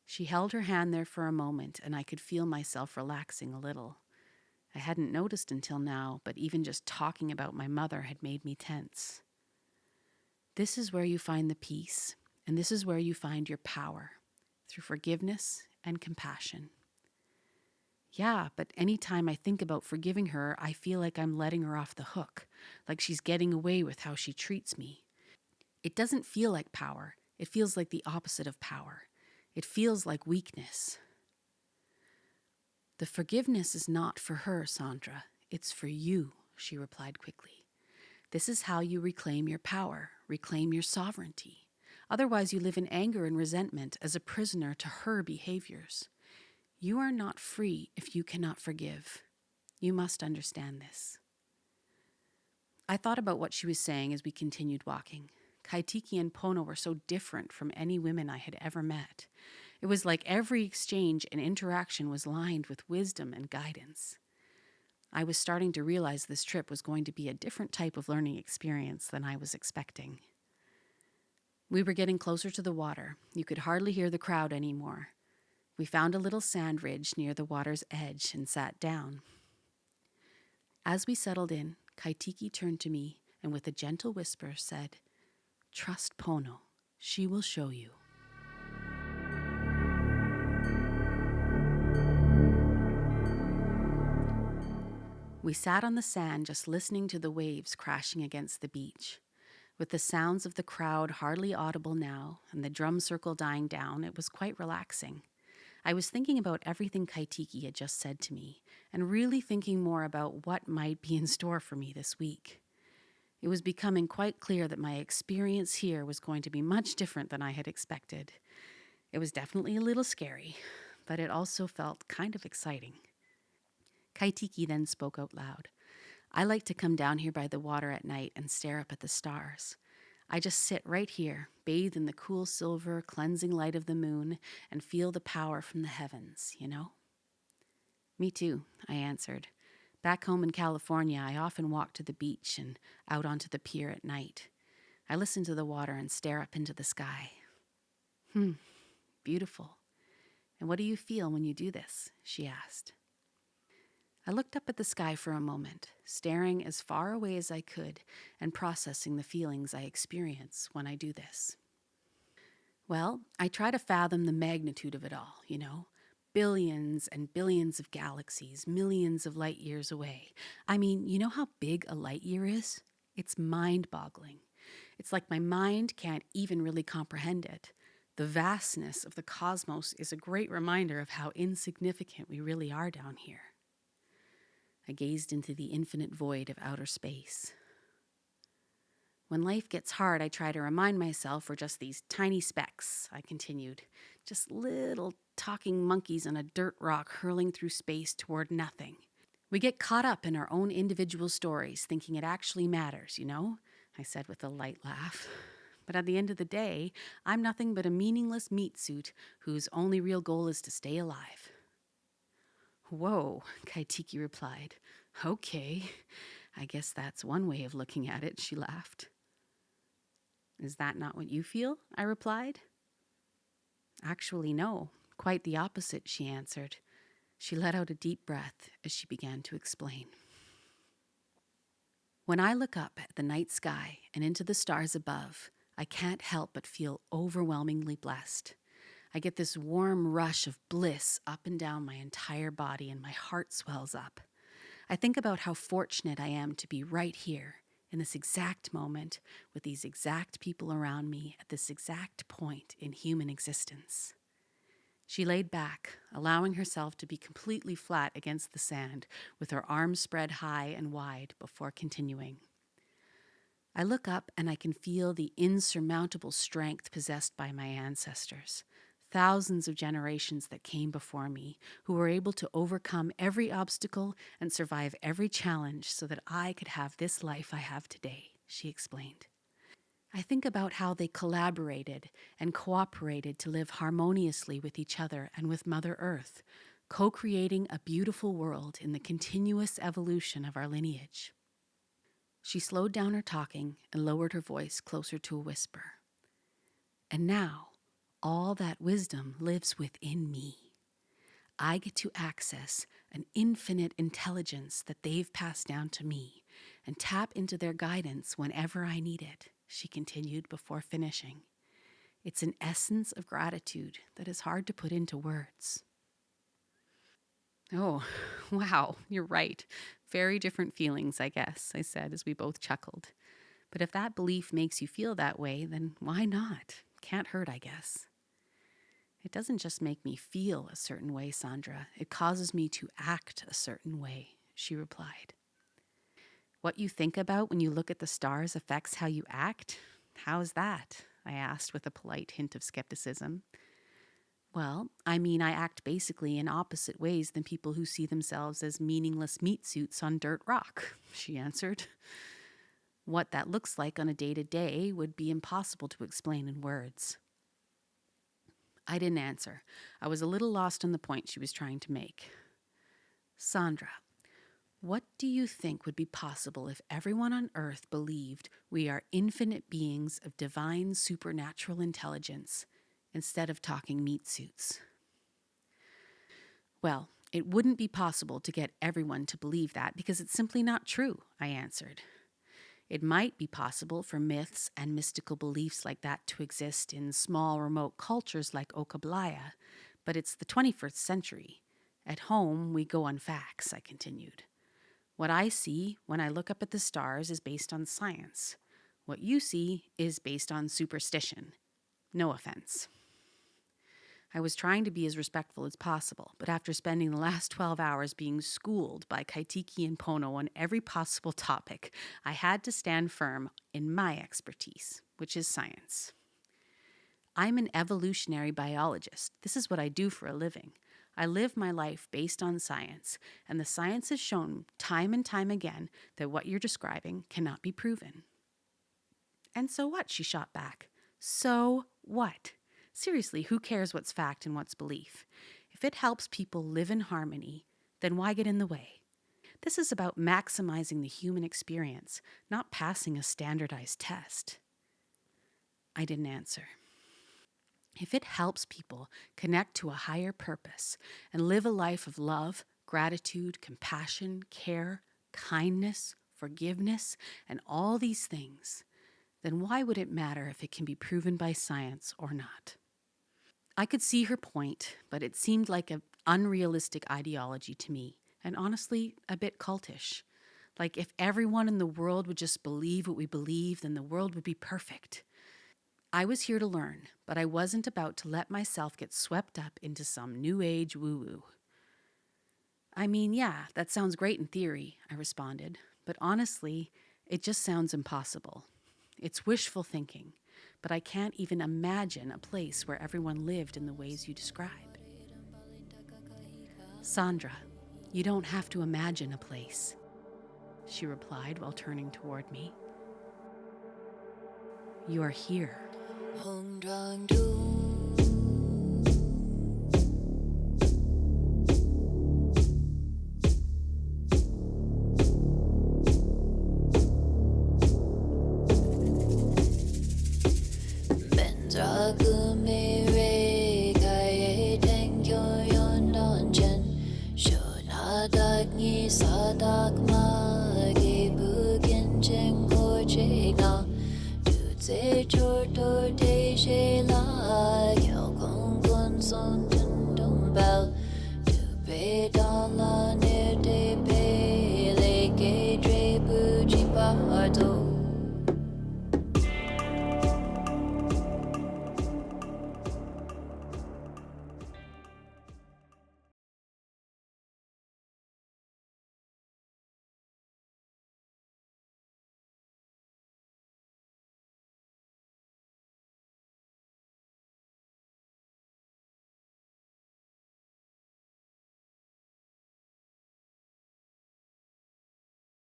She held her hand there for a moment, and I could feel myself relaxing a little. I hadn't noticed until now, but even just talking about my mother had made me tense. "This is where you find the peace, and this is where you find your power, through forgiveness and compassion." "Yeah, but anytime I think about forgiving her, I feel like I'm letting her off the hook, like she's getting away with how she treats me. It doesn't feel like power. It feels like the opposite of power. It feels like weakness." "The forgiveness is not for her, Sandra. It's for you," she replied quickly. "This is how you reclaim your power, reclaim your sovereignty. Otherwise, you live in anger and resentment as a prisoner to her behaviors. You are not free if you cannot forgive. You must understand this." I thought about what she was saying as we continued walking. Kaitiki and Pono were so different from any women I had ever met. It was like every exchange and interaction was lined with wisdom and guidance. I was starting to realize this trip was going to be a different type of learning experience than I was expecting. We were getting closer to the water. You could hardly hear the crowd anymore. We found a little sand ridge near the water's edge and sat down. As we settled in, Kaitiki turned to me and with a gentle whisper said, "Trust Pono. She will show you." We sat on the sand just listening to the waves crashing against the beach. With the sounds of the crowd hardly audible now and the drum circle dying down, it was quite relaxing. I was thinking about everything Kaitiki had just said to me and really thinking more about what might be in store for me this week. It was becoming quite clear that my experience here was going to be much different than I had expected. It was definitely a little scary, but it also felt kind of exciting. Kaitiki then spoke out loud. "I like to come down here by the water at night and stare up at the stars. I just sit right here, bathe in the cool silver, cleansing light of the moon, and feel the power from the heavens, you know?" "Me too," I answered. "Back home in California, I often walk to the beach and out onto the pier at night. I listen to the water and stare up into the sky." Beautiful. "And what do you feel when you do this?" she asked. I looked up at the sky for a moment, staring as far away as I could and processing the feelings I experience when I do this. Well, I try to fathom the magnitude of it all, you know? Billions and billions of galaxies, millions of light years away. I mean, you know how big a light year is? It's mind-boggling. It's like my mind can't even really comprehend it. The vastness of the cosmos is a great reminder of how insignificant we really are down here. I gazed into the infinite void of outer space. When life gets hard, I try to remind myself we're just these tiny specks, I continued. Just little talking monkeys on a dirt rock hurling through space toward nothing. We get caught up in our own individual stories, thinking it actually matters, you know? I said with a light laugh. But at the end of the day, I'm nothing but a meaningless meat suit whose only real goal is to stay alive. "Whoa," Kaitiki replied. "Okay, I guess that's one way of looking at it," she laughed. "Is that not what you feel?" I replied. "Actually, no. Quite the opposite," she answered. She let out a deep breath as she began to explain. "When I look up at the night sky and into the stars above, I can't help but feel overwhelmingly blessed. I get this warm rush of bliss up and down my entire body and my heart swells up. I think about how fortunate I am to be right here in this exact moment with these exact people around me at this exact point in human existence. She laid back, allowing herself to be completely flat against the sand, with her arms spread high and wide before continuing. I look up and I can feel the insurmountable strength possessed by my ancestors, thousands of generations that came before me, who were able to overcome every obstacle and survive every challenge so that I could have this life I have today, she explained. I think about how they collaborated and cooperated to live harmoniously with each other and with Mother Earth, co-creating a beautiful world in the continuous evolution of our lineage. She slowed down her talking and lowered her voice closer to a whisper. And now, all that wisdom lives within me. I get to access an infinite intelligence that they've passed down to me and tap into their guidance whenever I need it, she continued before finishing. It's an essence of gratitude that is hard to put into words. Oh, wow, you're right. Very different feelings, I guess, I said as we both chuckled. But if that belief makes you feel that way, then why not? Can't hurt, I guess. It doesn't just make me feel a certain way, Sandra. It causes me to act a certain way, she replied. What you think about when you look at the stars affects how you act? How's that? I asked with a polite hint of skepticism. Well, I mean, I act basically in opposite ways than people who see themselves as meaningless meat suits on dirt rock, she answered. What that looks like on a day-to-day would be impossible to explain in words. I didn't answer. I was a little lost on the point she was trying to make. Sandra, what do you think would be possible if everyone on Earth believed we are infinite beings of divine supernatural intelligence instead of talking meat suits? Well, it wouldn't be possible to get everyone to believe that because it's simply not true, I answered. It might be possible for myths and mystical beliefs like that to exist in small, remote cultures like Okablaya, but it's the 21st century. At home, we go on facts, I continued. What I see when I look up at the stars is based on science. What you see is based on superstition. No offense. I was trying to be as respectful as possible, but after spending the last 12 hours being schooled by Kaitiki and Pono on every possible topic, I had to stand firm in my expertise, which is science. I'm an evolutionary biologist. This is what I do for a living. I live my life based on science, and the science has shown time and time again that what you're describing cannot be proven. And so what? She shot back. So what? Seriously, who cares what's fact and what's belief? If it helps people live in harmony, then why get in the way? This is about maximizing the human experience, not passing a standardized test. I didn't answer. If it helps people connect to a higher purpose and live a life of love, gratitude, compassion, care, kindness, forgiveness, and all these things, then why would it matter if it can be proven by science or not? I could see her point, but it seemed like an unrealistic ideology to me, and honestly, a bit cultish. Like if everyone in the world would just believe what we believe, then the world would be perfect. I was here to learn, but I wasn't about to let myself get swept up into some new age woo-woo. I mean, yeah, that sounds great in theory, I responded, but honestly, it just sounds impossible. It's wishful thinking, but I can't even imagine a place where everyone lived in the ways you describe. Sandra, you don't have to imagine a place, she replied while turning toward me. You are here. Bye.